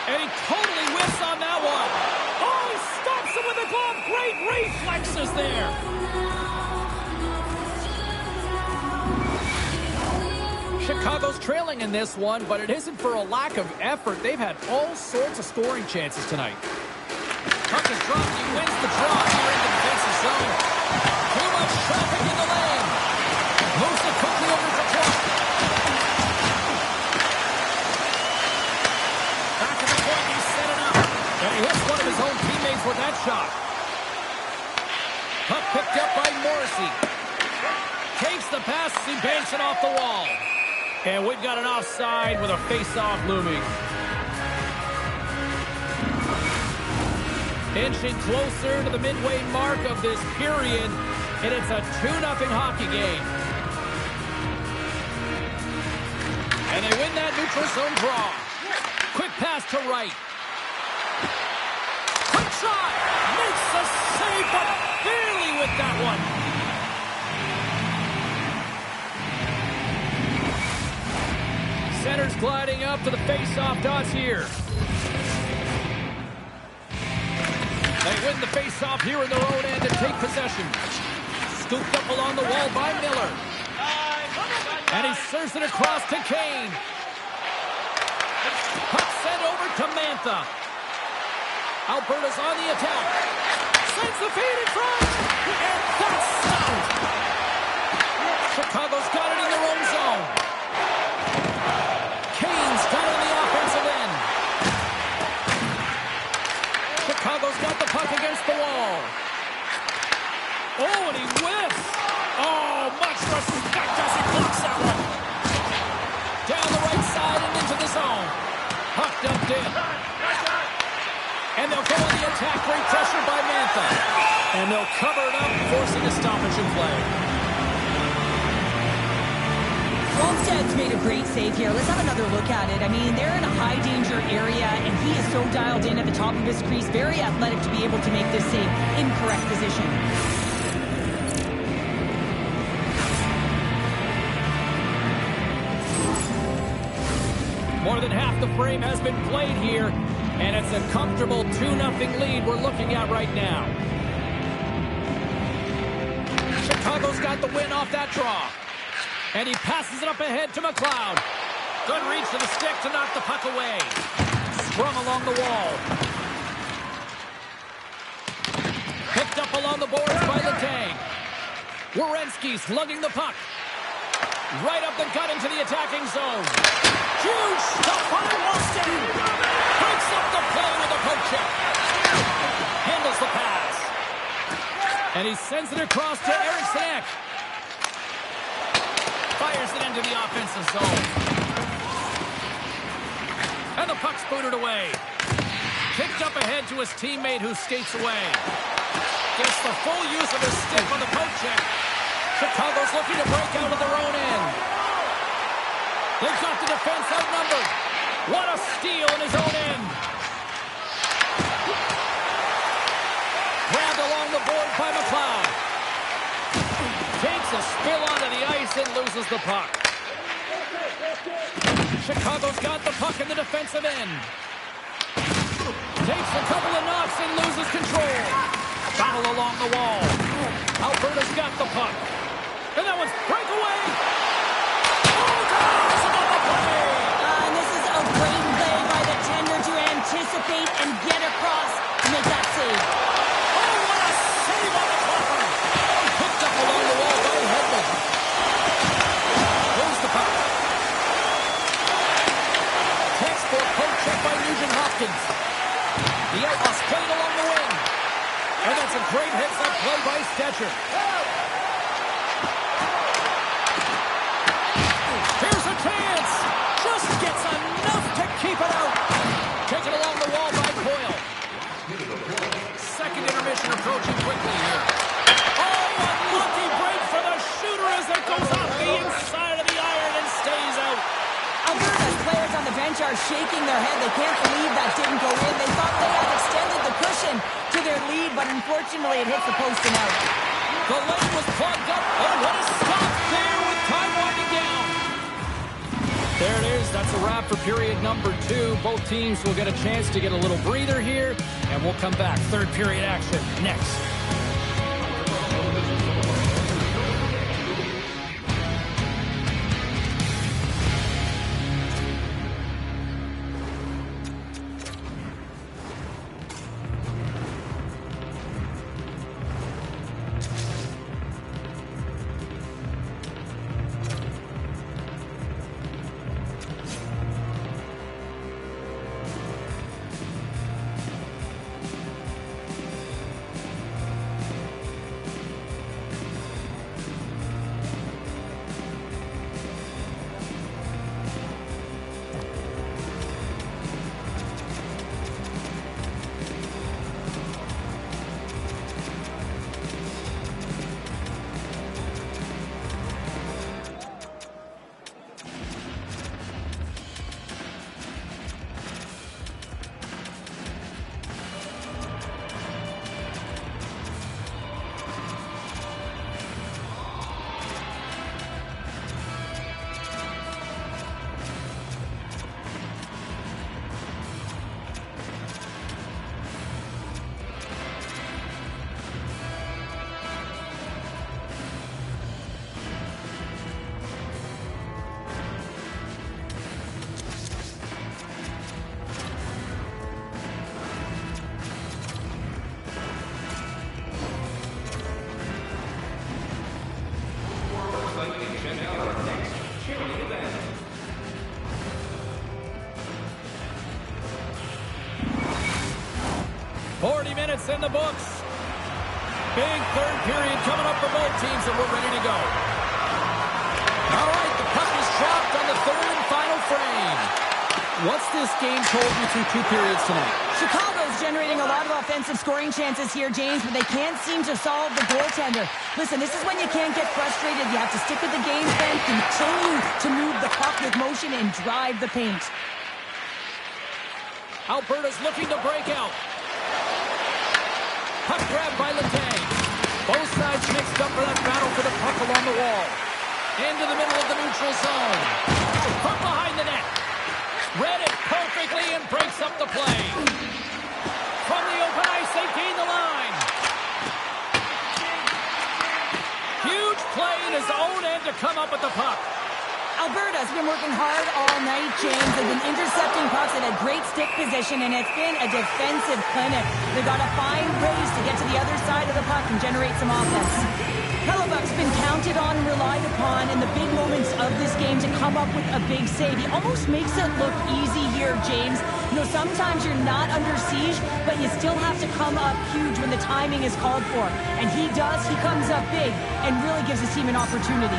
And he totally whiffs on that one. Oh, he stops him with a glove. Great reflexes there. Chicago's trailing in this one, but it isn't for a lack of effort. They've had all sorts of scoring chances tonight. Puck is dropped. He wins the draw here in the defensive zone. Too much traffic in the lane. Moves it quickly over to Clark. Back at the point, he's set it up. And he hits one of his own teammates with that shot. Puck picked up by Morrissey. Takes the pass as he banks it off the wall. And we've got an offside with a face-off looming. Inching closer to the midway mark of this period, and it's a 2-0 hockey game. And they win that neutral zone draw. Quick pass to right. Quick shot! Makes the save, but barely with that one. Center's gliding up to the face-off dots here. They win the face-off here in their own end and take possession. Scooped up along the wall by Miller. And he serves it across to Kane. Puck sent over to Mantha. Alberta's on the attack. Sends the feed in front. And that's stopped. Chicago's got it in their own zone. Kane's got it on the offensive end. Chicago's got the puck against the wall. Oh, and he whiffs. Oh, much respect as he blocks that one. Down the right side and into the zone. Puck dumped in. And they'll go on the attack. Great pressure by Mantha. And they'll cover it up, forcing a stoppage in play. Olmsted's made a great save here. Let's have another look at it. I mean, they're in a high-danger area, and he is so dialed in at the top of his crease. Very athletic to be able to make this save in correct position. More than half the frame has been played here, and it's a comfortable 2-0 lead we're looking at right now. Chicago's got the win off that draw. And he passes it up ahead to McLeod. Good reach to the stick to knock the puck away. Sprung along the wall. Picked up along the boards by Letang. Werenski slugging the puck. Right up the gut into the attacking zone. Huge stop by Olmsted. Breaks up the play with a poke check. Handles the pass. And he sends it across to Eriksson Ek. Fires it into the offensive zone. And the puck's booted away. Kicked up ahead to his teammate who skates away. Gets the full use of his stick on the poke check. Chicago's looking to break out of their own end. They've got the defense outnumbered. What a steal in his own end. Grabbed along the board by McLeod. Takes a spill onto the ice and loses the puck. Chicago's got the puck in the defensive end. Takes a couple of knocks and loses control. Battle along the wall. Alberta's got the puck. And that one's breakaway. Oh, goes above the play. And this is a great play by the tender to anticipate and get across to make that save. Oh, what a save on the corner. Hooked up along the wall by Hedman. Here's the puck. Textbook poke check by Nugent Hopkins. The Outlaws played along the wing. And that's a great heads-up play by Stetcher. Here's a chance. Just gets enough to keep it out. Taken along the wall by Coyle. Second intermission approaching quickly here. Oh, unlucky break for the shooter. They can't believe that didn't go in. They thought they had extended the cushion to their lead, but unfortunately it hits the post and out. The lane was plugged up. Oh, what a stop there with time winding down. There it is. That's a wrap for period number 2. Both teams will get a chance to get a little breather here, and we'll come back. Third period action next. Check out our next charity event. Minutes in the books. Big third period coming up for both teams, and we're ready to go. All right, the puck is dropped on the third and final frame. What's this game told you through 2 periods tonight? Chicago's generating a lot of offensive scoring chances here, James, but they can't seem to solve the goaltender. Listen, this is when you can't get frustrated. You have to stick with the game plan, continue to move the puck with motion, and drive the paint. Alberta's looking to break out. Puck grab by Letang. Both sides mixed up for that battle for the puck along the wall. Into the middle of the neutral zone. From behind the net. Read it perfectly and breaks up the play. From the open ice, they gain the line. Huge play in his own end to come up with the puck. Alberta's been working hard all night, James. They've been intercepting pucks at a great stick position, and it's been a defensive clinic. They've got to find ways to get to the other side of the puck and generate some offense. Hellebuck's been counted on and relied upon in the big moments of this game to come up with a big save. He almost makes it look easy here, James. You know, sometimes you're not under siege, but you still have to come up huge when the timing is called for. And he does. He comes up big and really gives his team an opportunity.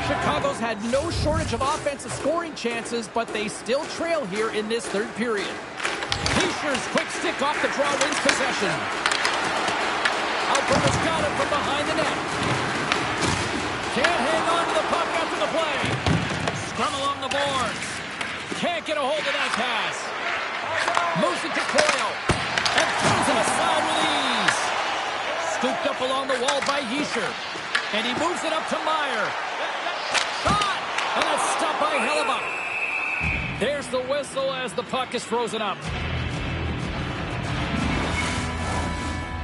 Chicago's had no shortage of offensive scoring chances, but they still trail here in this third period. Fischer's quick stick off the draw wins possession. Alberta's got it from behind the net. Can't hang on to the puck after the play. Scrum along the boards. Can't get a hold of that pass. Moves it to Coyle. And throws it aside with ease. Scooped up along the wall by Fischer. And he moves it up to Meyer. Shot! And that's stopped by Hellebuyck. There's the whistle as the puck is frozen up.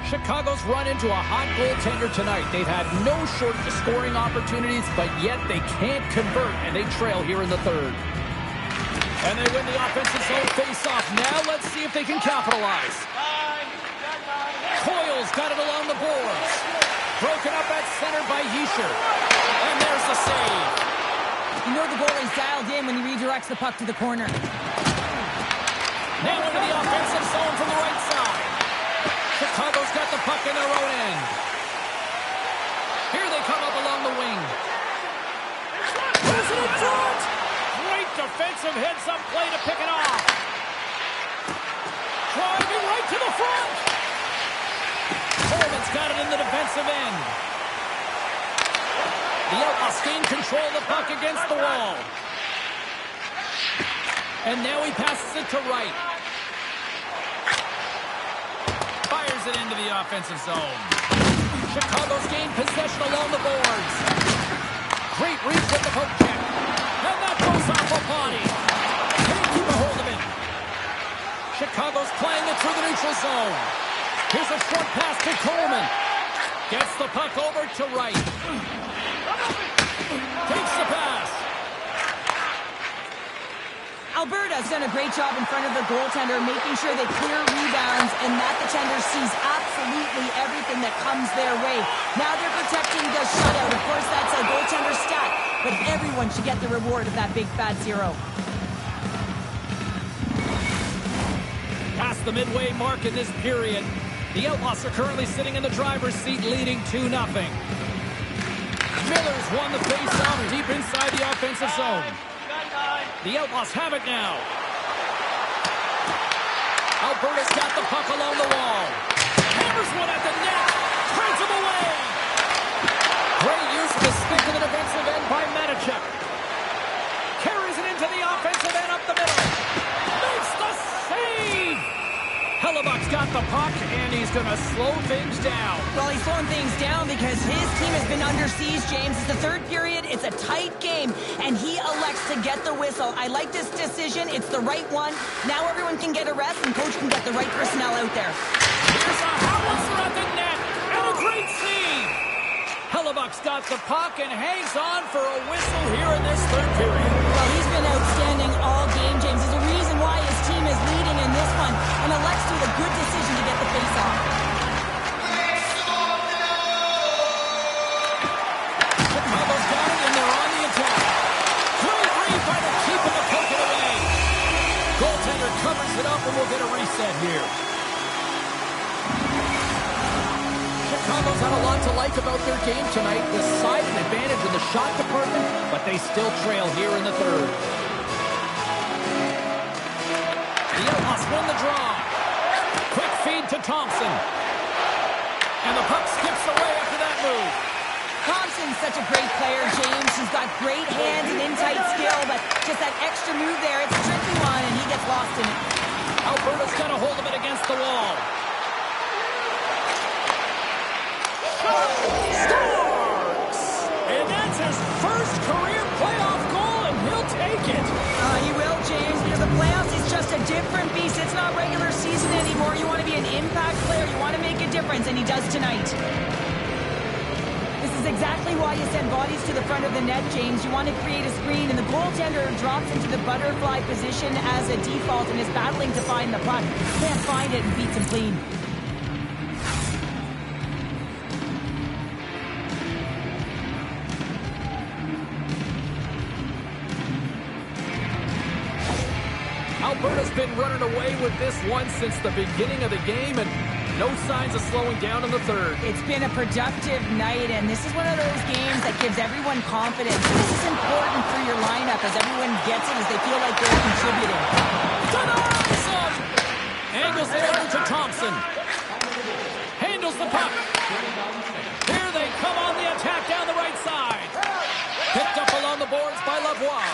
Chicago's run into a hot goaltender tonight. They've had no shortage of scoring opportunities, but yet they can't convert, and they trail here in the third. And they win the offensive zone face-off. Now let's see if they can capitalize. Coyle's got it along the boards. Broken up at center by Fischer. And there's the save. You know the goalie's dialed in when he redirects the puck to the corner. Now into the offensive zone from the right side. Chicago's got the puck in their own end. Here they come up along the wing. Puts it in front. Great defensive heads-up play to pick it off. Driving right to the front. Coleman's got it in the defensive end. The Outlaws gain control of the puck against the wall. And now he passes it to Wright. Fires it into the offensive zone. Chicago's gained possession along the boards. Great reach with the poke check. And that goes off a body. Can't keep a hold of it. Chicago's playing it through the neutral zone. Here's a short pass to Coleman. Gets the puck over to Wright. Takes the pass. Alberta's done a great job in front of the goaltender, making sure they clear rebounds and that the tender sees absolutely everything that comes their way. Now they're protecting the shutout. Of course, that's a goaltender stat, but everyone should get the reward of that big fat zero. Past the midway mark in this period, the Outlaws are currently sitting in the driver's seat, leading 2-0. Miller's won the face-off deep inside the offensive zone. The Outlaws have it now. Alberta's got the puck along the wall. Hammers one at the net. Turns him away. Great use of the stick in the defensive end by Matichuk. Carries it into the offensive end up the middle. Makes the save. Hellebuck's got the puck, and he's going to slow things down. Well, he's slowing things down because his team has been under siege, James. It's the third period. It's a tight game, and he elects to get the whistle. I like this decision. It's the right one. Now everyone can get a rest, and coach can get the right personnel out there. Here's a howitzer at the net, and a great save. Hellebuck's got the puck and hangs on for a whistle here in this third period. Well, he's been outstanding all game, James. There's a reason why his team is leading in this one, and elects to do a good decision to get the face-off. Chicago's got it, and they're on the attack. Great read by the keeper to poke it away. Goaltender covers it up, and we'll get a reset here. Chicago's had a lot to like about their game tonight. Decided advantage in the shot department, but they still trail here in the third. The Outlaws win the draw. Quick feed to Thompson. And the puck skips away after that move. Thompson's such a great player, James. He's got great hands and in-tight skill, but just that extra move there, it's a tricky one, and he gets lost in it. Alberta's got a hold of it against the wall. Scores! And that's his first career playoff goal, and he'll take it. He will, James, because the playoffs is just a different beast. It's not regular season anymore. You want to be an impact player. You want to make a difference, and he does tonight. This is exactly why you send bodies to the front of the net, James. You want to create a screen, and the goaltender drops into the butterfly position as a default and is battling to find the puck. Can't find it and beats him clean. Alberta's been running away with this one since the beginning of the game, and no signs of slowing down in the third. It's been a productive night, and this is one of those games that gives everyone confidence. This is important for your lineup as everyone gets it, as they feel like they're contributing. Angles it over to Thompson. Handles the puck. Here they come on the attack down the right side. Picked up along the boards by Lavoie.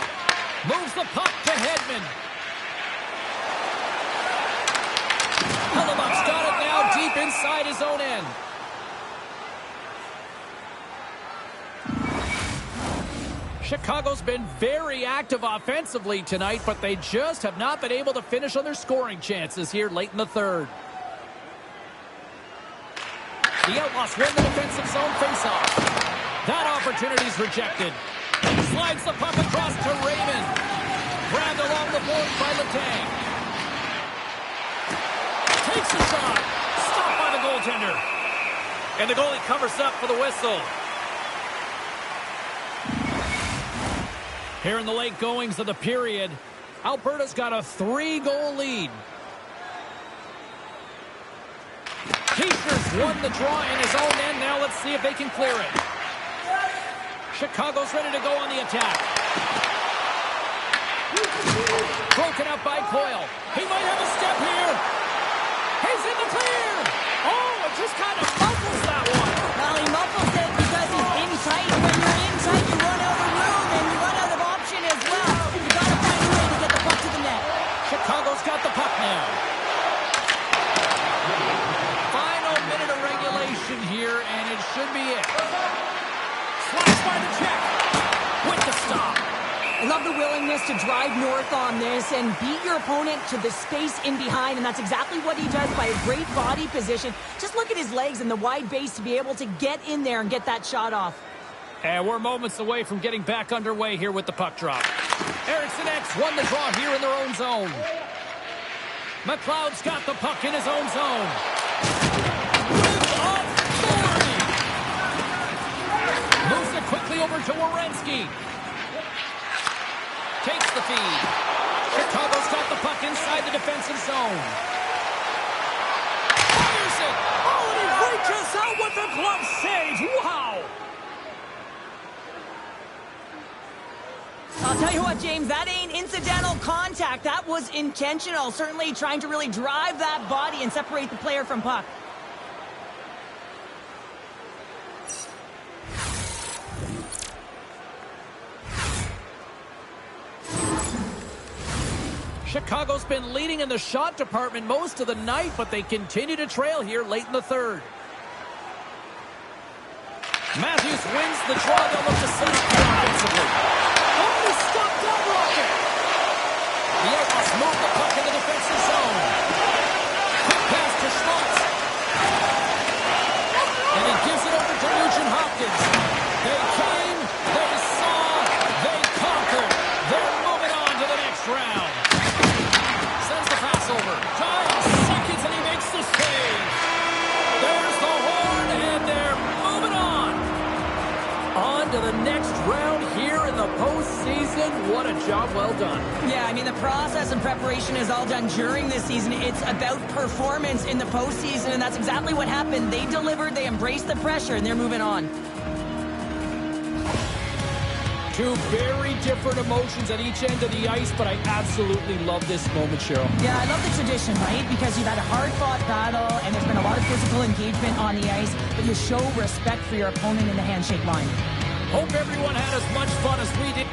Moves the puck to Hedman. Hellebuck's got it now deep inside his own end. Chicago's been very active offensively tonight, but they just have not been able to finish on their scoring chances here late in the third. The Outlaws win the defensive zone faceoff. That opportunity's rejected. Slides the puck across to Raymond. Grabbed along the boards by Letang. Takes a shot. Stopped by the goaltender. And the goalie covers up for the whistle. Here in the late goings of the period, Alberta's got a 3-goal lead. Kiefer's won the draw in his own end. Now let's see if they can clear it. Chicago's ready to go on the attack. Broken up by Coyle. He might have a step here. He's in the clear. Oh, it just kind of muffles that one. Well, he muffles it because he's in tight. When you're in tight, have the willingness to drive north on this and beat your opponent to the space in behind, and that's exactly what he does by a great body position. Just look at his legs and the wide base to be able to get in there and get that shot off. And we're moments away from getting back underway here with the puck drop. Eriksson Ek won the draw here in their own zone. McLeod's got the puck in his own zone. With authority. Moves it quickly over to Werenski. Takes the feed. Chicago's got the puck inside the defensive zone. Fires it. Oh, and he reaches out with the glove save. Wow. I'll tell you what, James, that ain't incidental contact. That was intentional. Certainly trying to really drive that body and separate the player from puck. Chicago's been leading in the shot department most of the night, but they continue to trail here late in the third. Matthews wins the draw. They'll look to set up offensively. Stop that rocket! The Eagles move the puck in the defensive zone. Quick pass to Schmaltz. And he gives it over to Nugent Hopkins. They came, they saw, they conquered. They're moving on to the next round. Sends the pass over. 5 seconds and he makes the save. There's the horn and they're moving on. On to the next round here in the postseason. What a job well done. Yeah, I mean, the process and preparation is all done during this season. It's about performance in the postseason, and that's exactly what happened. They delivered, they embraced the pressure, and they're moving on. Two very different emotions at each end of the ice, but I absolutely love this moment, Cheryl. Yeah, I love the tradition, right? Because you've had a hard-fought battle, and there's been a lot of physical engagement on the ice, but you show respect for your opponent in the handshake line. Hope everyone had as much fun as we did.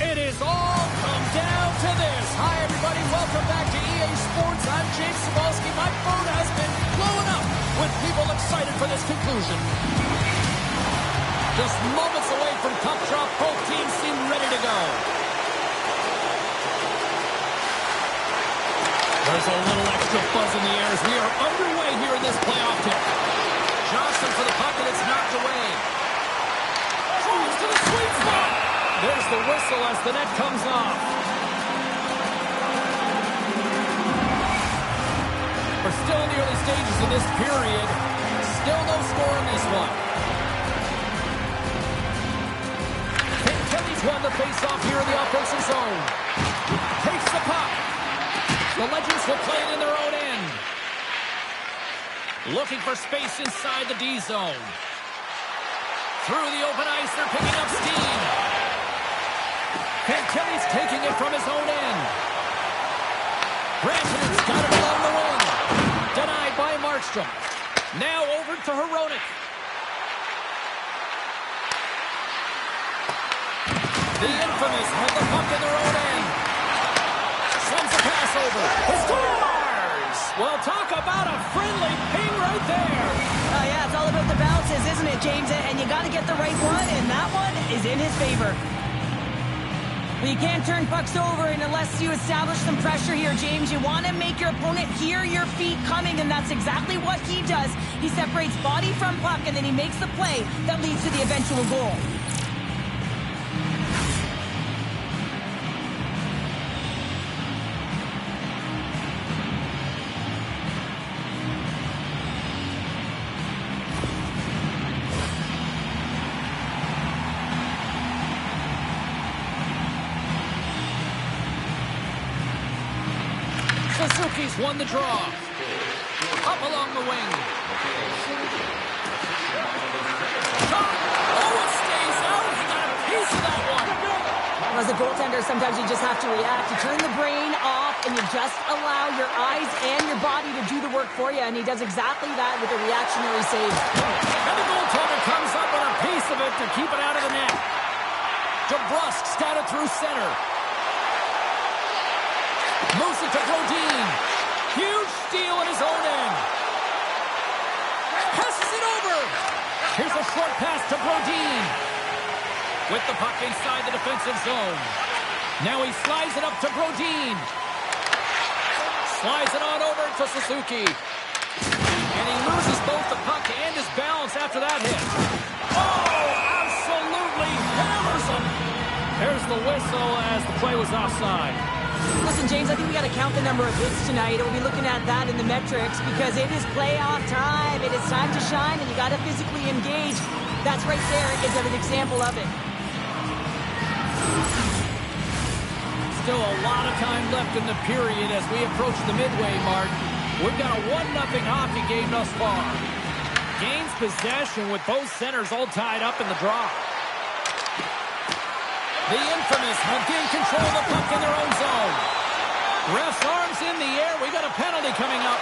It is all come down to this. Hi, everybody. Welcome back to EA Sports. I'm James Cybulski. My phone has been blowing up with people excited for this conclusion. Just moments away from puck drop, both teams seem ready to go. There's a little extra buzz in the air as we are underway here in this playoff tip. Johnson for the puck, and it's knocked away. Throws to the sweet spot. There's the whistle as the net comes off. We're still in the early stages of this period. Still no score in this one. Kelly's won the face-off here in the offensive zone. Takes the puck. The Legends will play it in their own end. Looking for space inside the D zone. Through the open ice, they're picking up steam. And Kelly's taking it from his own end. Rantanen's got it along the wing. Denied by Markstrom. Now over to Hronek. The infamous have the puck in their own end. Sends a pass over. He scores! Well, talk about a friendly ping right there. Oh, yeah, it's all about the bounces, isn't it, James? And you got to get the right one, and that one is in his favor. But you can't turn pucks over unless you establish some pressure here, James. You want to make your opponent hear your feet coming, and that's exactly what he does. He separates body from puck, and then he makes the play that leads to the eventual goal. Suzuki's won the draw. Up along the wing. Oh, it stays out. He got a piece of that one. As a goaltender, sometimes you just have to react. You turn the brain off, and you just allow your eyes and your body to do the work for you, and he does exactly that with a reactionary save. And the goaltender comes up with a piece of it to keep it out of the net. DeBrusk's got it through center. Moves it to Brodin. Huge steal in his own end. Passes it over. Here's a short pass to Brodin. With the puck inside the defensive zone. Now he slides it up to Brodin. Slides it on over to Suzuki. And he loses both the puck and his balance after that hit. Oh, absolutely hammers him. There's the whistle as the play was offside. Listen, James, I think we got to count the number of hits tonight. We'll be looking at that in the metrics because it is playoff time. It is time to shine, and you got to physically engage. That's right there is an example of it. Still a lot of time left in the period as we approach the midway mark. We've got a 1-0 hockey game thus far. Gains possession with both centers all tied up in the draw. The infamous have gained control of the puck in their own zone. Ref's arms in the air. We got a penalty coming up.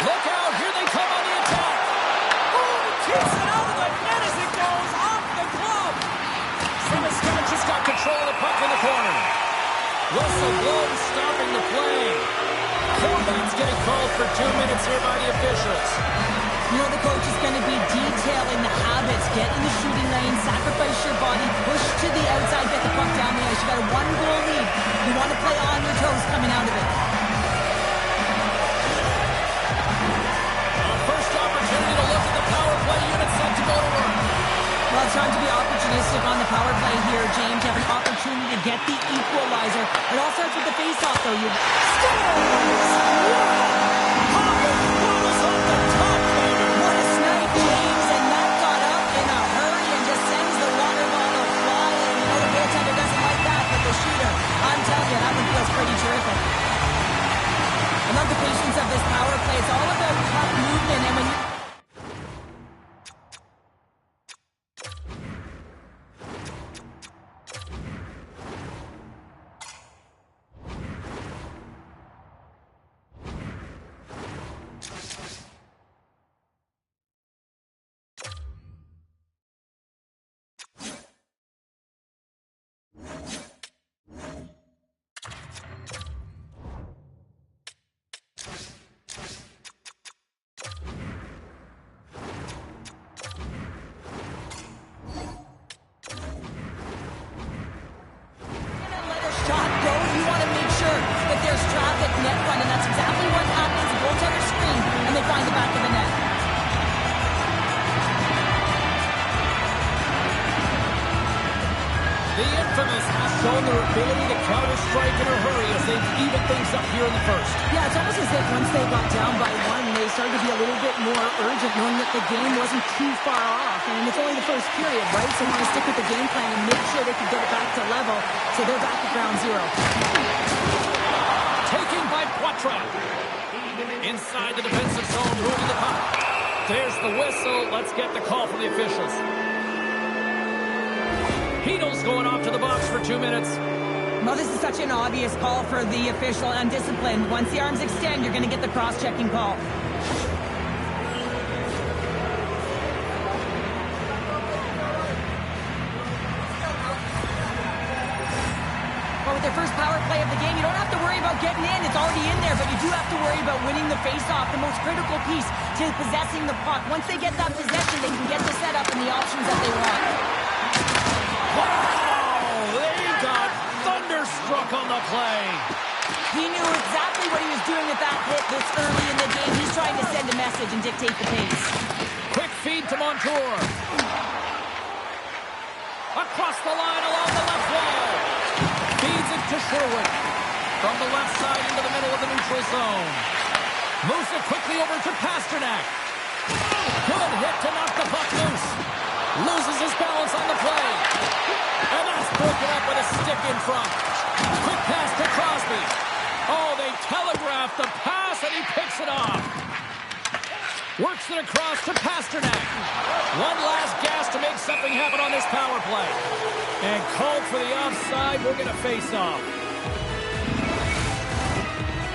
Look out. Here they come on the attack. Oh, keeps it out of the net as it goes off the glove. Simiskin just got control of the puck in the corner. Whistle blows, stopping the play. Horvat's getting called for 2 minutes here by the officials. You know, the coach is going to be detailing the habits. Get in the shooting lane, sacrifice your body, push to the outside, get the puck down the ice. You got a 1-goal lead. You want to play on your toes coming out of it. First opportunity to look at the power play unit set to go to work. Well, it's time to be opportunistic on the power play here, James. You have an opportunity to get the equalizer. It all starts with the face-off, though. You What a snipe, James, and that got up in a hurry and just sends the water bottle flying. You know, the goaltender doesn't like that, but the shooter, I'm telling you, that one feels pretty terrific. I love the patience of this power play. It's all about tough movement, and when you... shown their ability to counter-strike in a hurry as they even things up here in the first. Yeah, it's almost as if once they got down by one, they started to be a little bit more urgent, knowing that the game wasn't too far off. And it's only the first period, right? So they want to stick with the game plan and make sure they can get it back to level. So they're back at ground zero. Taken by Poitras. Inside the defensive zone, moving the puck. There's the whistle. Let's get the call from the officials. Heino's going off to the box for 2 minutes. Well, this is such an obvious call for the official, undisciplined. Once the arms extend, you're going to get the cross-checking call. Well, with their first power play of the game, you don't have to worry about getting in. It's already in there, but you do have to worry about winning the face-off, the most critical piece to possessing the puck. Once they get that possession, they can get the setup and the options that they want. Wow! They got thunderstruck on the play. He knew exactly what he was doing with that hit this early in the game. He's trying to send a message and dictate the pace. Quick feed to Montour. Across the line along the left wall. Feeds it to Sherwood. From the left side into the middle of the neutral zone. Moves it quickly over to Pasternak. Good hit to knock the puck loose. Loses his balance on the play. And that's broken up with a stick in front. Quick pass to Crosby. Oh, they telegraphed the pass and he picks it off. Works it across to Pasternak. One last gas to make something happen on this power play. And called for the offside. We're going to face off.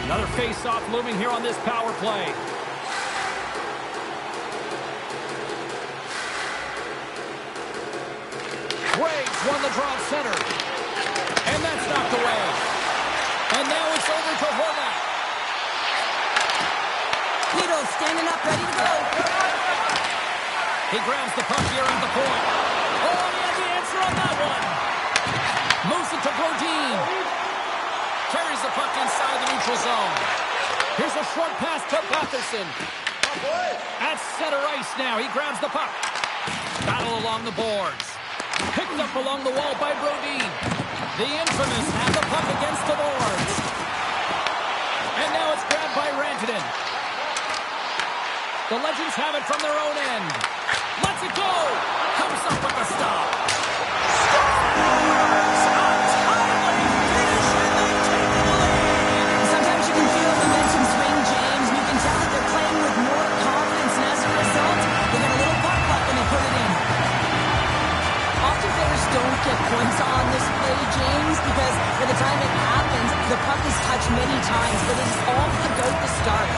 Another face-off looming here on this power play. Graves won the draw center. And that's knocked away. And now it's over to Horvat. Heino standing up, ready to go. He grabs the puck here at the point. Oh, he had the answer on that one. Moves it to Brodin. Carries the puck inside the neutral zone. Here's a short pass to Batherson. At center ice now. He grabs the puck. Battle along the boards. Picked up along the wall by Brodin. The infamous had the puck against the boards. And now it's grabbed by Rantanen. The Legends have it from their own end. Lets it go. Comes up with a stop. Sometimes you can feel the momentum swing, James. You can tell that they're playing with more confidence, and as a result, they get a little puck luck and they put it in. Often players don't get points on this play, James, because by the time it happens, the puck is touched many times, but it is all about the start.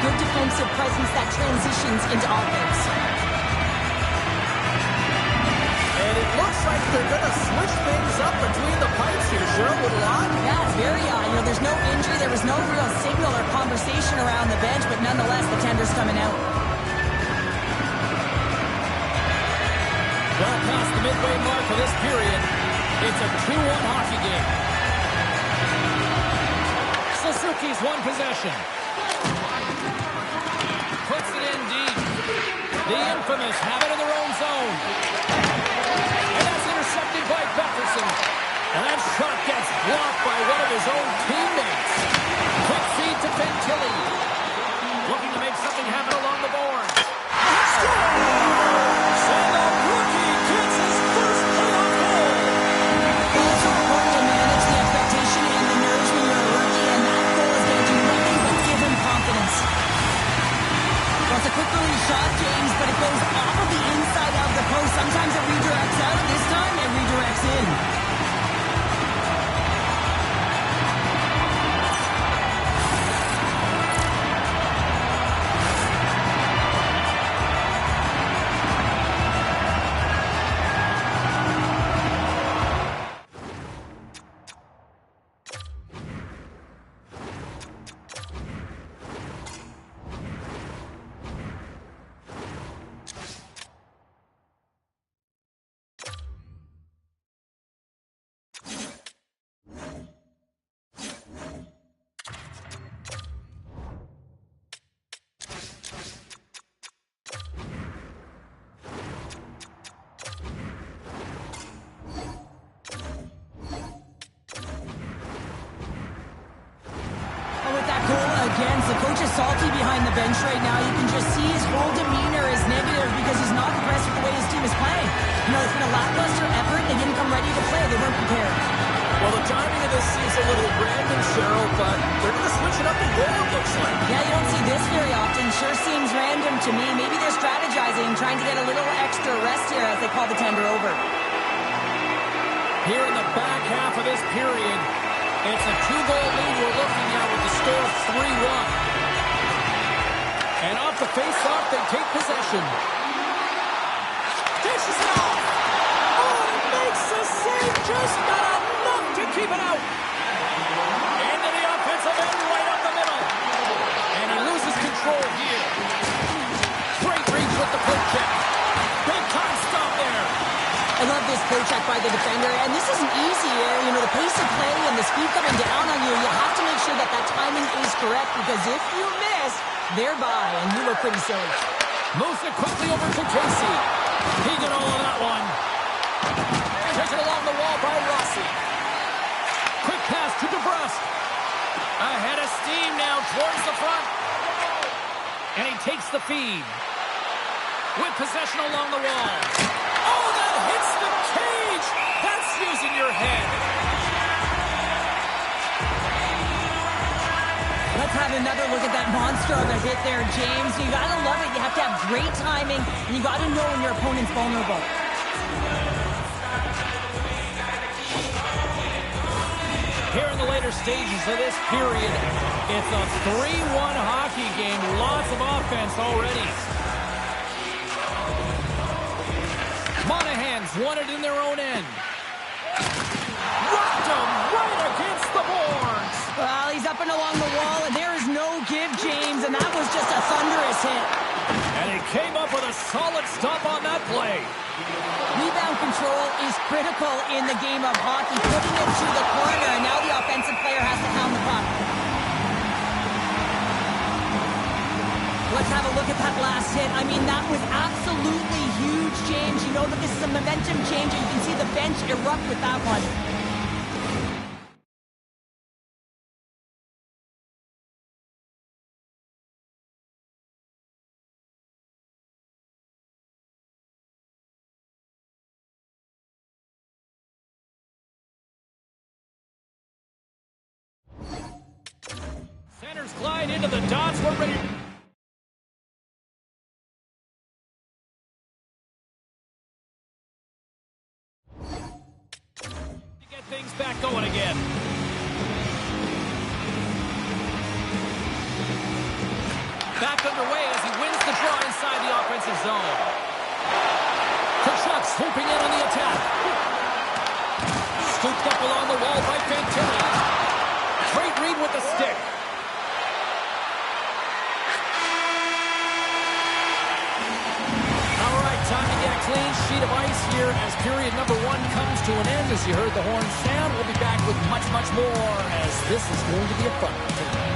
Good defensive presence that transitions into offense. And it looks like they're going to switch things up between the pipes here, Sherwood, a lot. Yeah, it's very, there's no injury, there was no real signal or conversation around the bench, but nonetheless, the tender's coming out. Well past the midway mark of this period, it's a 2-1 hockey game. Suzuki's won possession. Puts it in deep. The infamous have it in their own zone. And that's intercepted by Batherson. And that shot gets blocked by one of his own teammates. Quick feed to Fantilli. Looking to make something happen along the boards. So the rookie gets his first playoff goal. Well, it's important to manage the expectation and the nerves when you're a rookie, and that goal is going to do nothing but give him confidence. Well, it's a quick release shot, James, but it goes off of the inside of the post. Sometimes it redirects out. This time, it redirects in. goal against. The coach is salty behind the bench right now. You can just see his whole demeanor is negative because he's not impressed with the way his team is playing. You know, it's been a lackluster effort. They didn't come ready to play. They weren't prepared. Well, the timing of this seems a little random, Cheryl, but they're going to switch it up and go, it looks like. Yeah, you don't see this very often. Sure seems random to me. Maybe they're strategizing, trying to get a little extra rest here as they call the tender over. Here in the back half of this period, it's a 2-goal lead we're looking at with the score of 3-1. And off the face-off, they take possession. Dishes it off. Oh, it makes the save, just not enough to keep it out. Into the offensive end, right up the middle. And he loses control here. Great reach with the quick check. Big time stop there. I love this poke check by the defender, and this isn't easy here. You know, the pace of play and the speed coming down on you, you have to make sure that that timing is correct, because if you miss, they're by, and you look pretty silly. Moves it quickly over to Casey. He got all of that one. Taken along the wall by Rossi. Quick pass to DeBrusque. Ahead of steam now towards the front. And he takes the feed. With possession along the wall. Oh, that hits the cage! That's using your head. Let's have another look at that monster of a hit there, James. You gotta love it. You have to have great timing, and you gotta know when your opponent's vulnerable. Here in the later stages of this period, it's a 3-1 hockey game. Lots of offense already. Monahan's won it in their own end. Rocked him right against the boards. Well, he's up and along the wall, and there is no give, James, and that was just a thunderous hit. And he came up with a solid stop on that play. Rebound control is critical in the game of hockey, putting it to the corner, and now the offensive player has to hound the puck. Let's have a look at that last hit. I mean, that was absolutely huge, James. You know that this is a momentum change, and you can see the bench erupt with that one. Centers glide into the dots. We're ready. To get things back going again. Back underway as he wins the draw inside the offensive zone. Tkachuk swooping in on the attack. Scooped up along the wall by Fantilli. Great read with the stick. All right, time to get a clean sheet of ice here as period number 1 comes to an end. As you heard the horn sound, we'll be back with much, much more as this is going to be a fun one.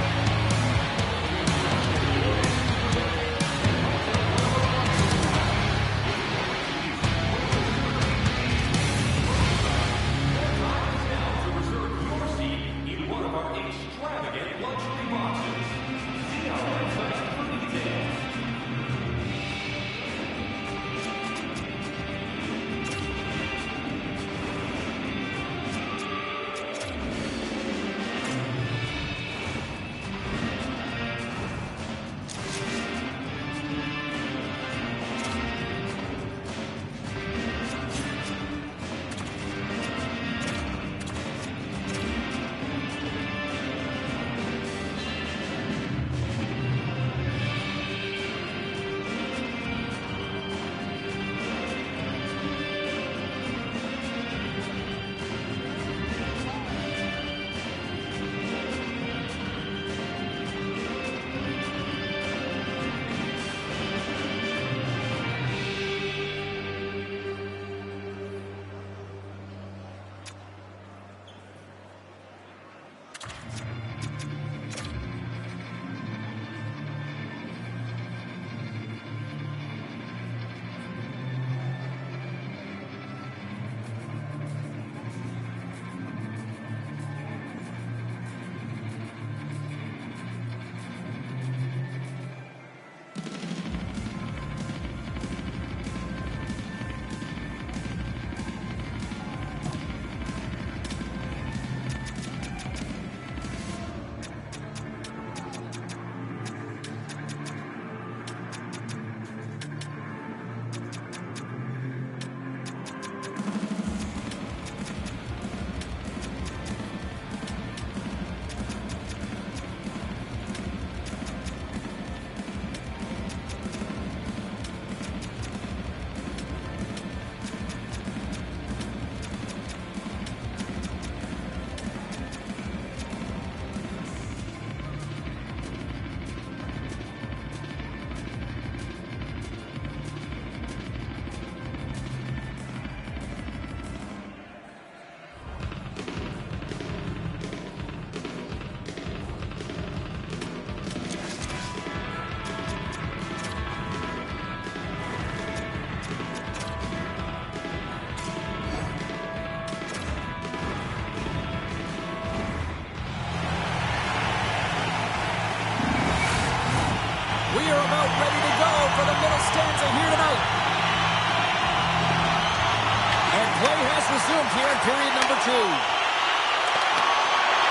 resumed here in period number 2.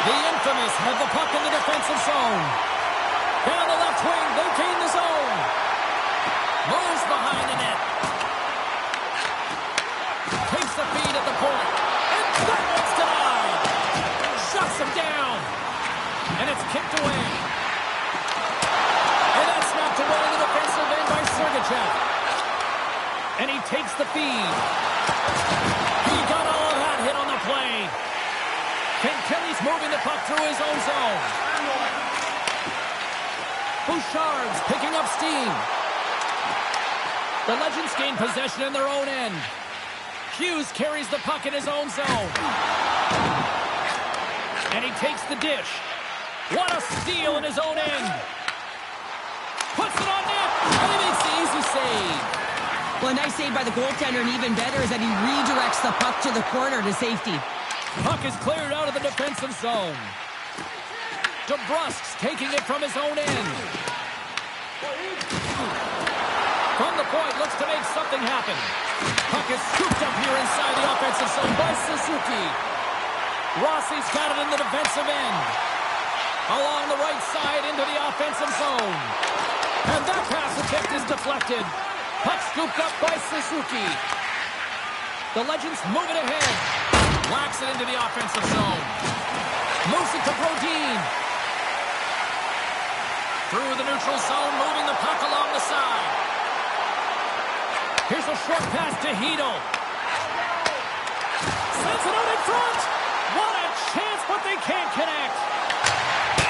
The infamous have the puck in the defensive zone. Down the left wing, they gain the zone. Moves behind the net. Takes the feed at the point. And that one's denied. Shuts him down. And it's kicked away. And that's snapped away in the defensive end by Sergachev. And he takes the feed. He got all of that hit on the play. Kelly's moving the puck through his own zone. Bouchard's picking up steam. The Legends gain possession in their own end. Hughes carries the puck in his own zone. And he takes the dish. What a steal in his own end. Puts it on net. And he makes the easy save. Well, a nice save by the goaltender, and even better is that he redirects the puck to the corner to safety. Puck is cleared out of the defensive zone. DeBrusk's taking it from his own end. From the point, looks to make something happen. Puck is scooped up here inside the offensive zone by Suzuki. Rossi's got it in the defensive end. Along the right side into the offensive zone. And that pass attempt is deflected. Puck scooped up by Suzuki. The Legends move it ahead. Whacks it into the offensive zone. Moves it to Brodin. Through the neutral zone, moving the puck along the side. Here's a short pass to Hedl. Sends it out in front. What a chance, but they can't connect.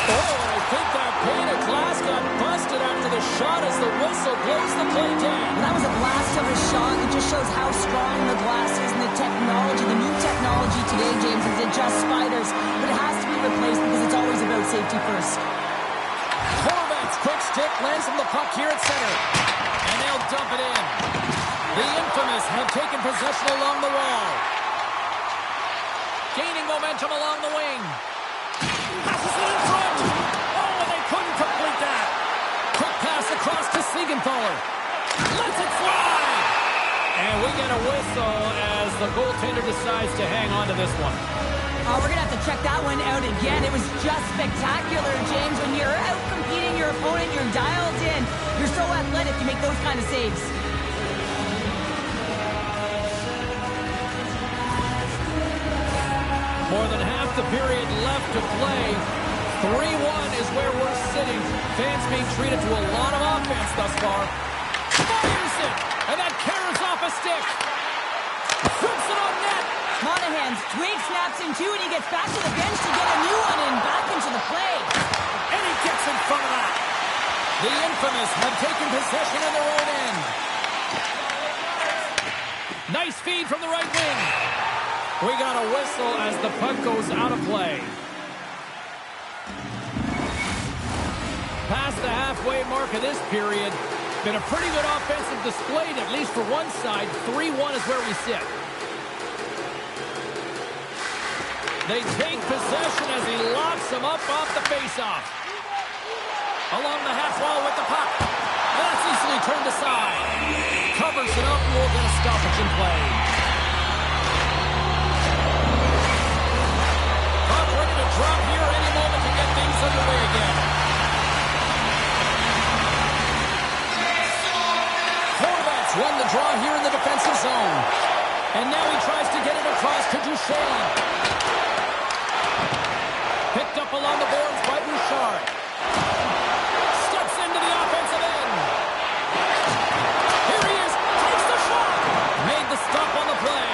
Oh, I think that pane of glass got busted after the shot as the whistle blows the play down. That was a blast of a shot. It just shows how strong the glass is and the technology. The new technology today, James, is it just spiders. But it has to be replaced because it's always about safety first. Horvat's quick stick lands on the puck here at center. And they'll dump it in. The infamous have taken possession along the wall. Gaining momentum along the wing. Passes it in front. Oh, and they couldn't complete that. Quick pass across to Siegenthaler. Lets it fly. And we get a whistle as the goaltender decides to hang on to this one. We're going to have to check that one out again. It was just spectacular, James. When you're out competing your opponent, you're dialed in. You're so athletic, you make those kind of saves. More than half the period left to play. 3-1 is where we're sitting. Fans being treated to a lot of offense thus far. Fires it! And that carries off a stick. Flips it on net. Monahan's twig snaps in two, and he gets back to the bench to get a new one and back into the play. And he gets in front of that. The infamous have taken possession of their own end. Nice feed from the right wing. We got a whistle as the puck goes out of play. Past the halfway mark of this period. Been a pretty good offensive display, at least for one side. 3-1 is where we sit. They take possession as he locks him up off the faceoff. Along the half wall with the puck. That's easily turned aside. Covers it up and we'll get a stoppage in play. Puck ready to drop here any moment to get things underway again. Horvat's won the draw here in the defensive zone. And now he tries to get it across to Duchesne. Picked up along the boards by Bouchard. Steps into the offensive end. Here he is. Takes the shot. Made the stop on the play.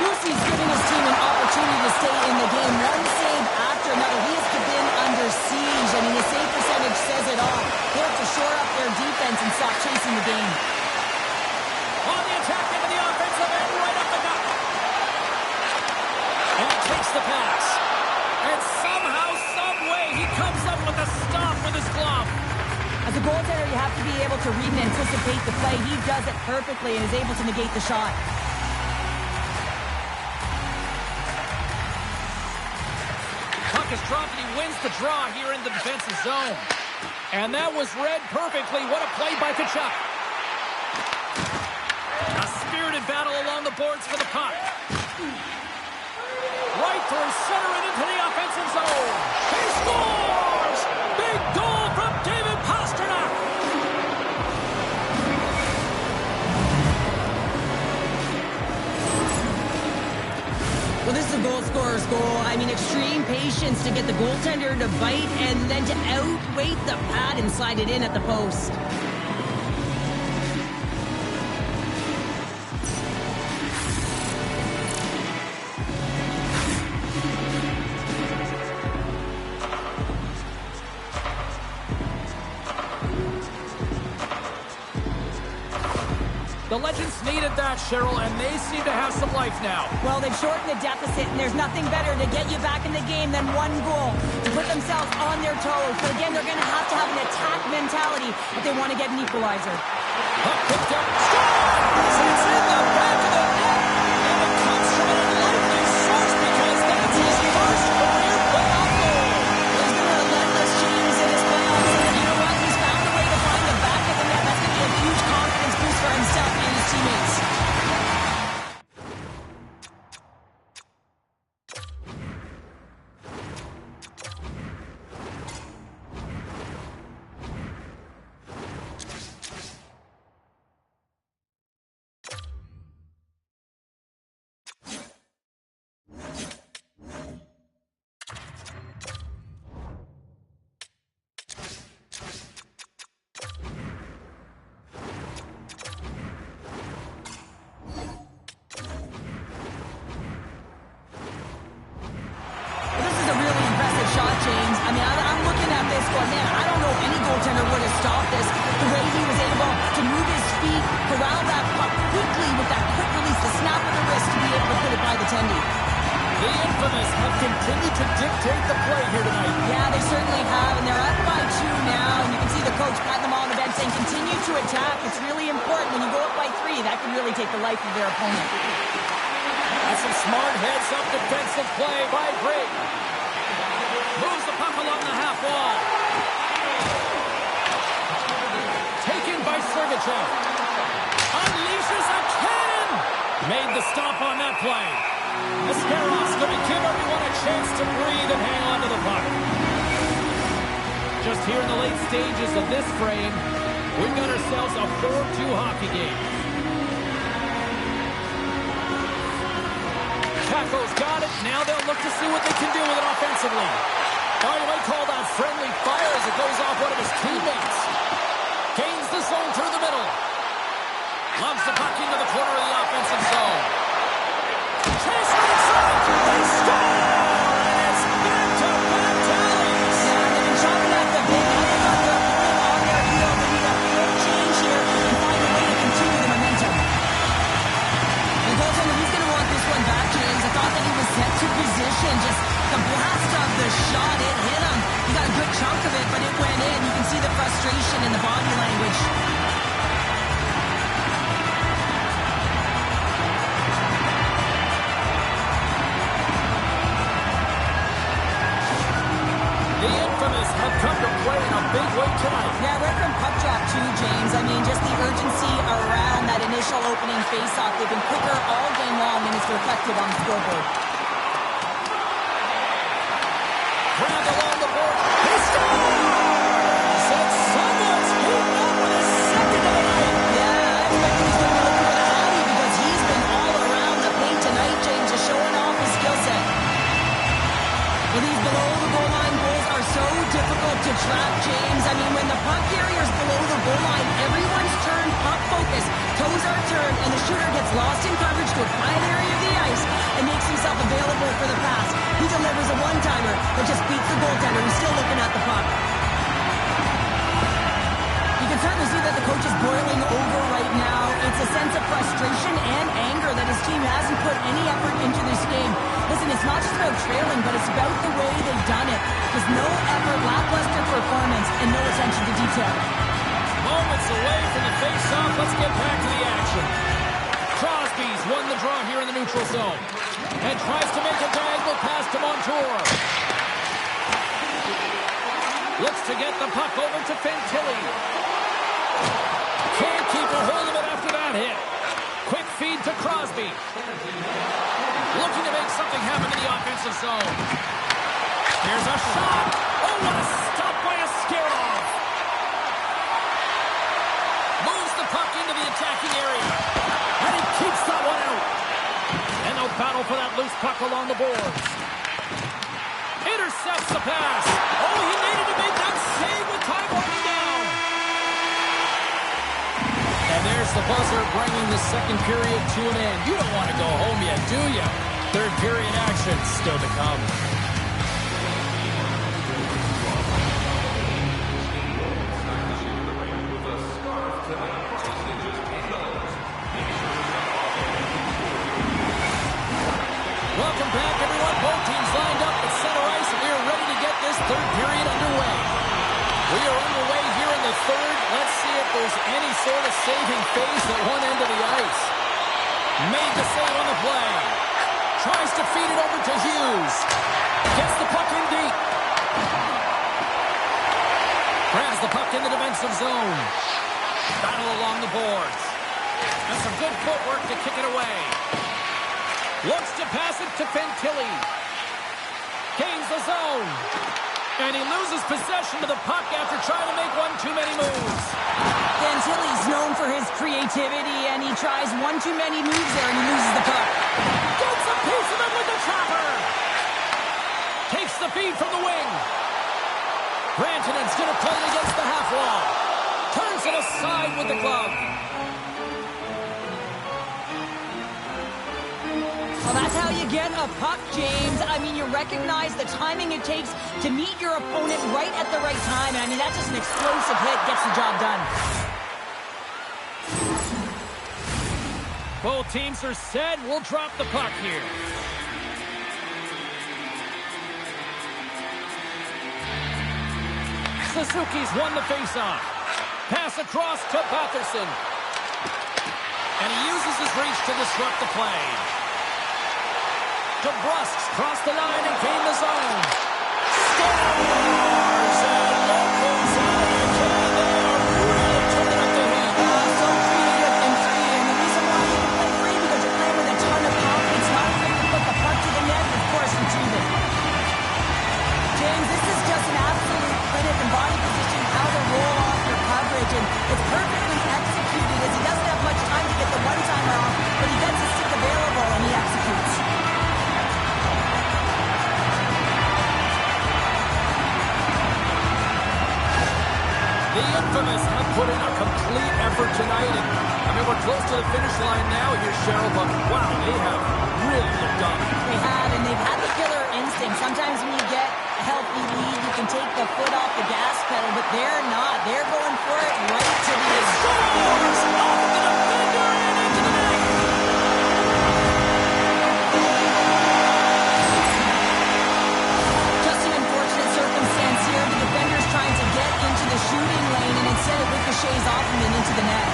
Lucy's giving his team an opportunity to stay in the game. One save after another. He has been under siege. I mean, his save percentage says it all. They have to shore up their defense and stop chasing the game. On the attack into the offensive end, right up the gut. And he takes the pass. And somehow, some way, he comes up with a stop with his glove. As a goaltender, you have to be able to read and anticipate the play. He does it perfectly and is able to negate the shot. Puck is dropped and he wins the draw here in the defensive zone. And that was read perfectly. What a play by Tkachuk. A spirited battle along the boards for the puck. Right through center and into the offensive zone. He scores! Big goal from David Pastrnak! Well, this is a goal scorer's goal. I mean, extreme patience to get the goaltender to bite and then to outweight the pad and slide it in at the post. The Legends needed that, Cheryl, and they seem to have some life now. Well, they've shortened the deficit, and there's nothing better to get you back in the game than one goal to put themselves on their toes. But again, they're going to have an attack mentality if they want to get an equalizer. Puck picked up, scores! It's in the back of the net, and it comes from an unlikely source because that's his first career playoff goal. He's been relentless, James, in his playoffs, and you know what? He's found a way to find the back of the net. That's going to be a huge confidence boost for himself and his teammates. Take the life of their opponent. That's some smart heads-up defensive play by Briggs. Moves the puck along the half wall. Taken by Sergachev. Unleashes a cannon. Made the stop on that play. Askarov going to give everyone a chance to breathe and hang on to the puck. Just here in the late stages of this frame, we've got ourselves a 4-2 hockey game. Taco's got it. Now they'll look to see what they can do with it offensively. Now you might call that friendly fire as it goes off one of his teammates. Gains the zone through the middle. Loves the puck into the corner of the offensive zone. Chase inside. They score! And it's back-to-back tallies. Yeah, they've been chopping at the big. They've got their opponent on their heel. They need a quick change here and find a way to continue the momentum. The goaltender, he's going to want this one back, James. I thought that he was set to position. Just the blast of the shot, it hit him. He got a good chunk of it, but it went in. You can see the frustration in the body language. The infamous have come to play in a big way tonight. Yeah, right from puck drop too, James. I mean, just the urgency around that initial opening face-off. They've been quicker all game long, and it's reflected on the scoreboard. Grabbed along the board. He scores! And someone's heating up with his second of the night. Yeah, I expect he's going to be looking for the alley because he's been all around the paint tonight, James, just showing off his skill set. Well, these below-the-goal line goals are so difficult to track, James. I mean, when the puck carrier's below the goal line, everyone's turned puck focus. Toes are turned, and the shooter gets lost in coverage to a quiet area of the ice and makes himself available for the pass. He delivers a one-timer that just beats the goaltender who's still looking at the puck. You can certainly see that the coach is boiling over right now. It's a sense of frustration and anger that his team hasn't put any effort into this game. Listen, it's not just about trailing, but it's about the way they've done it. There's no effort, lackluster performance, and no attention to detail. Moments away from the face-off. Let's get back to the action. Crosby's won the draw here in the neutral zone. And tries to make a diagonal pass to Montour. Looks to get the puck over to Fantilli. Can't keep a hold of it after that hit. Quick feed to Crosby. Looking to make something happen in the offensive zone. Here's a shot. Oh, what a stop by Askarov. Moves the puck into the attacking area. And he keeps that one out. And they'll battle for that loose puck along the boards. Intercepts the pass. Oh, he needed to make that save with time running down. And there's the buzzer bringing the second period to an end. You don't want to go home yet, do you? Third period action still to come. Welcome back, everyone. Both teams lined up at center ice, and we are ready to get this third period underway. We are underway here in the third. Let's see if there's any sort of saving phase at one end of the ice. Made the save on the play. Tries to feed it over to Hughes. Gets the puck in deep. Grabs the puck in the defensive zone. Battle along the boards. And some good footwork to kick it away. Looks to pass it to Fantilli. Gains the zone. And he loses possession of the puck after trying to make one too many moves. Fantilli's known for his creativity, and he tries one too many moves there, and he loses the puck. Gets a piece of it with the trapper. Takes the feed from the wing. Rantanen's going to play it against the half wall. Turns it aside with the glove. Well, that's how you get a puck, James. I mean, you recognize the timing it takes to meet your opponent right at the right time. And I mean, that's just an explosive hit. Gets the job done. Both teams are set. We'll drop the puck here. Suzuki's won the faceoff. Pass across to Patterson. And he uses his reach to disrupt the play. DeBrusque's crossed the line and gained the zone. Scores! And locals out again. They are really turning up the heat. So creative and free. And the reason why you can play free because you're playing with a ton of confidence. Not afraid to put the puck to the net and, of course, retrieve it. James, this is just an absolute clinic and body position, how to roll off your coverage. And it's perfectly executed as he doesn't have much time to get the one-timer off, but he gets his stick available and he executes. The infamous have put in a complete effort tonight. And, I mean, we're close to the finish line now here, Cheryl, but wow, they have really looked up. They have, and they've had the killer instinct. Sometimes when you get a healthy lead, you can take the foot off the gas pedal, but they're not. They're going for it right to the end. Scores! Off the defender and into the net! Just an unfortunate circumstance here. The defender's trying to get into the shooting lane, and instead it ricochets off him and into the net.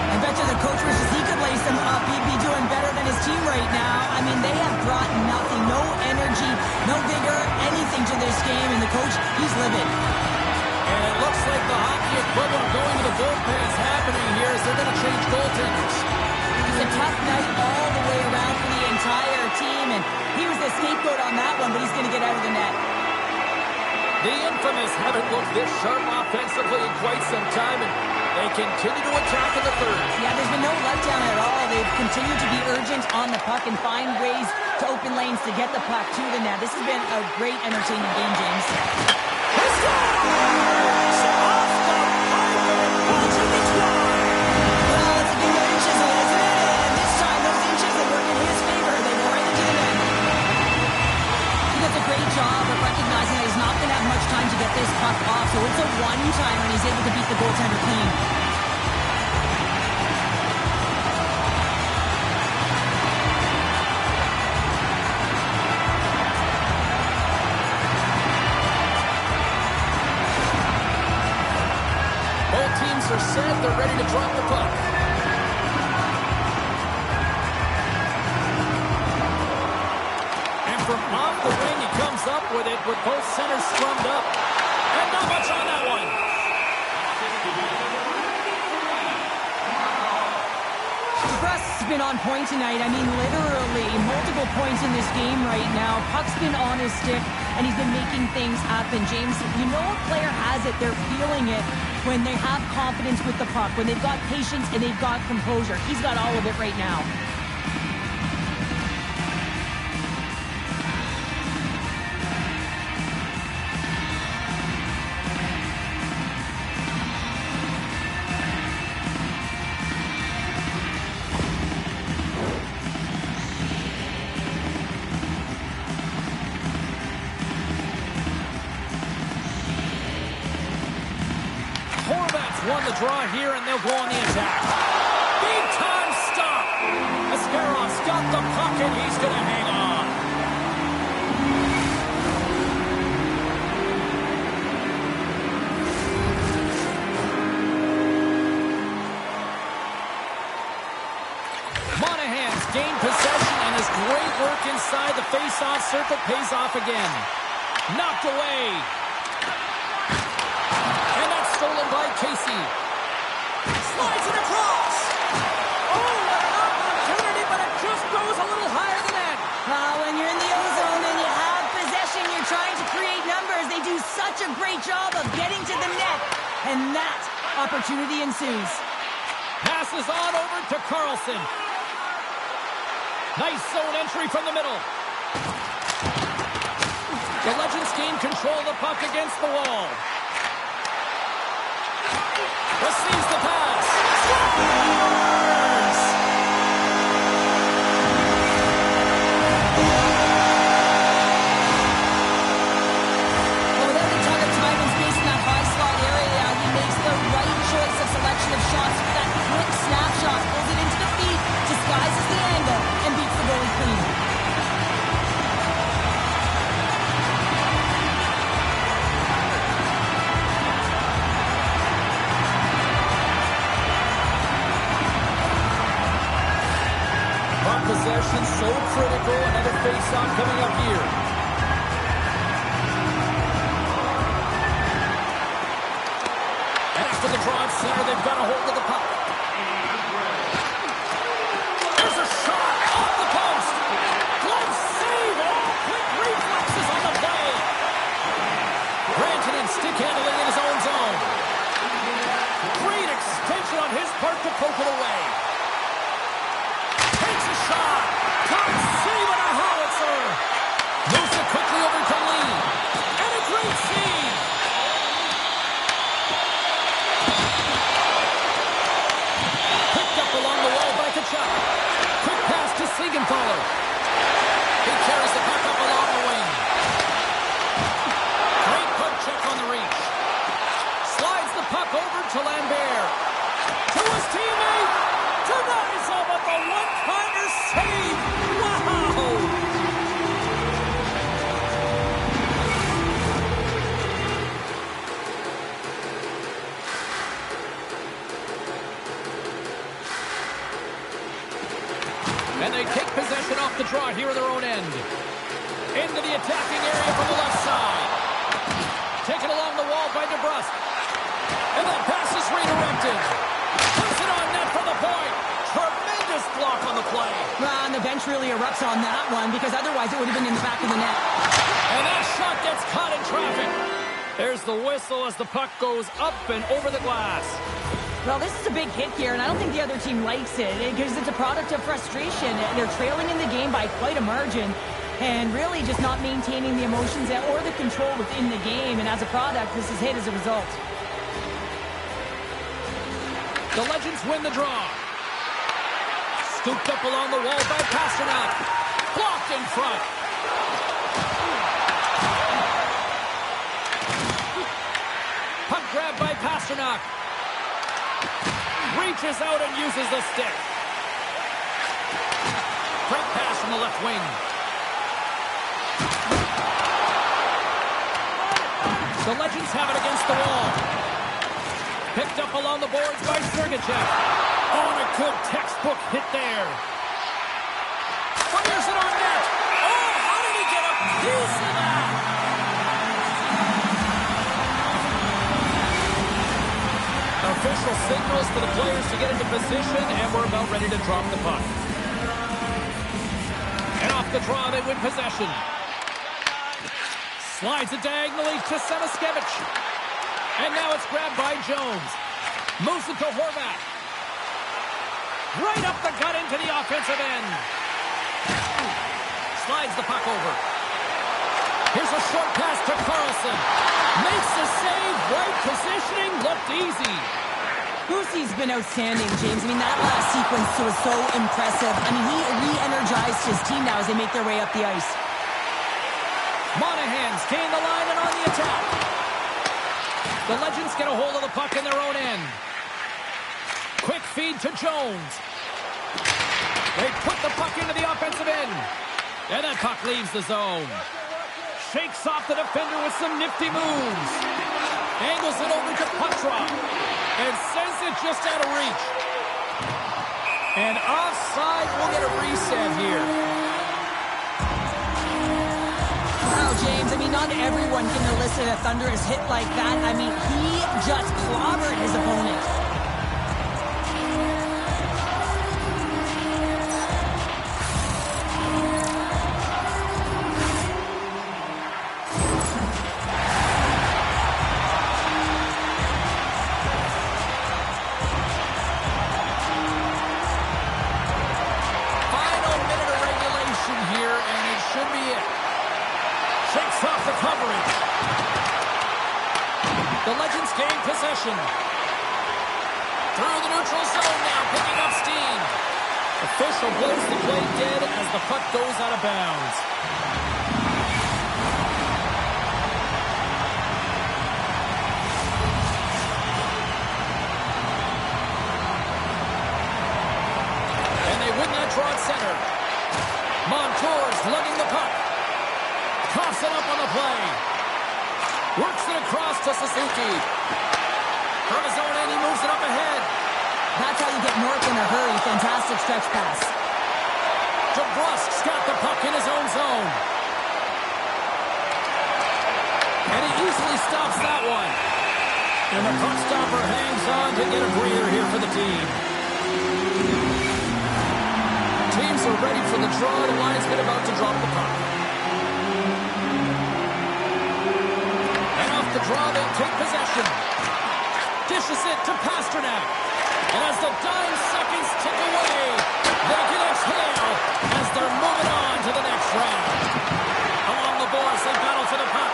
I bet you the coach wishes he could lace him up. He'd be doing better than his team right now. I mean, they have brought nothing, no energy, no vigor, anything to this game, and the coach, he's livid. And it looks like the hockey equivalent going to the bullpen is happening here as they're going to change goaltenders. It's a tough night all the way around for the entire team, and he was the scapegoat on that one, but he's going to get out of the net. The infamous haven't looked this sharp offensively in quite some time, and they continue to attack in the third. Yeah, there's been no letdown at all. They've continued to be urgent on the puck and find ways to open lanes to get the puck to the net. This has been a great, entertaining game, James. He scores! Off the pipe, Baltimore! Well, it's a game of inches, isn't it? And this time, those inches, they work in his favor. They go right into the net. He does a great job of recognizing that he's not going to have much time to get this puck off, so it's a one-timer, and he's able to beat the goaltender clean. Both teams backs are set. They're ready to drop the puck. And from off the wing, he comes up with it with both centers strummed up. And not much on that one. DeBrusk's been on point tonight. I mean, literally, multiple points in this game right now. Puck's been on his stick, and he's been making things happen. James, you know a player has it. They're feeling it when they have confidence with the puck, when they've got patience and they've got composure. He's got all of it right now. Won the draw here, and they'll go on the attack. Big time stop. Ascarov's got the puck, and he's going to hang on. Monahan's gained possession, and his great work inside the face-off circle pays off again. Knocked away. Stolen by Casey. Slides it across. Oh, what an opportunity, but it just goes a little higher than that. When you're in the O-zone and you have possession, you're trying to create numbers. They do such a great job of getting to the net, and that opportunity ensues. Passes on over to Carlson. Nice zone entry from the middle. The Legends gain control of the puck against the wall. Receives the pass. Scores! Well, without a ton of time and space in that high slot area, he makes the right choice of selection of shots. That quick snapshot pulls it into the feet, disguises the angle, and beats the goalie clean. Possession so critical. Another face-off coming up here. And after the draw center, they've got a hold of the puck. There's a shot off the post. Glove save. Oh, quick reflexes on the play. Rantanen stick handling in his own zone. Great extension on his part to poke it away. Shot! Top save and a howitzer! Moves it quickly over to Lee. And a great save! Picked up along the wall by Tkachuk. Quick pass to Siegenthaler. He carries the puck up along the wing. Great puck check on the reach. Slides the puck over to Lambert. To his teammate! Tonight's over the one-timer save! Wow! And they take possession off the draw here in their own end. Into the attacking area from the left side. Taken along the wall by DeBrusk. And that pass is redirected. Puts it on net for the point. Tremendous block on the play. And the bench really erupts on that one because otherwise it would have been in the back of the net. And that shot gets caught in traffic. There's the whistle as the puck goes up and over the glass. Well, this is a big hit here, and I don't think the other team likes it because it's a product of frustration. They're trailing in the game by quite a margin and really just not maintaining the emotions or the control within the game. And as a product, this is hit as a result. The Legends win the draw. Scooped up along the wall by Pasternak. Blocked in front. Puck grab by Pasternak. Reaches out and uses the stick. Great pass from the left wing. The Legends have it against the wall. Picked up along the boards by Sergachev. Oh, and a good textbook hit there. Fires it on net. Oh, how did he get a piece of that? Official signals for the players to get into position, and we're about ready to drop the puck. And off the draw, they win possession. Slides it diagonally to Samaskevich. And now it's grabbed by Jones. Moves it to Horvat. Right up the gut into the offensive end. Slides the puck over. Here's a short pass to Carlson. Makes the save. Right positioning. Looked easy. Boosie's been outstanding, James. I mean, that last sequence was so impressive. I mean, he re-energized his team now as they make their way up the ice. Monahan's gained the line and on the attack. The Legends get a hold of the puck in their own end. Quick feed to Jones. They put the puck into the offensive end. And that puck leaves the zone. Shakes off the defender with some nifty moves. Angles it over to Petrov. And sends it just out of reach. And offside, we'll get a reset here. Wow, James, I mean, not everyone can elicit a thunderous hit like that. I mean, he just clobbered his opponent. The Legends gain possession. Through the neutral zone now, picking up steam. Official blows the play dead as the puck goes out of bounds. And they win that draw at center. Montour's lugging the puck. Coughs it up on the play. Works it across to Suzuki. From his own end, he moves it up ahead. That's how you get north in a hurry. Fantastic stretch pass. DeBrusk's got the puck in his own zone. And he easily stops that one. And the puck stopper hangs on to get a breather here for the team. Teams are ready for the draw. The linesman about to drop the puck. The draw, they take possession. Dishes it to Pasternak. And as the dying seconds tick away, they can exhale as they're moving on to the next round. Along the boards, they battle for the puck.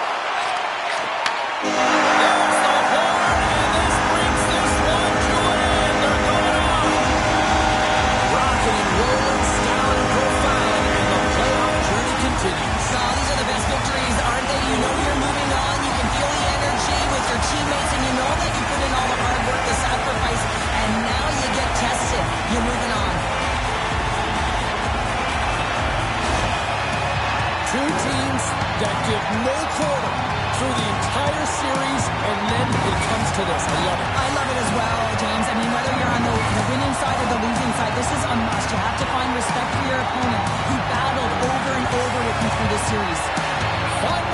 There's the horn, and this brings this one to an end. They're going on. Rocking and rolling, style and profile, and the playoff journey continues. So these are the best victories, aren't they? You know you're moving on. You can feel the energy with your teammates, and you know that you put in all the hard work, the sacrifice, and now you get tested. You're moving on. Two teams that give no quarter through the entire series, and then it comes to this. I love it. I love it as well, James. I mean, whether you're on the winning side or the losing side, this is a must. You have to find respect for your opponent who battled over and over with you through this series. Final